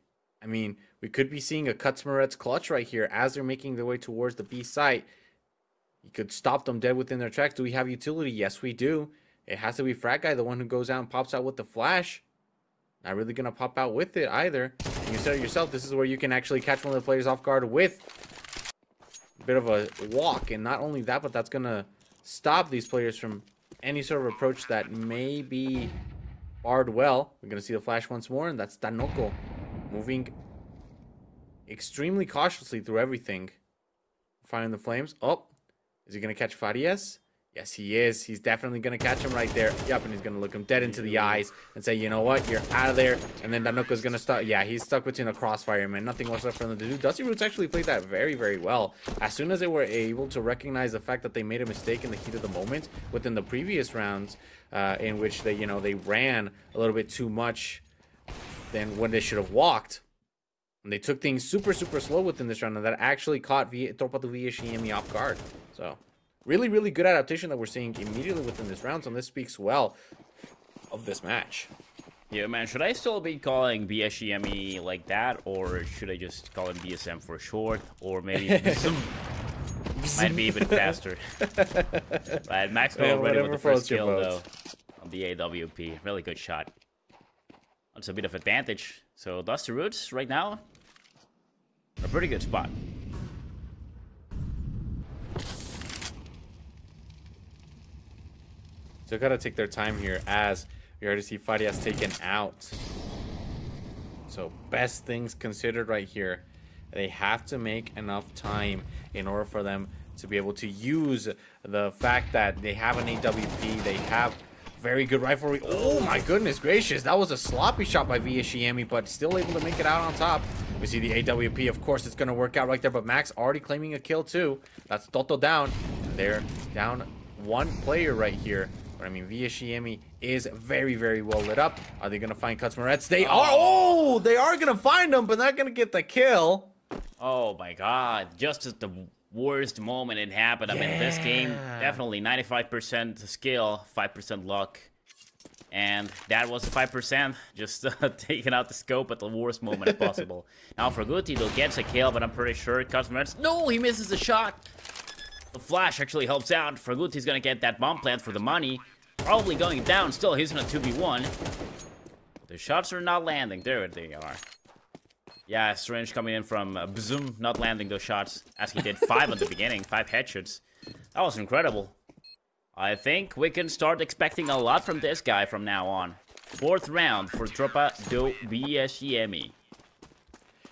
I mean, we could be seeing a Kutsmaretz clutch right here as they're making their way towards the B site. You could stop them dead within their tracks. Do we have utility? Yes, we do. It has to be Frat Guy, the one who goes out and pops out with the flash. Not really going to pop out with it either. And you said it yourself, this is where you can actually catch one of the players off guard with a bit of a walk. And not only that, but that's going to stop these players from any sort of approach that may be barred well. We're going to see the flash once more, and that's Tanoko moving extremely cautiously through everything. Firing the flames. Oh, is he going to catch Farias? Yes, he is. He's definitely going to catch him right there. Yep, and he's going to look him dead into the eyes and say, you know what? You're out of there. And then Danoko's going to start. Yeah, he's stuck between a crossfire, man. Nothing else left for them to do. Dusty Roots actually played that very, very well. As soon as they were able to recognize the fact that they made a mistake in the heat of the moment within the previous rounds, in which they, you know, they ran a little bit too much than when they should have walked. And they took things super, super slow within this round, and that actually caught Tropa do VSGM off guard. So really, really good adaptation that we're seeing immediately within this round, and this speaks well of this match. Yeah, man, should I still be calling BSGME like that, or should I just call it BSM for short, or maybe might be even faster? Right, Max go already with the first kill, though, on the AWP. Really good shot. That's a bit of advantage. So Dusty Roots, right now, a pretty good spot. So gotta take their time here as we already see Farias taken out. So best things considered right here. They have to make enough time in order for them to be able to use the fact that they have an AWP, they have very good riflery. Oh my goodness gracious, that was a sloppy shot by VSGME, but still able to make it out on top. We see the AWP, of course it's going to work out right there, but Max already claiming a kill too. That's Toto down. They're down one player right here. But I mean, VSGME is very, very well lit up. Are they going to find Kutzmarets? They are. Oh, they are going to find them, but not going to get the kill. Oh my god, just at the worst moment it happened. I mean, this game, definitely 95% skill, 5% luck. And that was 5%, just taking out the scope at the worst moment possible. Now, Fraguti, though, gets a kill, but I'm pretty sure Kutzmarets... No, he misses the shot! The flash actually helps out. Fraguti's gonna get that bomb plant for the money. Probably going down. Still, he's in a 2v1. The shots are not landing. There they are. Yeah, Strange coming in from Bzoom, not landing those shots, as he did 5 at the beginning. 5 headshots. That was incredible. I think we can start expecting a lot from this guy from now on. 4th round for Tropa do VSGME.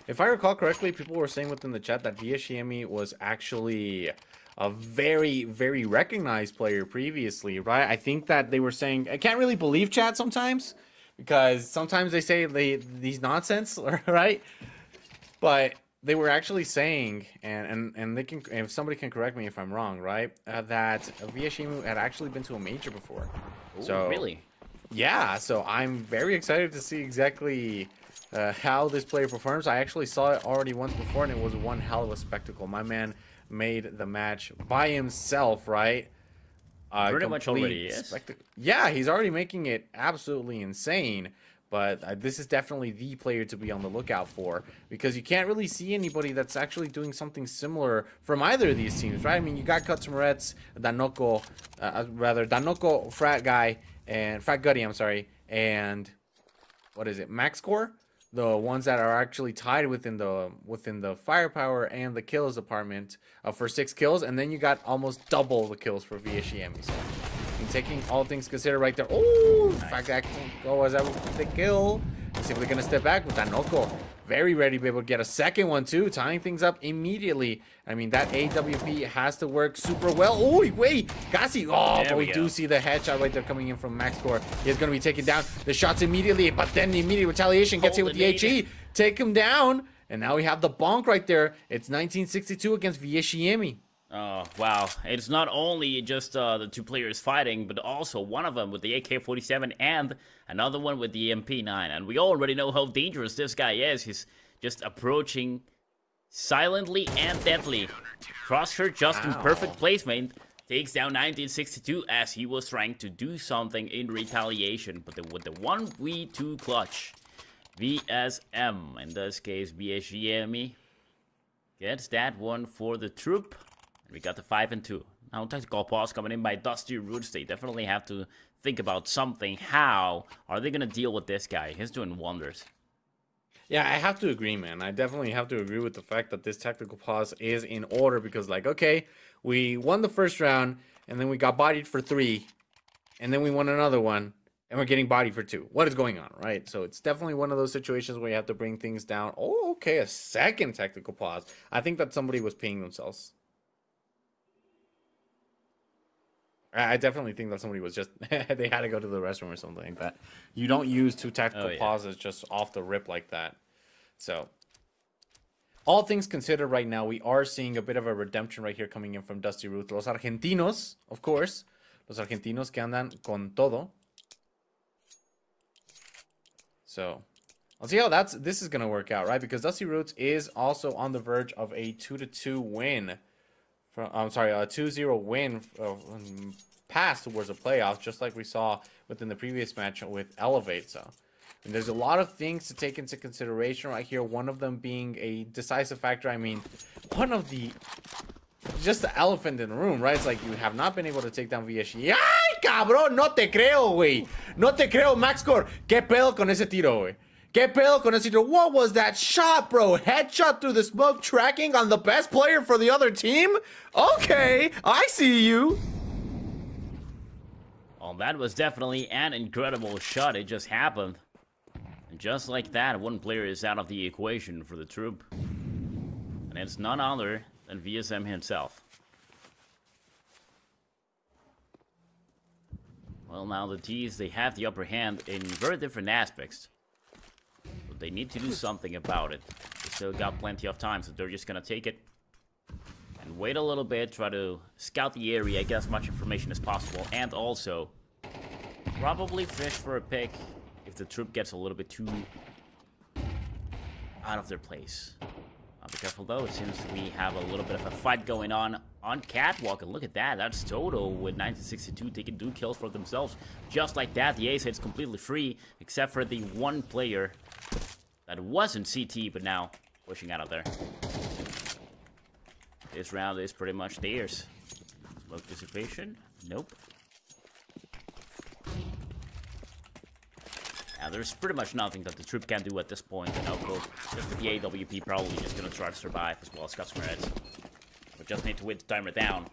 If I recall correctly, people were saying within the chat that VSGME was actually a very, very recognized player previously, right? I think that they were saying... I can't really believe chat sometimes, because sometimes they say these nonsense, right? But they were actually saying, and they can, if somebody can correct me if I'm wrong, right? That VSGME had actually been to a major before. Ooh, so really? Yeah, so I'm very excited to see exactly how this player performs. I actually saw it already once before, and it was one hell of a spectacle. My man made the match by himself, right? Pretty much already is. Yeah, he's already making it absolutely insane. But this is definitely the player to be on the lookout for, because you can't really see anybody that's actually doing something similar from either of these teams, right? I mean, you got Kutzmarets, Danoko, Danoko, Frat Guy, and Frat Gutty, I'm sorry, and what is it, MaxCore? The ones that are actually tied within the firepower and the kills department for 6 kills, and then you got almost double the kills for VSGME. So, taking all things considered right there. Oh, nice. In fact, that was able to the kill. Simply gonna step back with Danoko. Very ready to be able to get a second one too, tying things up immediately. I mean, that AWP has to work super well. Oh, wait, Gassi. Oh, but we do see the headshot right there coming in from MaxCore. He's gonna be taken down. The shots immediately, but then the immediate retaliation gets hit with the HE. Take him down, and now we have the bonk right there. It's 1962 against VSGME. Oh, wow. It's not only just the 2 players fighting, but also one of them with the AK-47 and another one with the MP9. And we already know how dangerous this guy is. He's just approaching silently and deadly. Crosshair just in perfect placement. Takes down 1962 as he was trying to do something in retaliation. But with the 1v2 clutch, VSM, in this case VSGME, gets that one for the troop. We got the 5 and 2. Now, tactical pause coming in by Dusty Roots. They definitely have to think about something. How are they going to deal with this guy? He's doing wonders. Yeah, I have to agree, man. I definitely have to agree with the fact that this tactical pause is in order, because, like, okay, we won the first round, and then we got bodied for 3, and then we won another one, and we're getting bodied for 2. What is going on, right? So it's definitely one of those situations where you have to bring things down. Oh, okay, a second tactical pause. I think that somebody was peeing themselves. I definitely think that somebody was just, they had to go to the restroom or something like that. You don't use 2 tactical pauses just off the rip like that. So, all things considered right now, we are seeing a bit of a redemption right here coming in from Dusty Ruth. Los Argentinos, of course. Los Argentinos que andan con todo. So, I'll see how this is going to work out, right? Because Dusty Roots is also on the verge of a 2-2 win. I'm sorry, a 2-0 win pass towards the playoffs, just like we saw within the previous match with Elevate. So, and there's a lot of things to take into consideration right here. One of them being a decisive factor. I mean, one of the just the elephant in the room, right? It's like you have not been able to take down VSG. ¡Ay, cabrón! No te creo, güey. No te creo, MaxCore. ¿Qué pedo con ese tiro, güey? ¿Qué pedo con ese tiro? What was that shot, bro? Headshot through the smoke, tracking on the best player for the other team? Okay, I see you. Well, that was definitely an incredible shot. It just happened. And just like that, one player is out of the equation for the troop. And it's none other than VSM himself. Well, now the T's, they have the upper hand in very different aspects. But they need to do something about it. They still got plenty of time, so they're just gonna take it. And wait a little bit, try to scout the area, get as much information as possible. And also, probably fish for a pick if the troop gets a little bit too out of their place. Be careful though, it seems we have a little bit of a fight going on Catwalk, and look at that, that's Toto with 1962 taking 2 kills for themselves. Just like that, the ace hits completely free, except for the one player that wasn't CT, but now pushing out of there. This round is pretty much theirs. Smoke dissipation? Nope. Yeah, there's pretty much nothing that the troop can do at this point. And just with the AWP probably just gonna try to survive as well as customer heads. We just need to wait the timer down.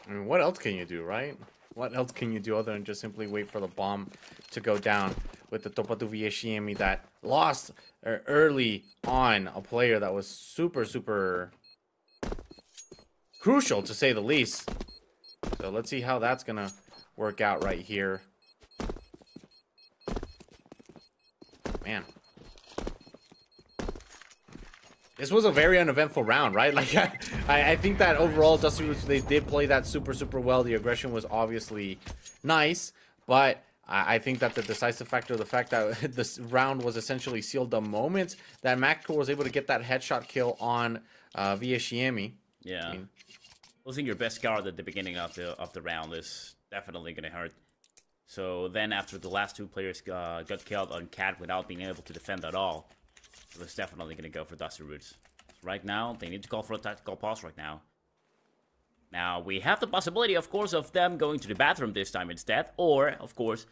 I mean, what else can you do, right? What else can you do other than just simply wait for the bomb to go down with the Tropa do VSM that lost early on a player that was super crucial, to say the least. So let's see how that's gonna work out right here. Man, this was a very uneventful round, right? Like, I think that overall, Dusty Roots, they did play that super well. The aggression was obviously nice, but I think that the decisive factor, the fact that this round was essentially sealed the moment that Macro was able to get that headshot kill on VSM. Yeah. I mean, losing your best guard at the beginning of the round is definitely going to hurt. So then after the last 2 players got killed on Cat without being able to defend at all, it was definitely going to go for Dusty Roots. Right now, they need to call for a tactical pause right now. Now, we have the possibility, of course, of them going to the bathroom this time instead. Or, of course,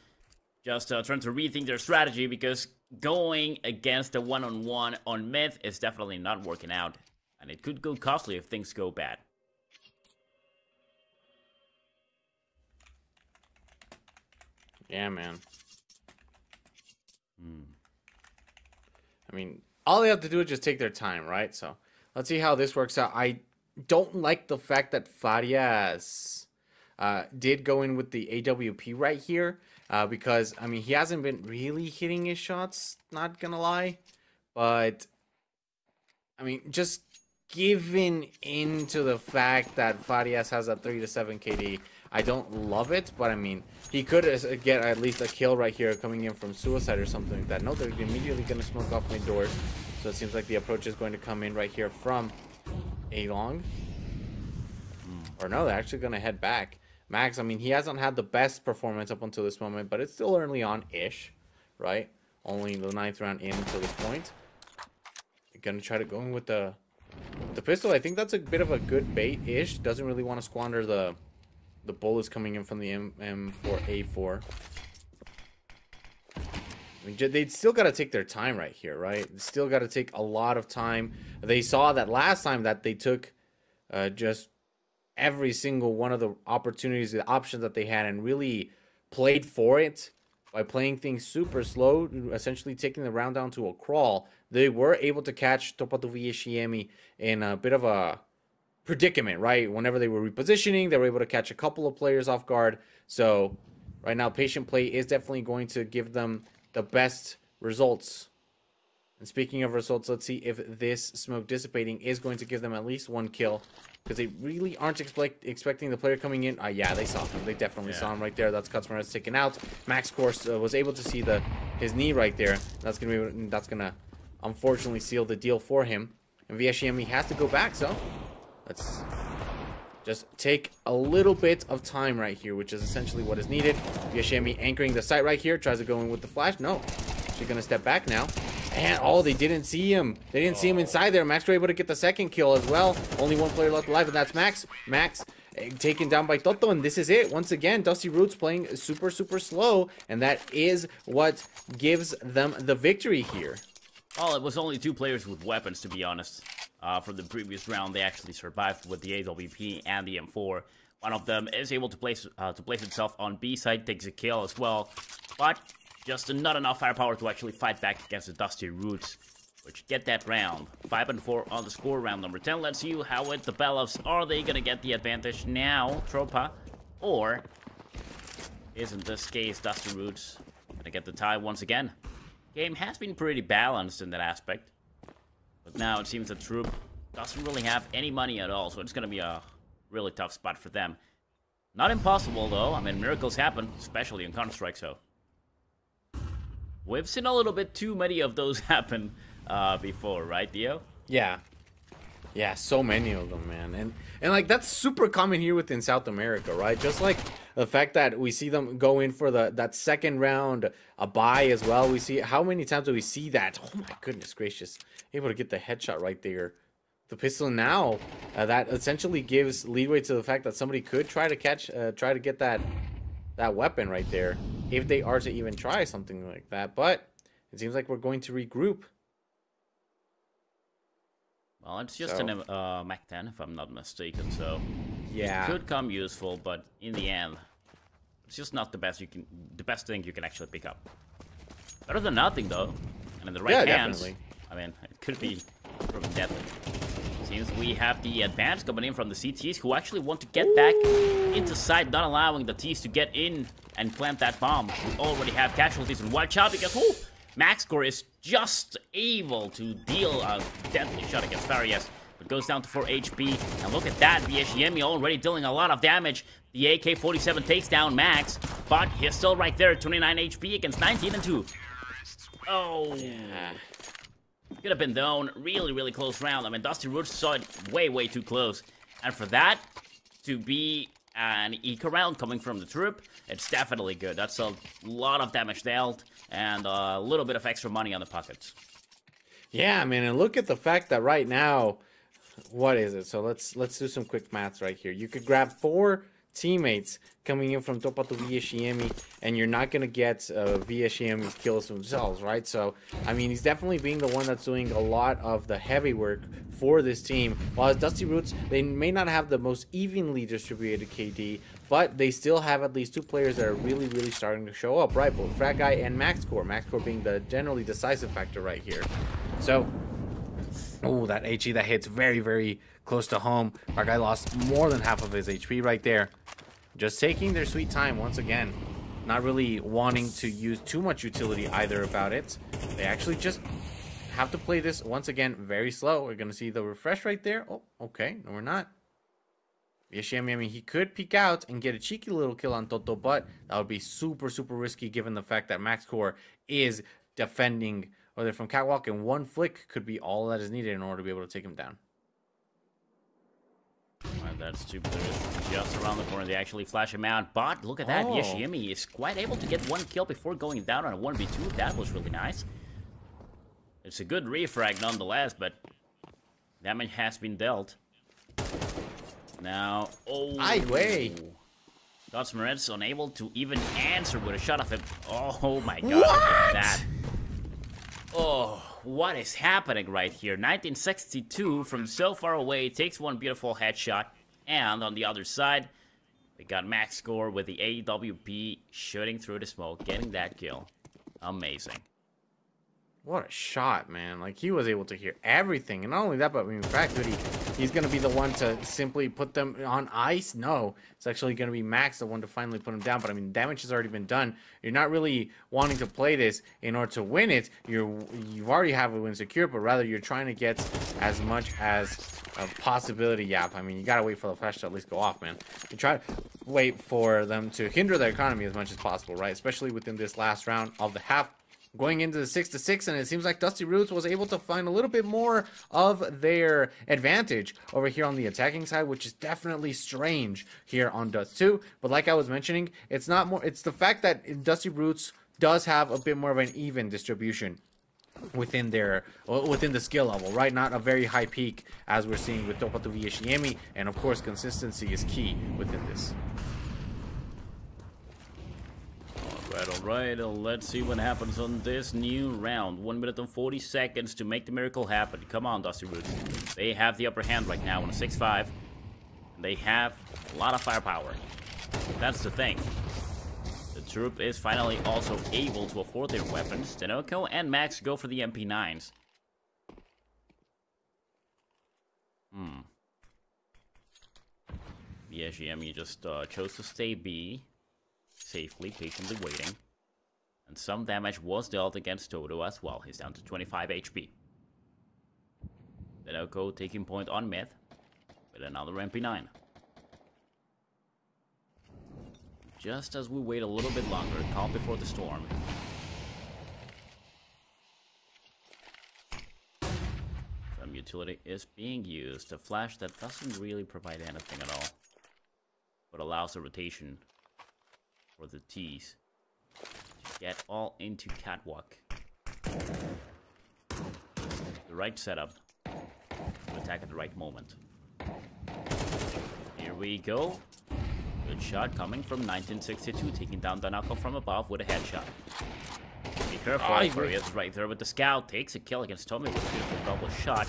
just trying to rethink their strategy, because going against a one-on-one on mid is definitely not working out. And it could go costly if things go bad. Yeah, man. I mean, all they have to do is just take their time, right? So, let's see how this works out. I don't like the fact that Farias did go in with the AWP right here. Because, I mean, he hasn't been really hitting his shots, not gonna lie. But, I mean, just given into the fact that Farias has a 3 to 7 KD, I don't love it, but I mean, he could get at least a kill right here coming in from Suicide or something like that. No, they're immediately going to smoke off my doors. So it seems like the approach is going to come in right here from A-Long. Or no, they're actually going to head back. Max, I mean, he hasn't had the best performance up until this moment, but it's still early on-ish, right? Only the 9th round in until this point. You're going to try to go in with the pistol. I think that's a bit of a good bait-ish. Doesn't really want to squander the bullets coming in from the M4A4. I mean, they still got to take their time right here, right? They still got to take a lot of time. They saw that last time that they took just every single one of the opportunities, the options that they had, and really played for it by playing things super slow, essentially taking the round down to a crawl. They were able to catch Tropa do VSM in a bit of a predicament, right? Whenever they were repositioning, they were able to catch a couple of players off guard. So right now, patient play is definitely going to give them the best results. And speaking of results, let's see if this smoke dissipating is going to give them at least 1 kill, because they really aren't expecting the player coming in. Yeah, they saw him. They definitely saw him right there. That's Cutsmar taken out. Max, of course, was able to see his knee right there. That's gonna unfortunately seal the deal for him. And VSM has to go back. So let's just take a little bit of time right here, which is essentially what is needed. VSM anchoring the site right here. Tries to go in with the flash. No, she's gonna step back now. And they didn't see him. They didn't see him inside there. Max were able to get the 2nd kill as well. Only 1 player left alive, and that's Max. Max taken down by Toto, and this is it. Once again, Dusty Roots playing super slow, and that is what gives them the victory here. Well, it was only 2 players with weapons, to be honest. From the previous round, they actually survived with the AWP and the M4. One of them is able to place itself on B side, takes a kill as well, but just not enough firepower to actually fight back against the Dusty Roots, which get that round. 5-4 on the score, round number 10. Let's see how it develops. Are they gonna get the advantage now, Tropa, or is in this case Dusty Roots gonna get the tie once again? Game has been pretty balanced in that aspect, but now it seems that Troop doesn't really have any money at all, so it's gonna be a really tough spot for them. Not impossible though. I mean, miracles happen, especially in Counter-Strike, so we've seen a little bit too many of those happen before, right, Dio? Yeah. Yeah, so many of them, man. And like, that's super common here within South America, right? Just like the fact that we see them go in for that second round, a bye as well. We see, how many times do we see that? Oh my goodness gracious. Able to get the headshot right there. The pistol now, that essentially gives leeway to the fact that somebody could try to get that weapon right there, if they are to even try something like that. But it seems like we're going to regroup. Well, it's just an Mac 10, if I'm not mistaken, so yeah, it could come useful, but in the end, it's just not the best thing you can actually pick up. Better than nothing, though, and in the right hands, definitely. I mean, it could be proven deadly. Seems we have the advance coming in from the CTs, who actually want to get back into sight, not allowing the Ts to get in and plant that bomb. We already have casualties, and watch out because MaxCore is just able to deal a deadly shot against Farias, but goes down to 4 HP. And look at that, VSGME already dealing a lot of damage. The AK-47 takes down Max, but he's still right there, 29 HP against 19 and 2. Oh, yeah. Could have been down. Really, really close round. I mean, Dusty Roots saw it way, way too close. And for that to be an eco round coming from the troop, it's definitely good. That's a lot of damage dealt and a little bit of extra money on the pockets. Yeah, man, and look at the fact that right now, what is it? So let's do some quick maths right here. You could grab 4 teammates coming in from Tropa to VSGME, and you're not going to get VSGME's kills themselves, right? So, I mean, he's definitely being the one that's doing a lot of the heavy work for this team. While as Dusty Roots, they may not have the most evenly distributed KD, but they still have at least 2 players that are really, really starting to show up, right? Both Frag Guy and MaxCore. MaxCore being the generally decisive factor right here. So, oh, that HE that hits very, very close to home. Our guy lost more than half of his HP right there. Just taking their sweet time once again. Not really wanting to use too much utility either about it. They actually just have to play this once again very slow. We're going to see the refresh right there. Oh, okay. No, we're not. VSGME, I mean, he could peek out and get a cheeky little kill on Toto, but that would be super, super risky given the fact that MaxCore is defending, or they're from Catwalk, and 1 flick could be all that is needed in order to be able to take him down. Right, that's 2 players just around the corner. They actually flash him out, but look at that. VSGME is quite able to get 1 kill before going down on a 1v2. That was really nice. It's a good refrag nonetheless, but damage has been dealt. Now, Dotsmeret's unable to even answer with a shot of him. Oh my god, look at that. Oh, what is happening right here? 1962 from so far away takes 1 beautiful headshot. And on the other side, we got MaxCore with the AWP shooting through the smoke, getting that kill. Amazing. What a shot, man. Like, he was able to hear everything. And not only that, but I mean, in fact, he's going to be the one to simply put them on ice? No. It's actually going to be Max, the one to finally put him down. But, I mean, damage has already been done. You're not really wanting to play this in order to win it. You've already have a win secure, but rather you're trying to get as much as a possibility. Yeah, I mean, you got to wait for the flash to at least go off, man. You try to wait for them to hinder their economy as much as possible, right? Especially within this last round of the half. Going into the 6-6, and it seems like Dusty Roots was able to find a little bit more of their advantage over here on the attacking side, which is definitely strange here on Dust 2. But like I was mentioning, it's not more. It's the fact that Dusty Roots does have a bit more of an even distribution within the skill level, right? Not a very high peak as we're seeing with Tropa to VSGME, and of course consistency is key within this. Alright, let's see what happens on this new round. 1 minute and 40 seconds to make the miracle happen. Come on, Dusty Roots. They have the upper hand right now on a 6-5. They have a lot of firepower. That's the thing. The troop is finally also able to afford their weapons. Danoko and Max go for the MP9s. The SGME just chose to stay B, safely, patiently waiting. And some damage was dealt against Toto as well. He's down to 25 HP. Danoko taking point on mid with another MP9. Just as we wait a little bit longer, calm before the storm. Some utility is being used. A flash that doesn't really provide anything at all, but allows a rotation for the T's to get all into catwalk. The right setup to attack at the right moment. Here we go. Good shot coming from 1962, taking down Danoko from above with a headshot. Be careful, he is right there with the scout. Takes a kill against Tommy with a beautiful double shot.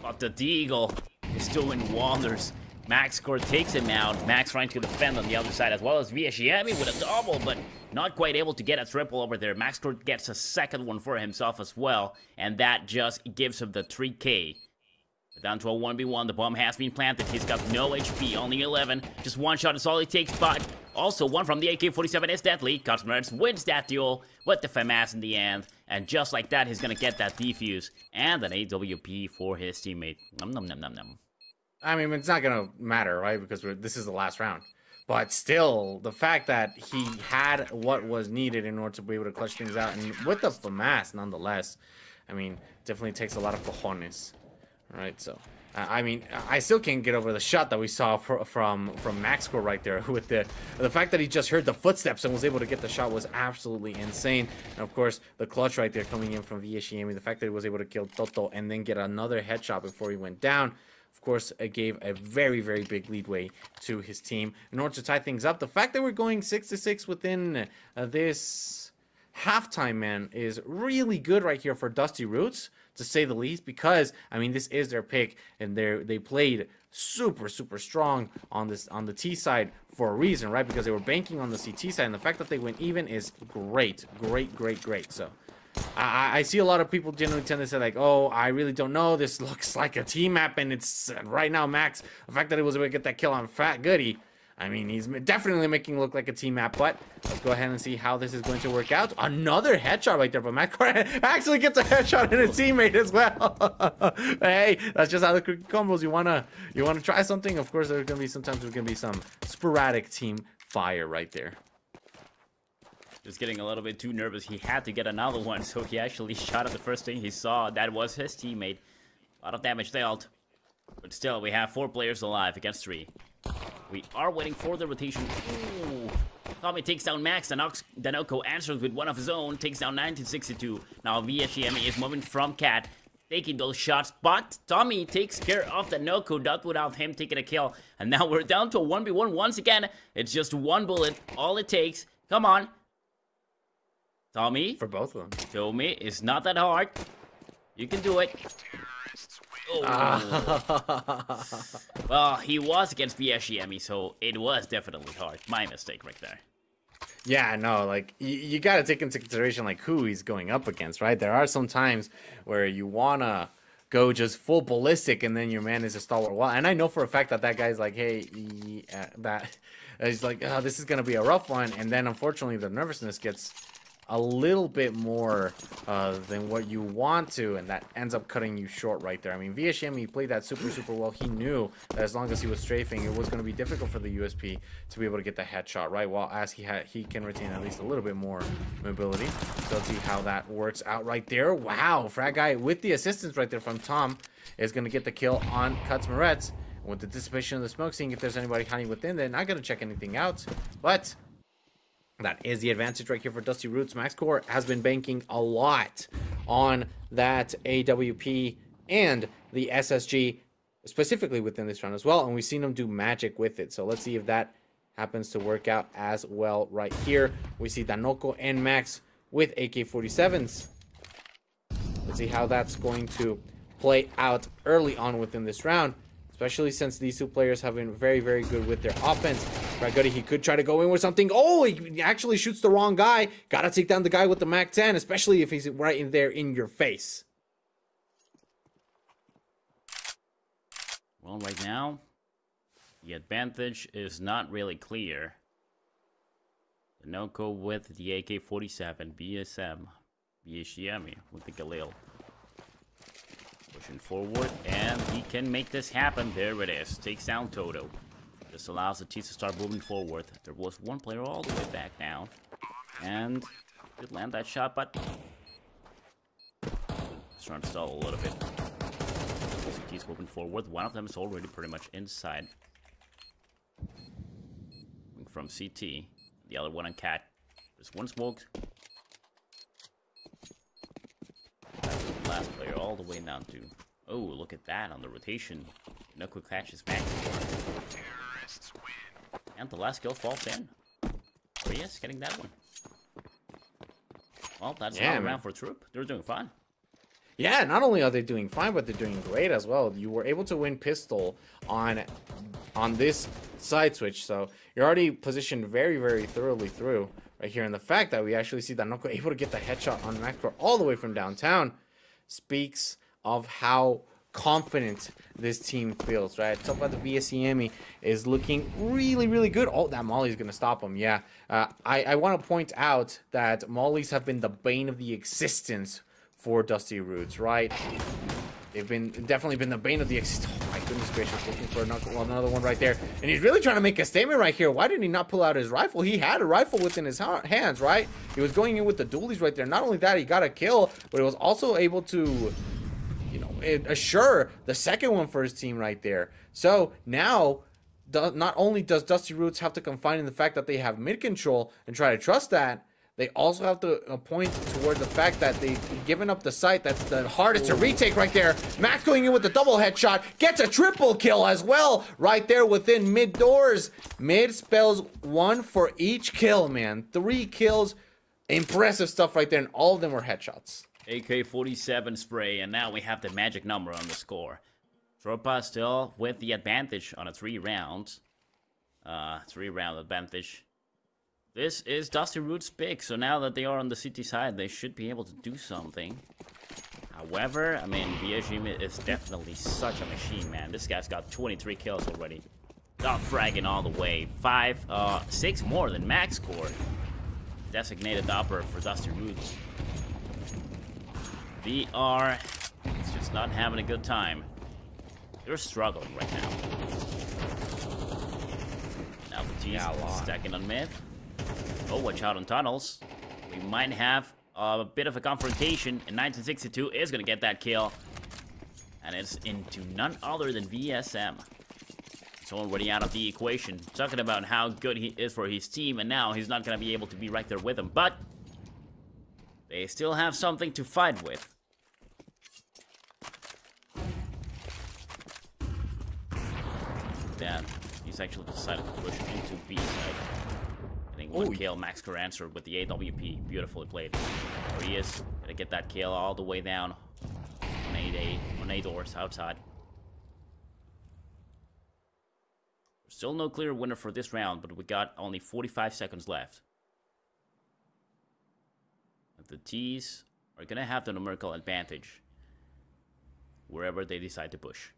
But the Deagle is doing wonders. Max score takes him out. Max trying to defend on the other side as well as Vieshiemi with a double, but not quite able to get a triple over there. Max score gets a second one for himself as well, and that just gives him the 3K. Down to a 1v1, the bomb has been planted. He's got no HP, only 11. Just one shot is all he takes, but also one from the AK-47 is deadly. Cosmers wins that duel with the FAMAS in the end. And just like that, he's gonna get that defuse and an AWP for his teammate. Nom nom nom nom nom. I mean, it's not gonna matter, right? Because this is the last round. But still, the fact that he had what was needed in order to be able to clutch things out, and with the FAMAS, nonetheless, I mean, definitely takes a lot of cojones. Right, so I mean, I still can't get over the shot that we saw from Maxcore right there. With the fact that he just heard the footsteps and was able to get the shot was absolutely insane. And of course, the clutch right there coming in from Vieshiemi, the fact that he was able to kill Toto and then get another headshot before he went down, of course, it gave a very, very big leadway to his team in order to tie things up. The fact that we're going 6-6 within this halftime, man, is really good right here for Dusty Roots, to say the least, because I mean, this is their pick, and they played super strong on the T side for a reason, right? Because they were banking on the CT side, and the fact that they went even is great. So I see a lot of people generally tend to say like, oh, I really don't know, this looks like a team map, and it's right now Max, the fact that he was able to get that kill on Fat Goody, I mean, he's definitely making it look like a team map, but let's go ahead and see how this is going to work out. Another headshot right there, but Matt actually gets a headshot in his teammate as well. Hey, that's just how the combos. You wanna try something? Of course, there's gonna be sometimes some sporadic team fire right there. Just getting a little bit too nervous. He had to get another one, so he actually shot at the first thing he saw. That was his teammate. A lot of damage dealt, but still, we have 4 players alive against 3. We are waiting for the rotation. Ooh. Tommy takes down Max. Danoko answers with one of his own. Takes down 1962. Now Vieshiemi is moving from Cat, taking those shots. But Tommy takes care of Danoko, not without him taking a kill. And now we're down to a 1v1 once again. It's just one bullet. All it takes. Come on. Tommy. For both of them. Tommy, it's not that hard. You can do it. Oh. Well, he was against Vieshiemi, so it was definitely hard. My mistake right there. Yeah, no, like, you got to take into consideration, like, who he's going up against, right? There are some times where you want to go just full ballistic, and then your man is a stalwart wall. And I know for a fact that guy's like, hey, he's like, oh, this is going to be a rough one. And then, unfortunately, the nervousness gets a little bit more than what you want to, and that ends up cutting you short right there. I mean, Vieshiemi played that super well. He knew that as long as he was strafing, it was going to be difficult for the USP to be able to get the headshot, right? While as he can retain at least a little bit more mobility. So let's see how that works out right there. Wow, Frag Guy with the assistance right there from Tom is going to get the kill on Cuts Moretz. With the dissipation of the smoke, seeing if there's anybody hiding within, they're not going to check anything out, but that is the advantage right here for Dusty Roots. Maxcore has been banking a lot on that AWP and the SSG, specifically within this round as well, and we've seen them do magic with it. So let's see if that happens to work out as well right here. We see Danoko and Max with AK-47s. Let's see how that's going to play out early on within this round, especially since these two players have been very, very good with their offense. Raguddy, he could try to go in with something. Oh, he actually shoots the wrong guy. Gotta take down the guy with the MAC-10, especially if he's right in there in your face. Well, right now, the advantage is not really clear. Noko with the AK-47, BSM, BHGM with the Galil. Pushing forward, and he can make this happen. There it is. Takes down Toto. This allows the Chiefs to start moving forward. There was one player all the way back now. And did land that shot, but it's trying to stall a little bit. CCT's moving forward. One of them is already pretty much inside. From CT. The other one on Cat. There's one smoked. That's the last player all the way down to. Oh, look at that on the rotation. No quick catches back. And the last kill falls in. Oh yes, getting that one. Well, that's not around for Troop. They're doing fine. Yeah, not only are they doing fine, but they're doing great as well. You were able to win pistol on this side switch, so you're already positioned very, very thoroughly through right here. And the fact that we actually see Danoko able to get the headshot on Macro all the way from downtown speaks of how confident this team feels, right? Talk about the VSEME is looking really, really good. Oh, that Molly's gonna stop him. Yeah, I want to point out that Mollies have been the bane of the existence for Dusty Roots, right? They've definitely been the bane of the existence. Oh my goodness gracious, looking for another one right there. And he's really trying to make a statement right here. Why didn't he not pull out his rifle? He had a rifle within his hands, right? He was going in with the dualies right there. Not only that, he got a kill, but he was also able to, you know, assure the second one for his team right there. So now, not only does Dusty Roots have to confine in the fact that they have mid control and try to trust that, they also have to point towards the fact that they've given up the site that's the hardest to retake right there. Max going in with the double headshot, gets a triple kill as well right there within mid doors. Mid spells 1 for each kill, man. 3 kills. Impressive stuff right there, and all of them were headshots. AK-47 spray, and now we have the magic number on the score. Tropa still with the advantage on a 3-round. 3-round advantage. This is Dusty Roots' pick, so now that they are on the CT side, they should be able to do something. However, I mean, BHG is definitely such a machine, man. This guy's got 23 kills already. Dog fragging all the way. 6 more than max score. Designated upper for Dusty Roots. They are just not having a good time. They're struggling right now. Now the G's stacking on mid. Oh, watch out on tunnels. We might have a bit of a confrontation, and 1962 is going to get that kill. And it's into none other than VSM. It's already out of the equation. Talking about how good he is for his team, and now he's not going to be able to be right there with him. But they still have something to fight with. Then he's actually decided to push into B side. One kill, Max Kerr answered with the AWP. Beautifully played. There he is. Gonna get that kill all the way down on A doors outside. There's still no clear winner for this round, but we got only 45 seconds left. The T's are gonna have the numerical advantage wherever they decide to push.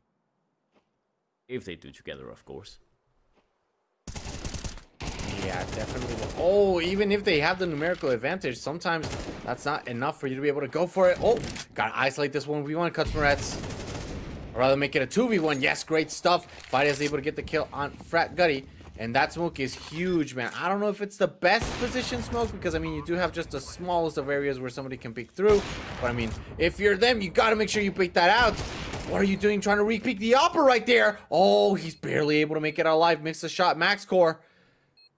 If they do together, of course. Yeah, definitely. Oh, even if they have the numerical advantage, sometimes that's not enough for you to be able to go for it. Oh, gotta isolate this 1v1, Cutsmarets. Or rather make it a 2v1. Yes, great stuff. Fight is able to get the kill on Frat Gutty. And that smoke is huge, man. I don't know if it's the best position smoke, because, I mean, you do have just the smallest of areas where somebody can peek through. But, I mean, if you're them, you gotta make sure you peek that out. What are you doing trying to re-peek the Opera right there? Oh, he's barely able to make it out alive. Missed the shot. Max core.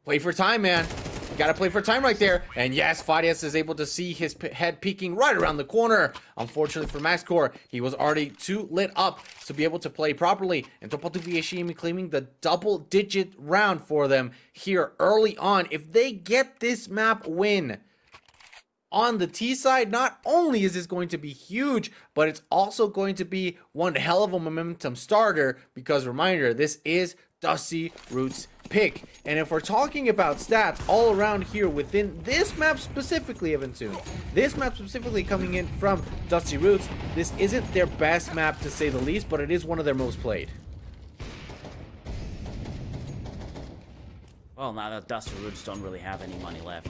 Play for time, man. You gotta play for time right there. And yes, Fadias is able to see his head peeking right around the corner. Unfortunately for Max Core, he was already too lit up to be able to play properly. And Topatu VHM claiming the double-digit round for them here early on. If they get this map win, on the T side, not only is this going to be huge, but it's also going to be one hell of a momentum starter because, reminder, this is Dusty Roots' pick. And if we're talking about stats all around here within this map specifically, Evantoon, this map specifically coming in from Dusty Roots, this isn't their best map to say the least, but it is one of their most played. Well, now that Dusty Roots don't really have any money left,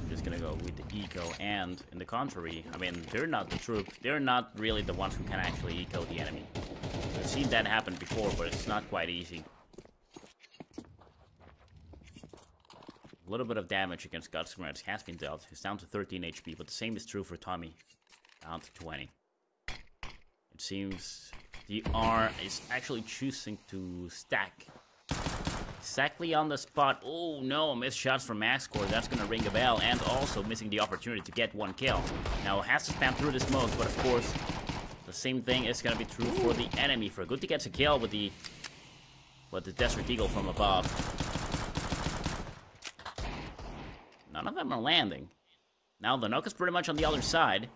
I'm just gonna go with the eco, and in the contrary, I mean, they're not the troop, they're not really the ones who can actually eco the enemy. I've seen that happen before, but it's not quite easy. A little bit of damage against Gutsmurds has been dealt. He's down to 13 HP, but the same is true for Tommy, down to 20. It seems the R is actually choosing to stack exactly on the spot. Oh no, missed shots from Maxcore. That's gonna ring a bell, and also missing the opportunity to get one kill. Now has to spam through the smoke, but of course the same thing is gonna be true for the enemy. For Guti gets a kill with the Desert Eagle from above. None of them are landing. Now the Nook is pretty much on the other side,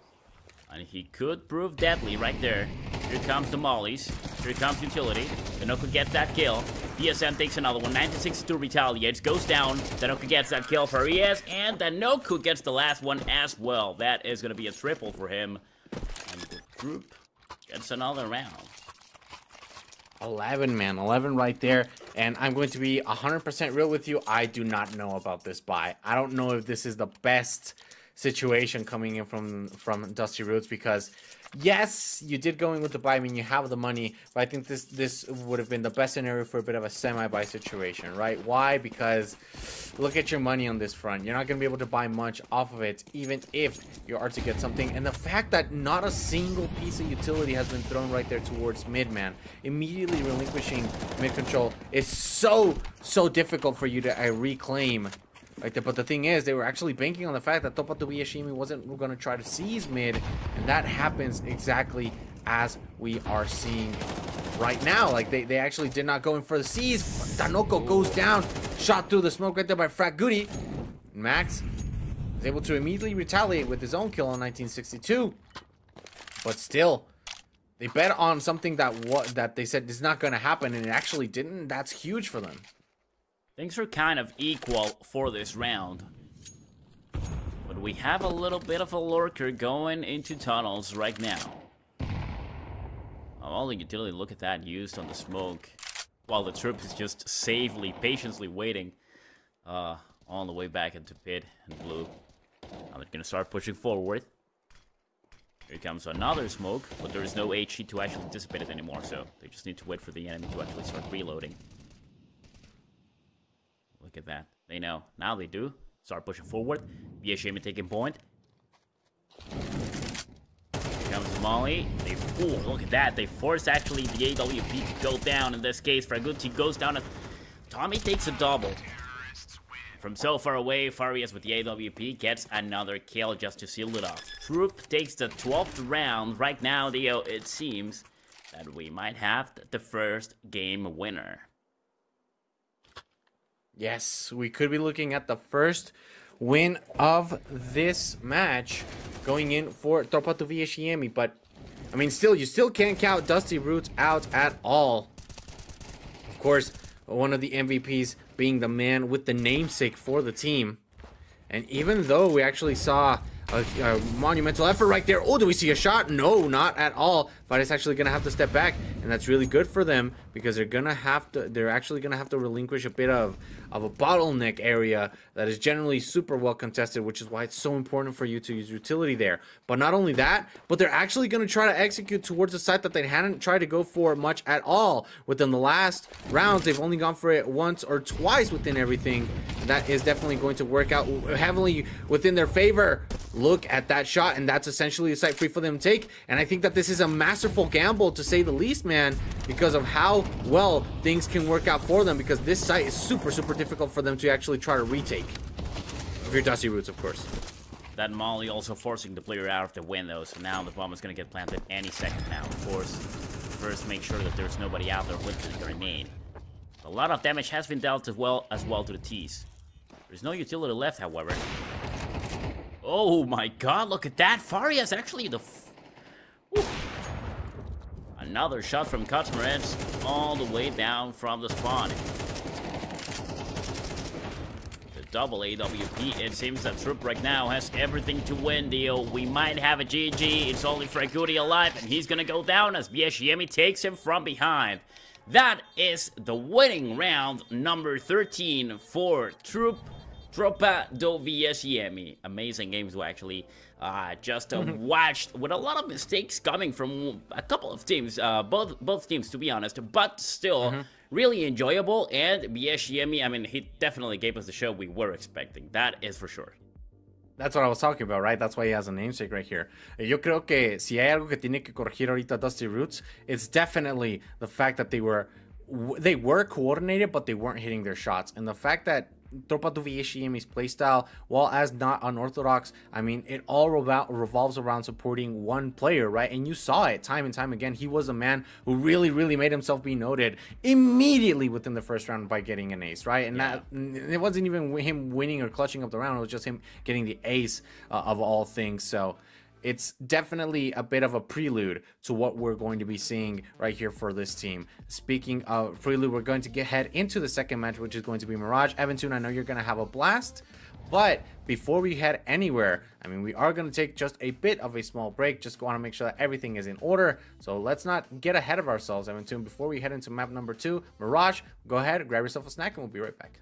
and he could prove deadly right there. Here comes the mollies. Here comes utility. The Nook gets that kill. PSM takes another one. 1962 retaliates, goes down. Danoku gets that kill for Riaz, and Danoku gets the last one as well. That is going to be a triple for him. And the group gets another round. 11, man. 11 right there. And I'm going to be 100% real with you. I do not know about this buy. I don't know if this is the best situation coming in from Dusty Roots, because yes, you did go in with the buy. I mean, you have the money, but I think this would have been the best scenario for a bit of a semi-buy situation, right? Why? Because look at your money on this front. You're not going to be able to buy much off of it, even if you are to get something. And the fact that not a single piece of utility has been thrown right there towards mid, man, immediately relinquishing mid control is so difficult for you to reclaim. Like but the thing is, they were actually banking on the fact that Topa Tobiyashimi wasn't going to try to seize mid, and that happens exactly as we are seeing right now. Like they actually did not go in for the seize. Danoko goes down, shot through the smoke right there by Fraguti. Max is able to immediately retaliate with his own kill on 1962, but still, they bet on something that they said is not going to happen, and it actually didn't. That's huge for them. Things are kind of equal for this round, but we have a little bit of a lurker going into tunnels right now. All the utility, look at that, used on the smoke, while the troop is just safely, patiently waiting on the way back into pit and blue. Now they're gonna start pushing forward. Here comes another smoke, but there is no HE to actually dissipate it anymore, so they just need to wait for the enemy to actually start reloading. Look at that. They know. Now they do. Start pushing forward. BHM taking point. Here comes Molly. Look at that. They force actually the AWP to go down. In this case, Fraguti goes down. And Tommy takes a double. From so far away, Farias with the AWP gets another kill just to seal it off. Troop takes the 12th round. Right now, Theo, it seems that we might have the first game winner. Yes, we could be looking at the first win of this match going in for Tropa Tobiyashimi, but I mean, you still can't count Dusty Roots out at all. Of course, one of the MVPs being the man with the namesake for the team. And even though we actually saw a monumental effort right there. Oh, do we see a shot? No, not at all. But actually gonna have to step back, and that's really good for them because they're actually gonna have to relinquish a bit of a bottleneck area that is generally super well contested, which is why it's so important for you to use utility there. But not only that, but they're actually gonna try to execute towards a site that they hadn't tried to go for much at all within the last rounds. They've only gone for it once or twice within everything. That is definitely going to work out heavily within their favor. Look at that shot, and that's essentially a site free for them to take. And I think that this is a masterful gamble, to say the least, man, because of how well things can work out for them, because this site is super difficult for them to actually try to retake. If you're Dusty Roots, of course. That Molly also forcing the player out of the window, so now the bomb is going to get planted any second now. Of course, first make sure that there's nobody out there with the grenade. A lot of damage has been dealt as well to the T's. There's no utility left, however. Oh my god, look at that. Faria's actually the... Woo. Another shot from Kaczmarek all the way down from the spawn. The double AWP, it seems that Troop right now has everything to win, Dio. We might have a GG. It's only Fraguti alive, and he's gonna go down as BSGME takes him from behind. That is the winning round number 13 for Tropa do VSGME. Amazing games we actually just watched, with a lot of mistakes coming from a couple of teams, both teams to be honest, but still really enjoyable. And VSGME, I mean, he definitely gave us the show we were expecting, that is for sure. That's what I was talking about, right? That's why he has a namesake right here. Yo creo que si hay algo que tiene que corregir ahorita Dusty Roots, it's definitely the fact that they were coordinated, but they weren't hitting their shots. And the fact that Tropa do VSGME's playstyle, while as not unorthodox, I mean, it all revolves around supporting one player, right? And you saw it time and time again. He was a man who really made himself be noted immediately within the first round by getting an ace, right? And that it wasn't even him winning or clutching up the round. It was just him getting the ace of all things. So it's definitely a bit of a prelude to what we're going to be seeing right here for this team. Speaking of prelude, we're going to head into the second match, which is going to be Mirage. Evan, I know you're going to have a blast, but before we head anywhere, I mean, we are going to take just a bit of a small break. Just want to make sure that everything is in order. So let's not get ahead of ourselves, Evan. Before we head into map number 2, Mirage, go ahead, grab yourself a snack, and we'll be right back.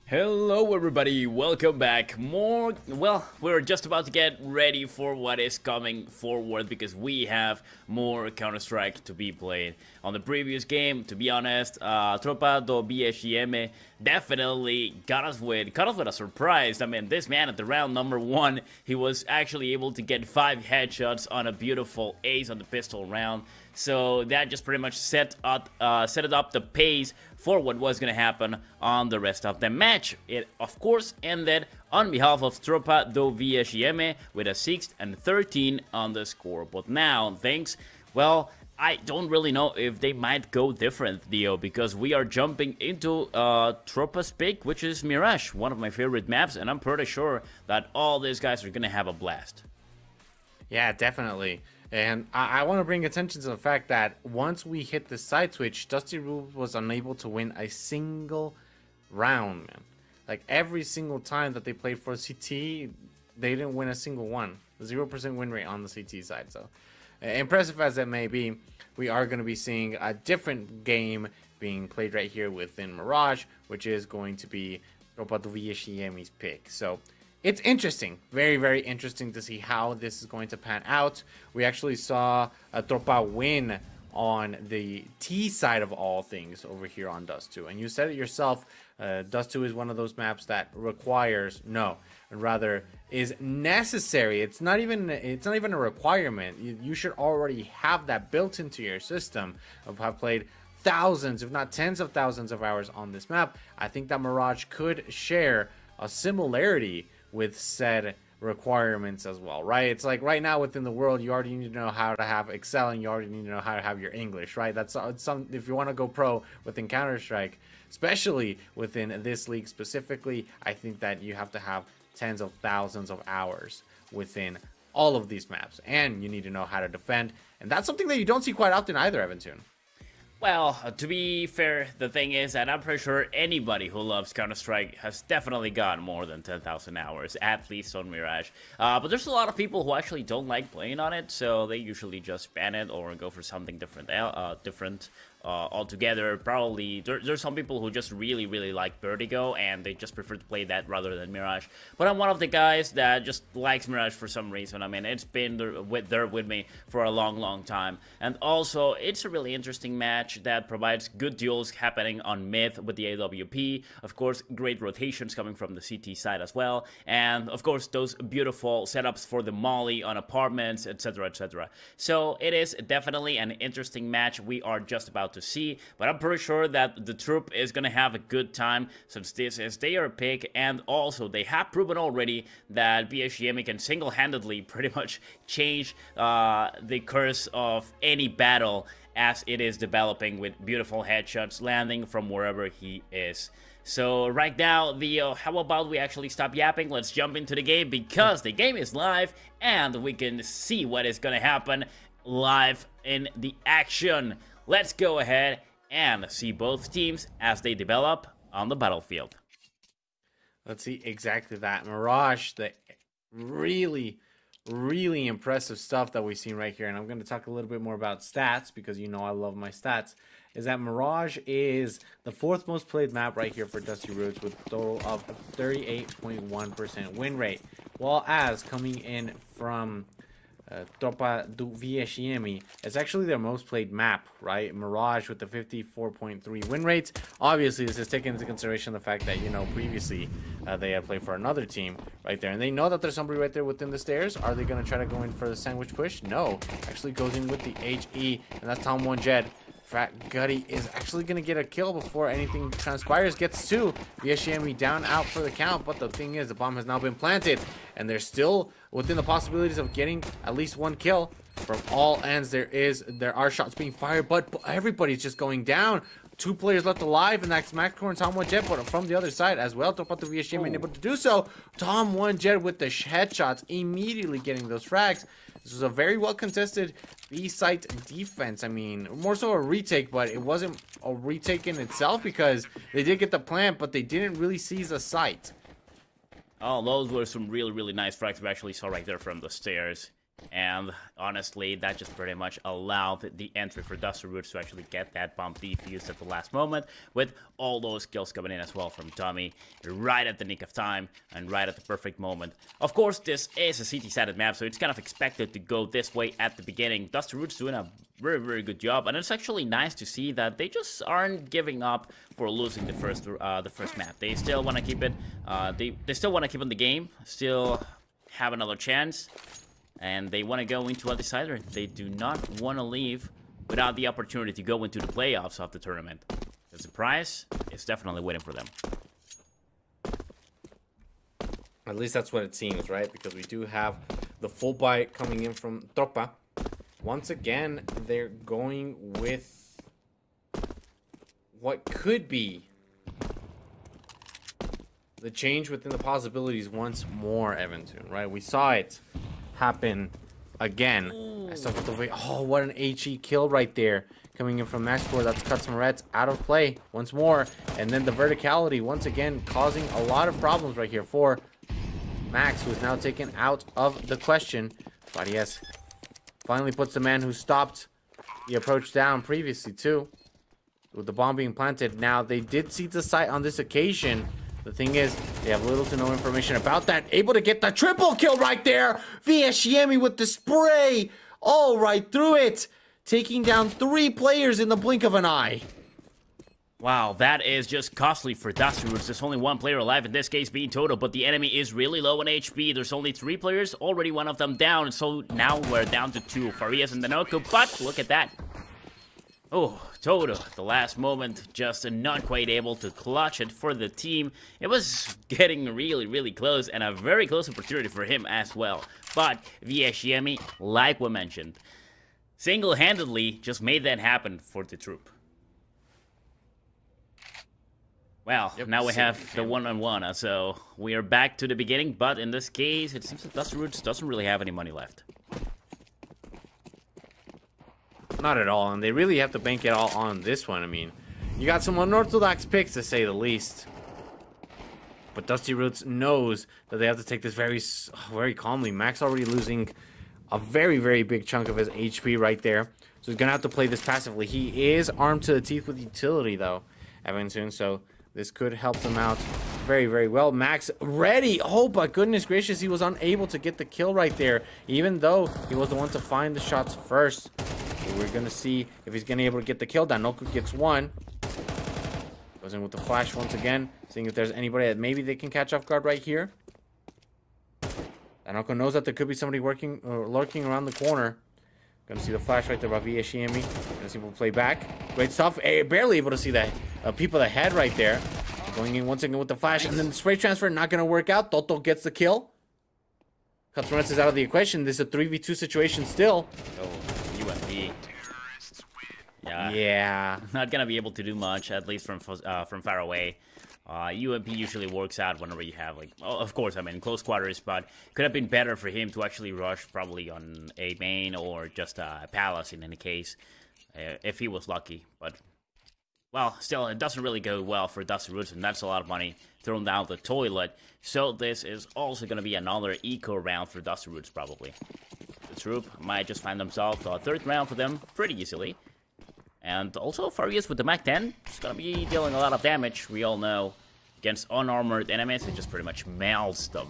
Hello everybody, welcome back. Well, we're just about to get ready for what is coming forward because we have more Counter-Strike to be played. On the previous game, to be honest, Tropa do BSM definitely got us with a surprise. I mean, this man at the round number 1, he was actually able to get 5 headshots on a beautiful ace on the pistol round. So that just pretty much set it up the pace for what was going to happen on the rest of the match. It, of course, ended on behalf of Tropa do VSM with a 6 and 13 on the scoreboard. Now, thanks, well, I don't really know if they might go different, Dio, because we are jumping into Tropa's pick, which is Mirage, one of my favorite maps, and I'm pretty sure that all these guys are going to have a blast. Yeah, definitely. And I want to bring attention to the fact that once we hit the side switch, Dusty Rubes was unable to win a single round, man. Like, every single time that they played for CT, they didn't win a single one. 0% win rate on the CT side. So, impressive as that may be, we are going to be seeing a different game being played right here within Mirage, which is going to be Tropa do VSM's pick. So, it's interesting, very, very interesting to see how this is going to pan out. We actually saw a Tropa win on the T side of all things over here on Dust 2. And you said it yourself, Dust 2 is one of those maps that requires, no, rather is necessary. It's not even a requirement. You should already have that built into your system of have played thousands, if not tens of thousands of hours on this map. I think that Mirage could share a similarity with said requirements as well, right? It's like right now within the world, you already need to know how to have Excel and you already need to know how to have your English, right? That's some, if you want to go pro within Counter-Strike, especially within this league specifically, I think that you have to have tens of thousands of hours within all of these maps, and you need to know how to defend, and that's something that you don't see quite often either, Evan-Tune. Well, to be fair, the thing is that I'm pretty sure anybody who loves Counter-Strike has definitely got more than 10,000 hours, at least on Mirage. But there's a lot of people who actually don't like playing on it, so they usually just ban it or go for something different altogether. Probably, there's some people who just really like Vertigo, and they just prefer to play that rather than Mirage. But I'm one of the guys that just likes Mirage for some reason. I mean, it's been there with me for a long time. And also, it's a really interesting match that provides good duels happening on mid with the AWP. Of course, great rotations coming from the CT side as well. And of course, those beautiful setups for the molly on apartments, etc, etc. So it is definitely an interesting match we are just about to see, but I'm pretty sure that the troop is gonna have a good time since this is their pick, and also they have proven already that BSGM can single-handedly pretty much change the course of any battle as it is developing with beautiful headshots landing from wherever he is. So right now, how about we actually stop yapping? Let's jump into the game because the game is live and we can see what is gonna happen live in the action. Let's go ahead and see both teams as they develop on the battlefield. Let's see exactly that. Mirage, the really impressive stuff that we've seen right here, and I'm going to talk a little bit more about stats because you know I love my stats, is that Mirage is the 4th most played map right here for Dusty Roots with a total of 38.1% win rate, while as coming in from Tropa do VSM, it's actually their most played map, right? Mirage with the 54.3 win rates. Obviously, this is taking into consideration the fact that, you know, previously they had played for another team right there, and they know that there's somebody right there within the stairs. Are they going to try to go in for the sandwich push? No, actually goes in with the HE, and that's Tom One Jed. Fat Gutty is actually going to get a kill before anything transpires. Gets 2. VSGM down out for the count. But the thing is, the bomb has now been planted. And they're still within the possibilities of getting at least 1 kill. From all ends, there are shots being fired. But everybody's just going down. 2 players left alive. And that's Mactor and Tom One Jet. But from the other side as well. Tropa do VSGM able to do so. Tom One Jet with the headshots. Immediately getting those frags. This was a very well contested B-site defense. I mean, more so a retake, but it wasn't a retake in itself because they did get the plant, but they didn't really seize the site. Oh, those were some really nice frags we actually saw right there from the stairs. And honestly, that just pretty much allowed the entry for Dusty Roots to actually get that bomb defused at the last moment, with all those kills coming in as well from Tommy, right at the nick of time, and right at the perfect moment. Of course, this is a CT-sided map, so it's kind of expected to go this way at the beginning. Dusty Roots doing a very, very good job, and it's actually nice to see that they just aren't giving up for losing the first map. They still want to keep it, they still want to keep on the game, still have another chance, and they want to go into a decider. They do not want to leave without the opportunity to go into the playoffs of the tournament. The surprise is definitely waiting for them. At least that's what it seems, right? Because we do have the full buy coming in from Tropa. Once again, they're going with what could be the change within the possibilities once more, Evantoon, right? We saw it happen again. Oh, what an HE kill right there. Coming in from Maxport, that's Cuts Moretz out of play once more. And then the verticality once again causing a lot of problems right here for Max, who is now taken out of the question. But yes, finally puts the man who stopped the approach down previously too, with the bomb being planted. Now they did see the site on this occasion. The thing is, they have little to no information about that. Able to get the triple kill right there. Vieshiemi with the spray all right through it, taking down 3 players in the blink of an eye. Wow, that is just costly for Dusty Roots. There's only 1 player alive, in this case being Toto, but the enemy is really low on HP. There's only 3 players, already 1 of them down, so now we're down to 2, Farias and Danoko, but look at that. Oh, Toto, at the last moment, just not quite able to clutch it for the team. It was getting really, really close, and a very close opportunity for him as well. But Vieshiemi, like we mentioned, single-handedly just made that happen for the troop. Well, now we have the one-on-one, so we are back to the beginning, but in this case, it seems that Dusty Roots doesn't really have any money left. Not at all, and they really have to bank it all on this one. I mean, you got some unorthodox picks, to say the least. But Dusty Roots knows that they have to take this very calmly. Max already losing a very, very big chunk of his HP right there. So he's going to have to play this passively. He is armed to the teeth with utility, though, Evantoon, so this could help them out very, very well. Max ready. Oh, but goodness gracious, he was unable to get the kill right there, even though he was the one to find the shots first. We're going to see if he's going to be able to get the kill. Danoko gets 1. Goes in with the flash once again, seeing if there's anybody that maybe they can catch off guard right here. Danoko knows that there could be somebody lurking around the corner. Going to see the flash right there by Vieshiemi. Going to see people play back. Great stuff. Barely able to see the people ahead right there. Going in once again with the flash, and then the spray transfer not going to work out. Toto gets the kill. Cuts Moretz is out of the equation. This is a 3v2 situation still. Oh. Yeah. Not gonna be able to do much, at least from far away. UMP usually works out whenever you have, like, oh, of course, I mean, close quarters, but could have been better for him to actually rush probably on a main or just a palace in any case, if he was lucky. But, well, still, it doesn't really go well for Dusty Roots, and that's a lot of money thrown down the toilet. So this is also gonna be another eco round for Dusty Roots, probably. The troop might just find themselves a 3rd round for them pretty easily. And also, Farias with the Mac 10 is going to be dealing a lot of damage, we all know. Against unarmored enemies, it just pretty much melts them.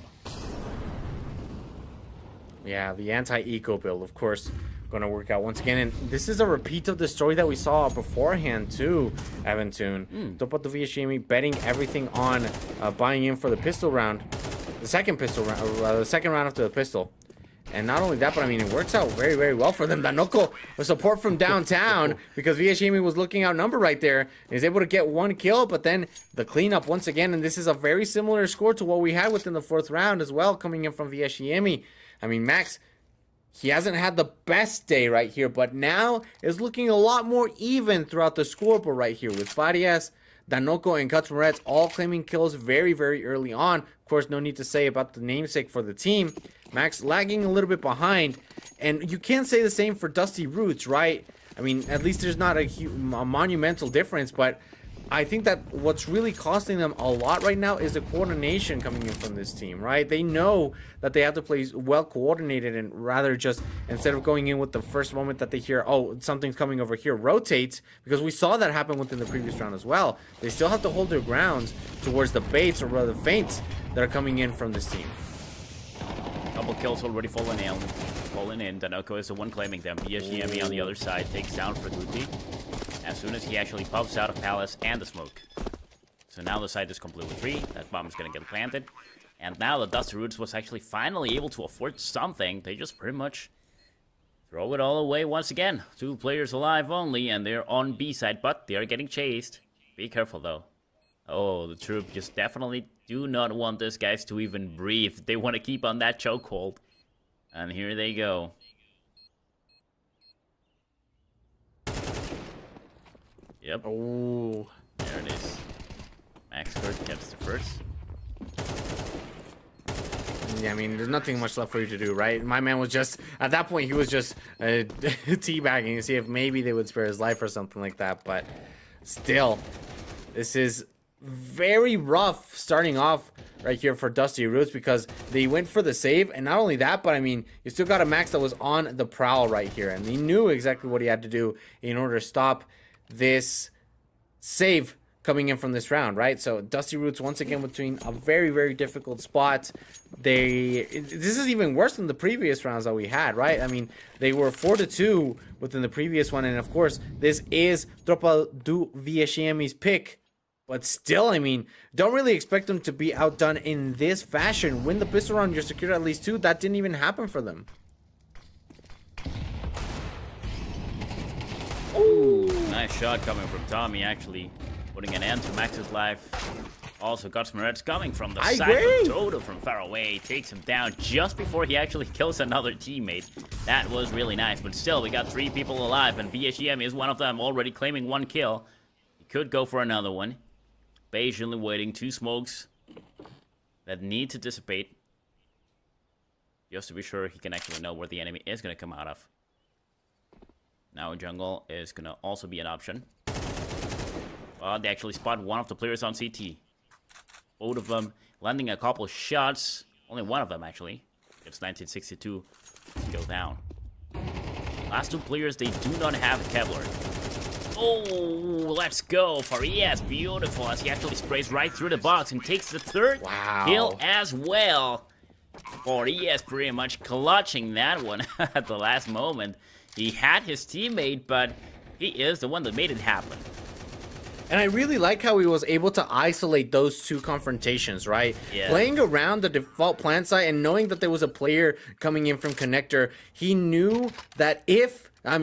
Yeah, the anti-eco build, of course, going to work out once again. And this is a repeat of the story that we saw beforehand, too, Evantoon. Topa to Vieshiemi betting everything on buying in for the pistol round. The second pistol round, the second round after the pistol. And not only that, but I mean, it works out very, very well for them. Danoko with support from downtown, because Vieshiemi was looking outnumbered right there. He's able to get 1 kill, but then the cleanup once again. And this is a very similar score to what we had within the 4th round as well, coming in from Vieshiemi. I mean, Max, he hasn't had the best day right here, but now is looking a lot more even throughout the scoreboard right here, with Farias, Danoko, and Cuts Moretz all claiming kills very, very early on. Of course, no need to say about the namesake for the team. Max lagging a little bit behind, and you can't say the same for Dusty Roots, right? I mean, at least there's not a monumental difference, but I think that what's really costing them a lot right now is the coordination coming in from this team, right? They know that they have to play well coordinated and rather just, instead of going in with the first moment that they hear, oh, something's coming over here, rotate, because we saw that happen within the previous round as well. They still have to hold their grounds towards the baits or rather feints that are coming in from this team. Couple kills already fallen in. Danoko is the one claiming them. BSGME on the other side takes down Fruguti as soon as he actually pops out of Palace and the smoke. So now the site is completely free. That bomb is going to get planted. And now the Dusty Roots was actually finally able to afford something. They just pretty much throw it all away once again. 2 players alive only, and they're on B side, but they are getting chased. Be careful though. Oh, the troop just definitely do not want these guys to even breathe. They want to keep on that chokehold. And here they go. Yep. Oh, there it is. Max Kurt gets the first. yeah, I mean, there's nothing much left for you to do, right? My man was just, at that point, he was just teabagging to see if maybe they would spare his life or something like that. But still, this is very rough starting off right here for Dusty Roots because they went for the save. And not only that, but I mean, you still got a Max that was on the prowl right here. And he knew exactly what he had to do in order to stop this save coming in from this round, right? So Dusty Roots once again between a very, very difficult spot. This is even worse than the previous rounds that we had, right? I mean, they were 4-2 within the previous one, and of course, this is Tropa do Viesciemi's pick. But still, I mean, don't really expect them to be outdone in this fashion. Win the pistol round, you're secured at least 2. That didn't even happen for them. Ooh, nice shot coming from Tommy, actually putting an end to Max's life. Also, Gutsmaret's coming from the side of Toto from far away. Takes him down just before he actually kills another teammate. That was really nice, but still, we got 3 people alive, and BHEM is one of them, already claiming 1 kill. He could go for another one. Patiently waiting, 2 smokes that need to dissipate. Just to be sure he can actually know where the enemy is going to come out of. Now jungle is going to also be an option. They actually spot one of the players on CT. Both of them landing a couple shots. Only one of them actually. It's 1962 to go down. Last 2 players, they do not have Kevlar. Oh, let's go. Farias, beautiful, as he actually sprays right through the box and takes the 3rd kill as well. Farias pretty much clutching that one at the last moment. He had his teammate, but he is the one that made it happen. And I really like how he was able to isolate those 2 confrontations, right? Yeah. Playing around the default plant site and knowing that there was a player coming in from connector, he knew that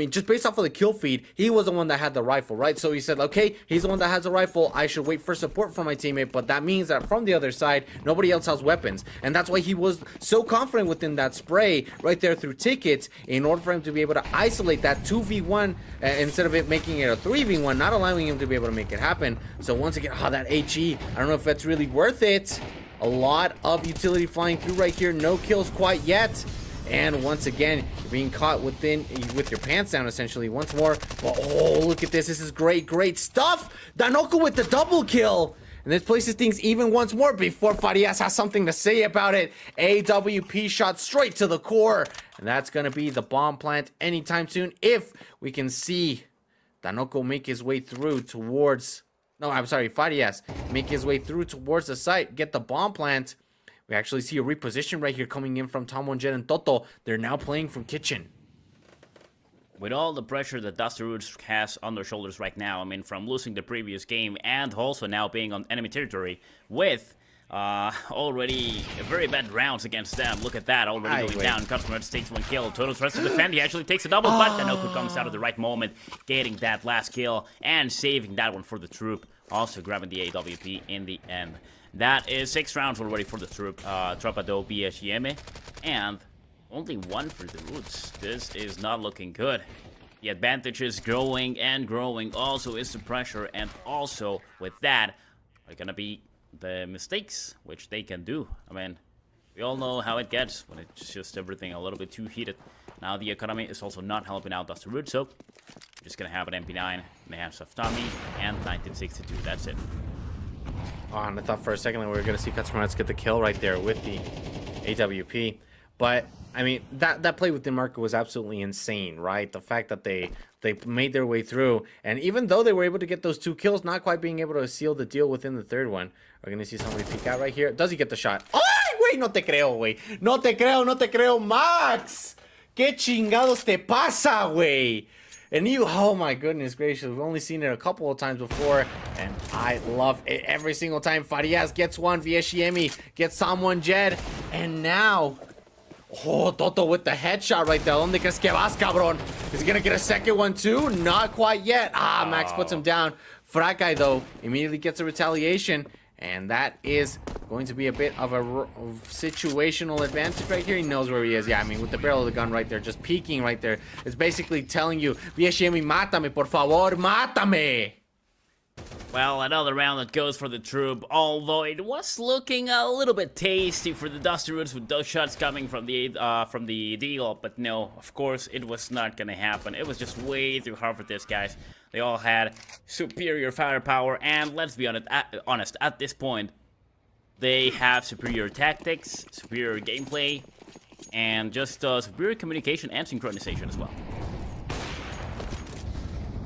just based off of the kill feed, he was the one that had the rifle, right? So he said, okay, he's the one that has the rifle. I should wait for support from my teammate, but that means that from the other side, nobody else has weapons. And that's why he was so confident within that spray right there through tickets in order for him to be able to isolate that 2v1 instead of it making it a 3v1, not allowing him to be able to make it happen. So once again, that HE, I don't know if that's really worth it. A lot of utility flying through right here. No kills quite yet. And once again, you're being caught with your pants down, essentially, once more. But, oh, look at this. This is great, great stuff. Danoko with the double kill. And this places things even once more before Farias has something to say about it. AWP shot straight to the core. And that's going to be the bomb plant anytime soon if we can see Danoko make his way through towards... No, I'm sorry, Farias make his way through towards the site, get the bomb plant. We actually see a reposition right here coming in from Tom Jet and Toto. They're now playing from kitchen. With all the pressure that Dusty Roots has on their shoulders right now, I mean, from losing the previous game and also now being on enemy territory with already very bad rounds against them. Look at that, already going down. Customer takes 1 kill. Toto tries to defend. He actually takes a double, but Danoko comes out at the right moment, getting that last kill and saving that one for the troop. Also grabbing the AWP in the end. That is 6 rounds already for the troop, Tropa do Viesciemi, and only 1 for the Roots. This is not looking good. The advantage is growing and growing, also is the pressure, and also with that are gonna be the mistakes which they can do. I mean, we all know how it gets when it's just everything a little bit too heated. Now the economy is also not helping out Dusty Roots, so we're just gonna have an MP9 in the hands of Tommy and 1962. That's it. Oh, and I thought for a second that we were going to see Katsumurets get the kill right there with the AWP. But, I mean, that play with Denmark was absolutely insane, right? The fact that they made their way through. And even though they were able to get those 2 kills, not quite being able to seal the deal within the 3rd one. We're going to see somebody peek out right here. Does he get the shot? ¡Ay, güey! No te creo, güey. No te creo, Max. ¿Qué chingados te pasa, güey? And you, oh my goodness gracious, we've only seen it a couple of times before, and I love it every single time. Farias gets one, Vieshiemi gets someone, Jed, and now, oh, Toto with the headshot right there. ¿Dónde crees que vas, cabrón? Is he gonna get a second one too? Not quite yet. Ah, Max puts him down. Frakai, though, immediately gets a retaliation, and that is going to be a bit of a situational advantage right here. He knows where he is. Yeah, I mean, with the barrel of the gun right there, just peeking right there, it's basically telling you, Vieshiemi, mátame, por favor, mátame. Well, another round that goes for the troop, although it was looking a little bit tasty for the Dusty Roots with those shots coming from the deagle, but no, of course, it was not gonna happen. It was just way too hard for these guys. They all had superior firepower, and let's be honest, at this point, they have superior tactics, superior gameplay, and just superior communication and synchronization as well.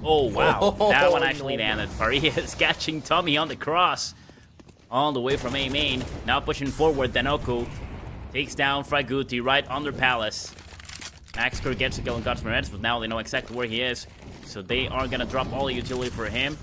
Oh, wow. That one actually landed. Farias catching Tommy on the cross. All the way from A main. Now pushing forward, Danoku takes down Fraguti right under Palace. Maxker gets a kill on Katsumurets, but now they know exactly where he is. So they are going to drop all the utility for him.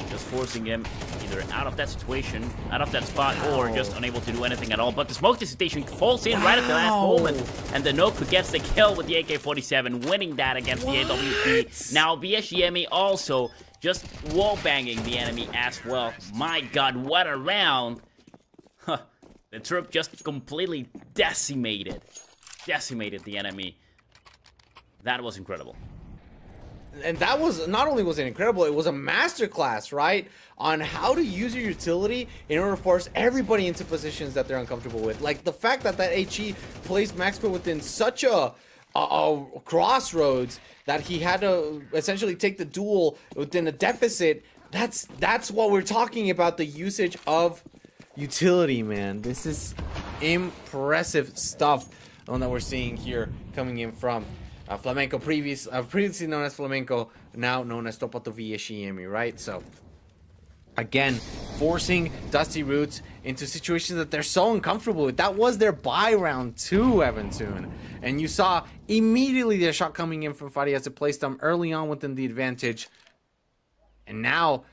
Just forcing him either out of that situation, out of that spot, or just unable to do anything at all. But the smoke dissertation falls in right at the last moment, and the Noku gets the kill with the AK-47, winning that against the AWP. Now Vieshiemi also just wall-banging the enemy as well. My god, what a round! Huh. The troop just completely decimated the enemy. That was incredible. And that was, not only was it incredible, it was a masterclass, right? On how to use your utility in order to force everybody into positions that they're uncomfortable with. Like the fact that HE placed Maxwell within such a crossroads that he had to essentially take the duel within a deficit. That's what we're talking about, the usage of utility, man. This is impressive stuff that we're seeing here coming in from Flamenco, previously known as Flamenco, now known as Tropa do Vieshiemi, right? So, again, forcing Dusty Roots into situations that they're so uncomfortable with. That was their buy round too, Evan Toon. And you saw immediately their shot coming in from Farias to place them early on within the advantage. And now,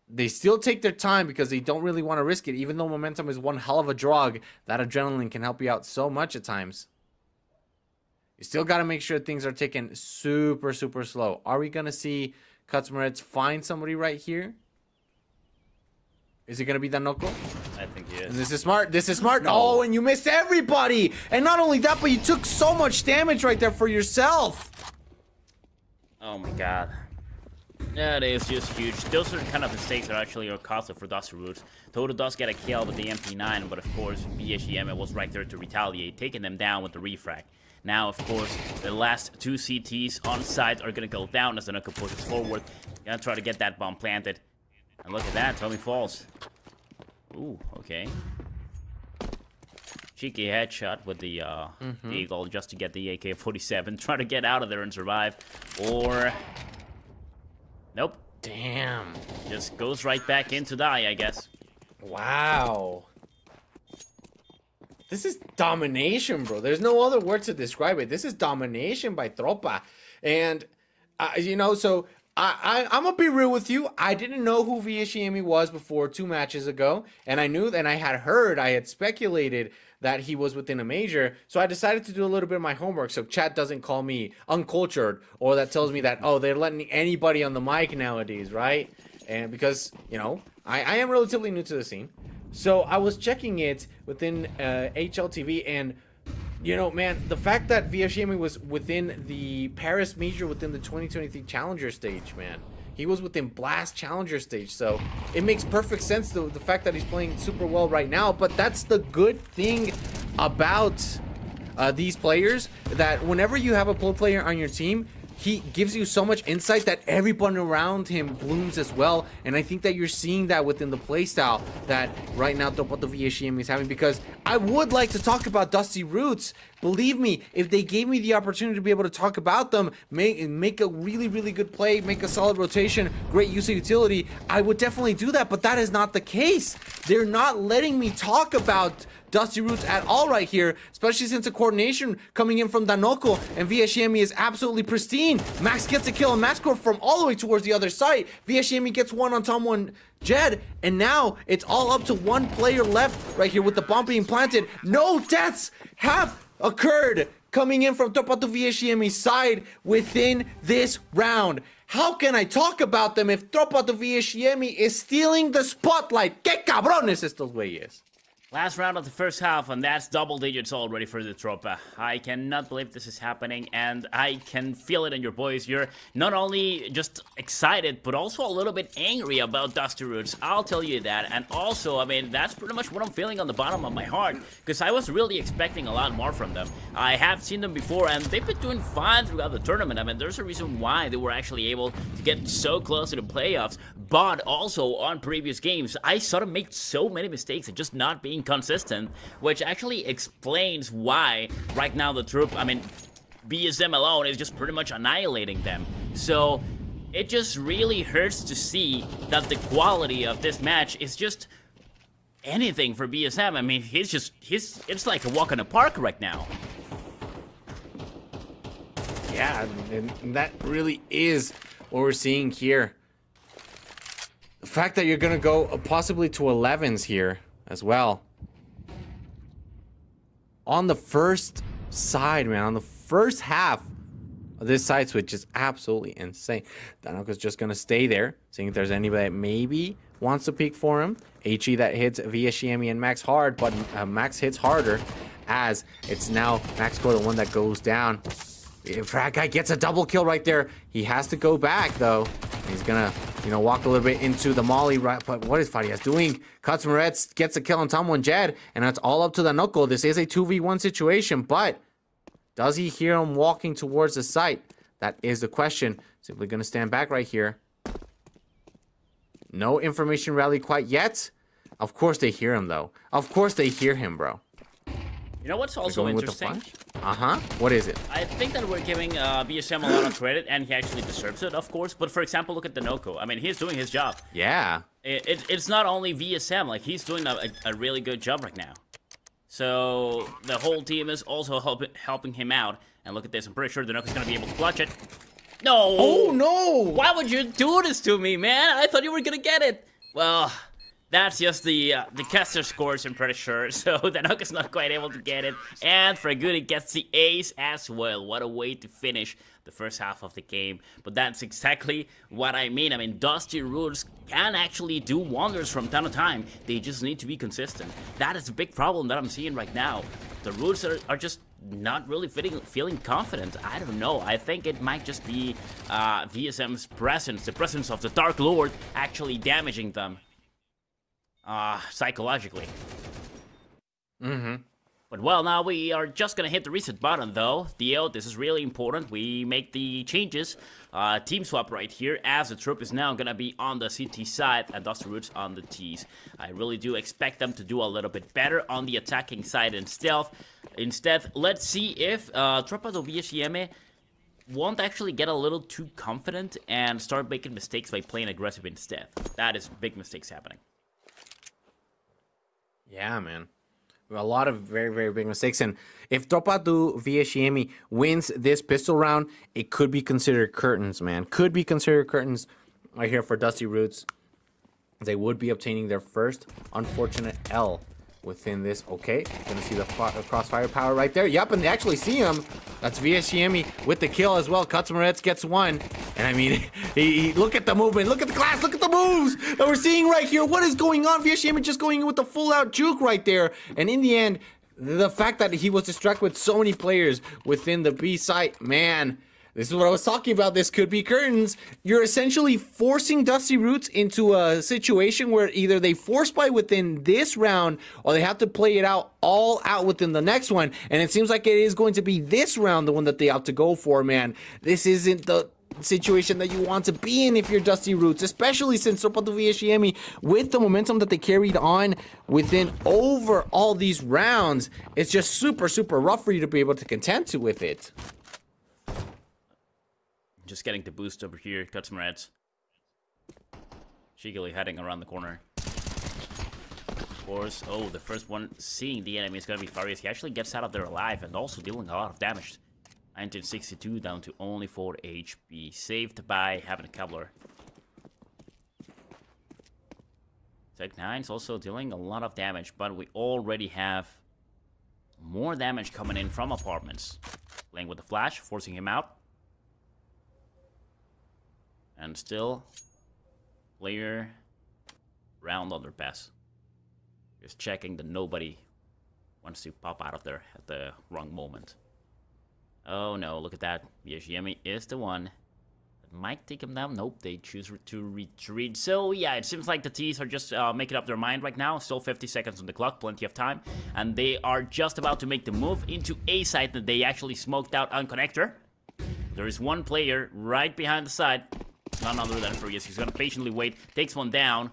they still take their time because they don't really want to risk it. Even though momentum is one hell of a drug, that adrenaline can help you out so much at times. You still got to make sure things are taken super, super slow. Are we going to see Katsumurets find somebody right here? Is it going to be Danoko? I think he is. This is smart. This is smart. No. Oh, and you missed everybody. And not only that, but you took so much damage right there for yourself. Oh my god. That is just huge. Those are the kind of mistakes that actually are costly for Dusty Roots. Toto does get a kill with the MP9, but of course, Vieshiemi was right there to retaliate, taking them down with the refrag. Now, of course, the last 2 CTs on site are going to go down as Danoko pushes forward. Gonna try to get that bomb planted. And look at that, Tommy falls. Ooh, okay. Cheeky headshot with the Eagle just to get the AK-47. Try to get out of there and survive. Or... nope. Damn. Just goes right back into die, I guess. Wow. This is domination, bro. There's no other word to describe it. This is domination by Tropa. And, you know, so I'm going to be real with you. I didn't know who Vieshiemi was before 2 matches ago. And I knew, and I had speculated that he was within a major. So I decided to do a little bit of my homework so chat doesn't call me uncultured, or that tells me that, oh, they're letting anybody on the mic nowadays, right? And because, you know, I am relatively new to the scene. So I was checking it within HLTV, and, you know, man, the fact that Vieshiemi was within the Paris major, within the 2023 Challenger stage, man. He was within Blast Challenger stage, so it makes perfect sense, the fact that he's playing super well right now. But that's the good thing about these players, that whenever you have a pro player on your team, he gives you so much insight that everyone around him blooms as well. And I think that you're seeing that within the playstyle that right now Tropa do VSM is having, because I would like to talk about Dusty Roots. Believe me, if they gave me the opportunity to be able to talk about them, make a really, really good play, make a solid rotation, great use of utility, I would definitely do that, but that is not the case. They're not letting me talk about Dusty Roots at all right here, especially since the coordination coming in from Danoko and VSM is absolutely pristine. Max gets a kill, and Max Core from all the way towards the other side. VSM gets one on someone, Jed, and now it's all up to one player left right here with the bomb being planted. No deaths have occurred coming in from Tropa do VSM's side within this round. How can I talk about them if Tropa do VSM is stealing the spotlight? Que cabrones estos güeyes. Last round of the first half, and that's double digits already for the Tropa. I cannot believe this is happening, and I can feel it in your voice. You're not only just excited, but also a little bit angry about Dusty Roots. I'll tell you that. And also, I mean, that's pretty much what I'm feeling on the bottom of my heart, because I was really expecting a lot more from them. I have seen them before, and they've been doing fine throughout the tournament. I mean, there's a reason why they were actually able to get so close to the playoffs, but also on previous games, I saw them make so many mistakes and just not being consistent, which actually explains why right now the troop, I mean, BSM alone is just pretty much annihilating them. So it just really hurts to see that the quality of this match is just anything for BSM. I mean, it's like a walk in the park right now. Yeah, and that really is what we're seeing here. The fact that you're gonna go possibly to 11s here as well. On the first side, man, on the first half of this side switch is absolutely insane. Danoko's just gonna stay there, seeing if there's anybody that maybe wants to peek for him. HE that hits VSM and Max hard, but Max hits harder as it's now Max Core, the one that goes down. Frat guy gets a double kill right there. He has to go back though. He's gonna, you know, walk a little bit into the molly, right? But what is Farias doing? Katsumaretz gets a kill on Tomo and Jed, and that's all up to the Knuckle. This is a 2v1 situation, but does he hear him walking towards the site? That is the question. Simply gonna stand back right here. No information rally quite yet. Of course they hear him though. Of course they hear him, bro. You know what's also interesting? What is it? I think that we're giving BSM a lot of credit, and he actually deserves it, of course. But for example, look at Danoko. I mean, he's doing his job. Yeah. It's not only VSM, like, he's doing a really good job right now. So the whole team is also helping him out. And look at this. I'm pretty sure Danoko's going to be able to clutch it. No! Oh, no! Why would you do this to me, man? I thought you were going to get it. Well, that's just the caster scores, I'm pretty sure. So Danoko's not quite able to get it. And Fragudi gets the ace as well. What a way to finish the first half of the game. But that's exactly what I mean. I mean, Dusty Roots can actually do wonders from time to time. They just need to be consistent. That is a big problem that I'm seeing right now. The Roots are just not really feeling confident. I don't know. I think it might just be VSM's presence, the presence of the Dark Lord, actually damaging them. Psychologically. But well, now we are just gonna hit the reset button though. Theo, this is really important. We make the changes. Team swap right here, as the troop is now gonna be on the CT side and Dusty Roots on the Ts. I really do expect them to do a little bit better on the attacking side and stealth. Instead, let's see if Tropa do VSM won't actually get a little too confident and start making mistakes by playing aggressive instead. That is big mistakes happening. Yeah, man. A lot of very, very big mistakes. And if Tropa do VSM wins this pistol round, it could be considered curtains, man. Could be considered curtains right here for Dusty Roots. They would be obtaining their first unfortunate L within this. Okay, gonna see the crossfire power right there. Yep, and they actually see him. That's VSM with the kill as well. Katsumaretz gets one. And I mean, look at the movement, look at the glass, look at the moves that we're seeing right here. What is going on? VSM just going in with the full out juke right there. And in the end, the fact that he was distracted with so many players within the B site, man, This is what I was talking about. This could be curtains. You're essentially forcing Dusty Roots into a situation where either they force buy within this round or they have to play it out all out within the next one. And it seems like it is going to be this round, the one that they have to go for, man. This isn't the situation that you want to be in if you're Dusty Roots, especially since Tropa do VSGM, with the momentum that they carried on within over all these rounds, it's just super, super rough for you to be able to contend to with it. Just getting the boost over here. Got some reds. Cheekily heading around the corner. Of course. Oh, the first one seeing the enemy is going to be Farias. He actually gets out of there alive and also dealing a lot of damage. 1962 down to only 4 HP. Saved by having a Kevlar. Tech 9 is also dealing a lot of damage, but we already have more damage coming in from apartments. Playing with the flash, forcing him out. And still, player round underpass. Just checking that nobody wants to pop out of there at the wrong moment. Oh no, look at that. VSGM is the one that might take him down. Nope, they choose to retreat. So yeah, it seems like the T's are just making up their mind right now. Still 50 seconds on the clock, plenty of time. And they are just about to make the move into A site that they actually smoked out on connector. There is one player right behind the side. None other than Furious. He's gonna patiently wait. Takes one down.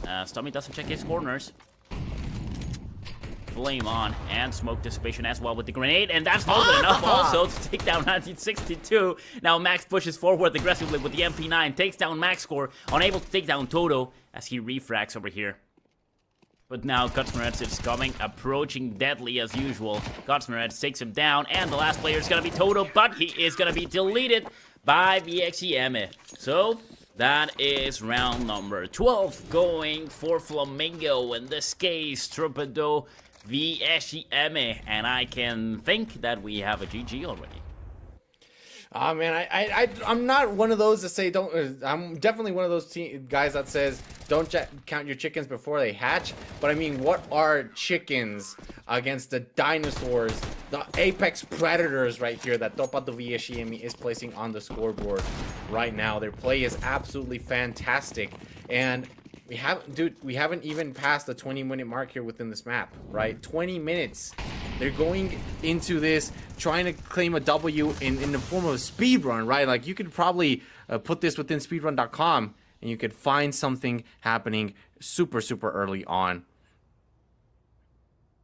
Stommy doesn't check his corners. Flame on and smoke dissipation as well with the grenade, and that's more than enough also to take down 1962. Now Max pushes forward aggressively with the MP9, takes down Max Score, unable to take down Toto as he refracts over here. But now Gutsmerets is coming, approaching deadly as usual. Gutsmerets takes him down, and the last player is gonna be Toto, but he is gonna be deleted by VXEM. So that is round number 12 going for Flamingo. In this case, Trupedo VSGM, and I can think that we have a GG already. Oh man, I'm not one of those that say don't. I'm definitely one of those guys that says don't count your chickens before they hatch. But I mean, what are chickens against the dinosaurs, the apex predators right here that Tropa do VSGM is placing on the scoreboard right now? Their play is absolutely fantastic, and we haven't even passed the 20-minute mark here within this map, right? 20 minutes. They're going into this trying to claim a W in the form of a speed run, right? Like, you could probably put this within speedrun.com and you could find something happening super, super early on.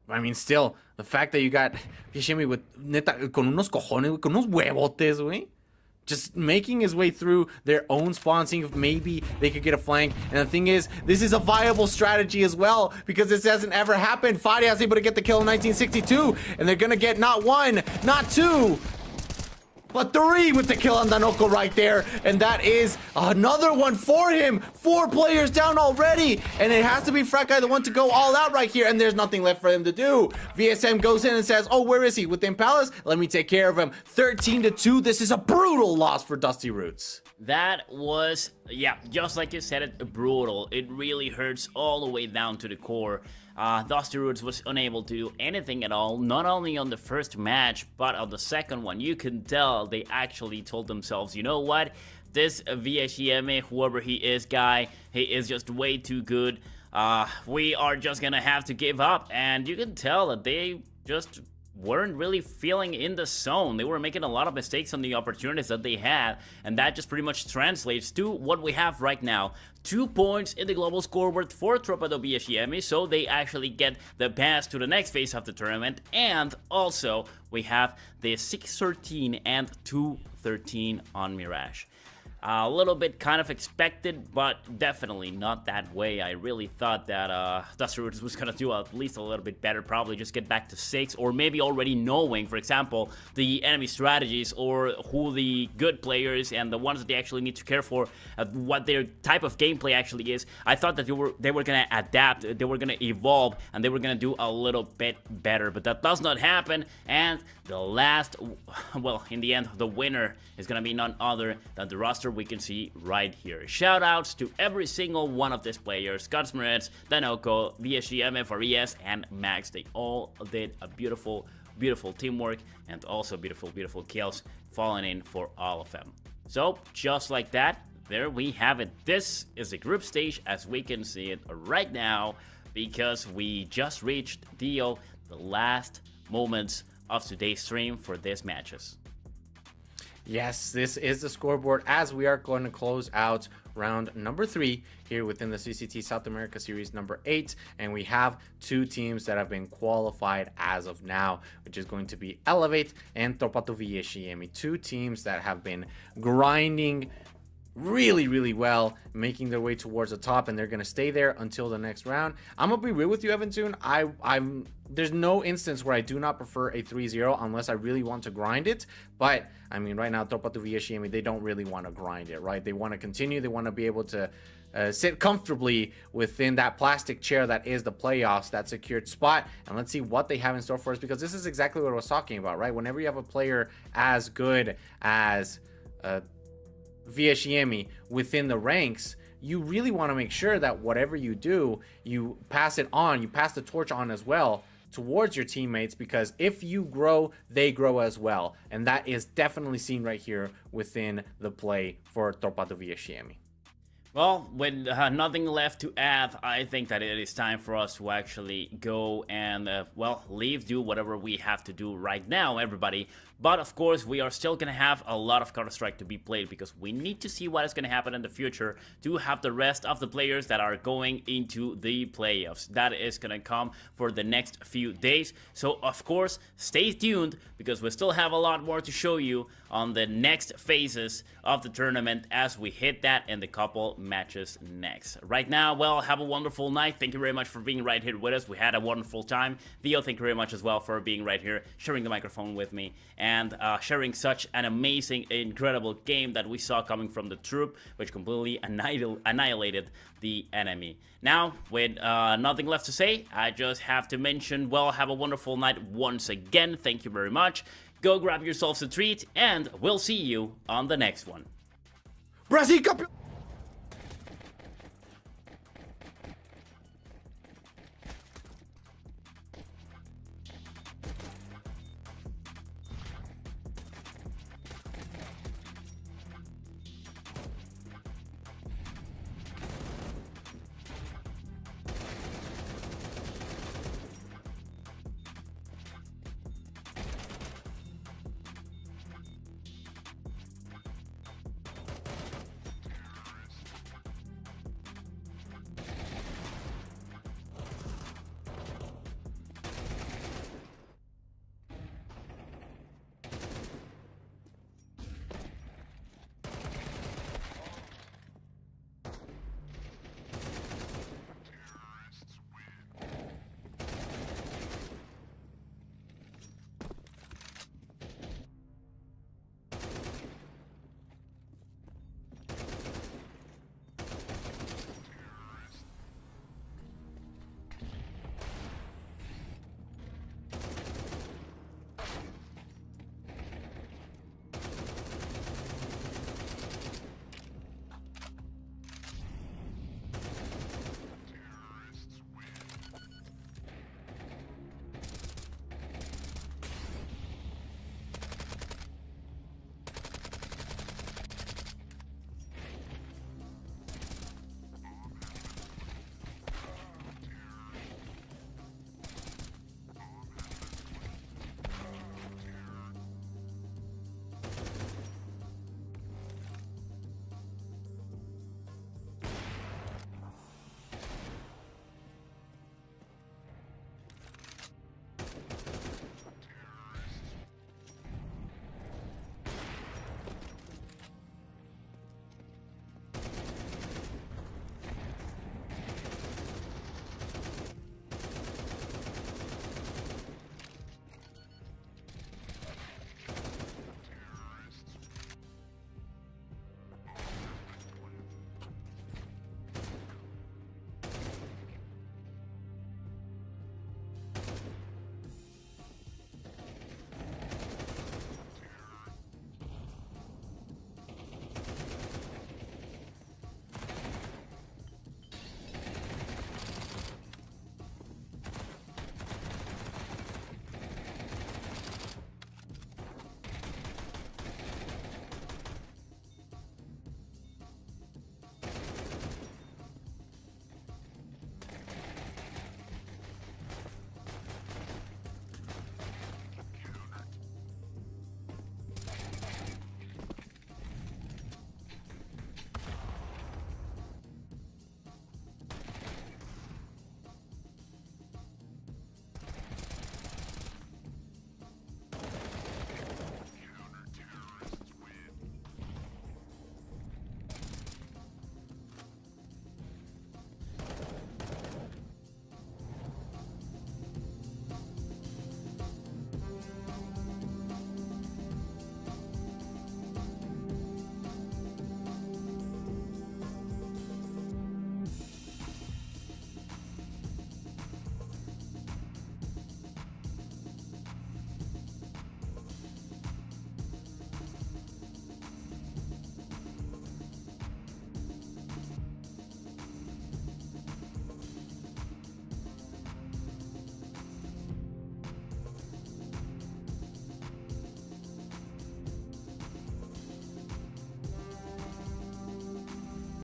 I mean, still, the fact that you got Vishemi with neta, con unos cojones, con unos huevotes, güey. Just making his way through their own spawn, seeing if maybe they could get a flank. And the thing is, this is a viable strategy as well, because this hasn't ever happened. Farias able to get the kill in 1962, and they're gonna get not one, not two, but three with the kill on Danoko right there. And that is another one for him. 4 players down already. And it has to be Frat Guy the one to go all out right here. And there's nothing left for him to do. VSM goes in and says, oh, where is he? Within Palace? Let me take care of him. 13-2. This is a brutal loss for Dusty Roots. That was, yeah, just like you said it, brutal. It really hurts all the way down to the core. Dusty Roots was unable to do anything at all, not only on the first match, but on the second one. You can tell they actually told themselves, you know what, this VSGM, whoever he is, guy, he is just way too good. We are just gonna have to give up. And you can tell that they just weren't really feeling in the zone. They were making a lot of mistakes on the opportunities that they had, and that just pretty much translates to what we have right now. 2 points in the global scoreboard for Tropa do VSGM, so they actually get the pass to the next phase of the tournament, and also we have the 6-13 and 2-13 on Mirage. A little bit kind of expected, but definitely not that way. I really thought that Dusty Roots was going to do at least a little bit better, probably just get back to 6, or maybe already knowing, for example, the enemy strategies, or who the good players and the ones that they actually need to care for, what their type of gameplay actually is. I thought that they were going to adapt, they were going to evolve, and they were going to do a little bit better, but that does not happen. And the last, well, in the end, the winner is going to be none other than the roster we can see right here. Shout outs to every single one of these players: Gutsmerets, Danoko, VSGM, Farias, and Max. They all did a beautiful beautiful teamwork, and also beautiful kills falling in for all of them. So just like that, there we have it. This is the group stage as we can see it right now, because we just reached the last moments of today's stream for these matches. Yes, this is the scoreboard as we are going to close out round number 3 here within the CCT South America Series number 8, and we have 2 teams that have been qualified as of now, which is going to be Elevate and Tropa do VSCM, 2 teams that have been grinding really well, making their way towards the top, and they're gonna stay there until the next round. I'm gonna be real with you, Evan Toon. There's no instance where I do not prefer a 3-0 unless I really want to grind it. But I mean, right now, Tropa do VSCM, they don't really want to grind it, right? They want to continue. They want to be able to sit comfortably within that plastic chair that is the playoffs, that secured spot. And let's see what they have in store for us, because this is exactly what I was talking about, right? Whenever you have a player as good as VSCM within the ranks, you really want to make sure that whatever you do, you pass it on, you pass the torch on as well towards your teammates, because if you grow, they grow as well. And that is definitely seen right here within the play for Tropa do VSCM. Well, with nothing left to add, I think that it is time for us to actually go and, well, do whatever we have to do right now, everybody. But, of course, we are still going to have a lot of Counter-Strike to be played, because we need to see what is going to happen in the future to have the rest of the players that are going into the playoffs. That is going to come for the next few days. So, of course, stay tuned, because we still have a lot more to show you on the next phases of the tournament as we hit that in the couple matches next. Right now, well, have a wonderful night. Thank you very much for being right here with us. We had a wonderful time. Theo, thank you very much as well for being right here, sharing the microphone with me, and sharing such an amazing, incredible game that we saw coming from the troop, which completely annihilated the enemy. Now, with nothing left to say, I just have to mention, well, have a wonderful night once again. Thank you very much. Go grab yourselves a treat, and we'll see you on the next one. Brazil Cup!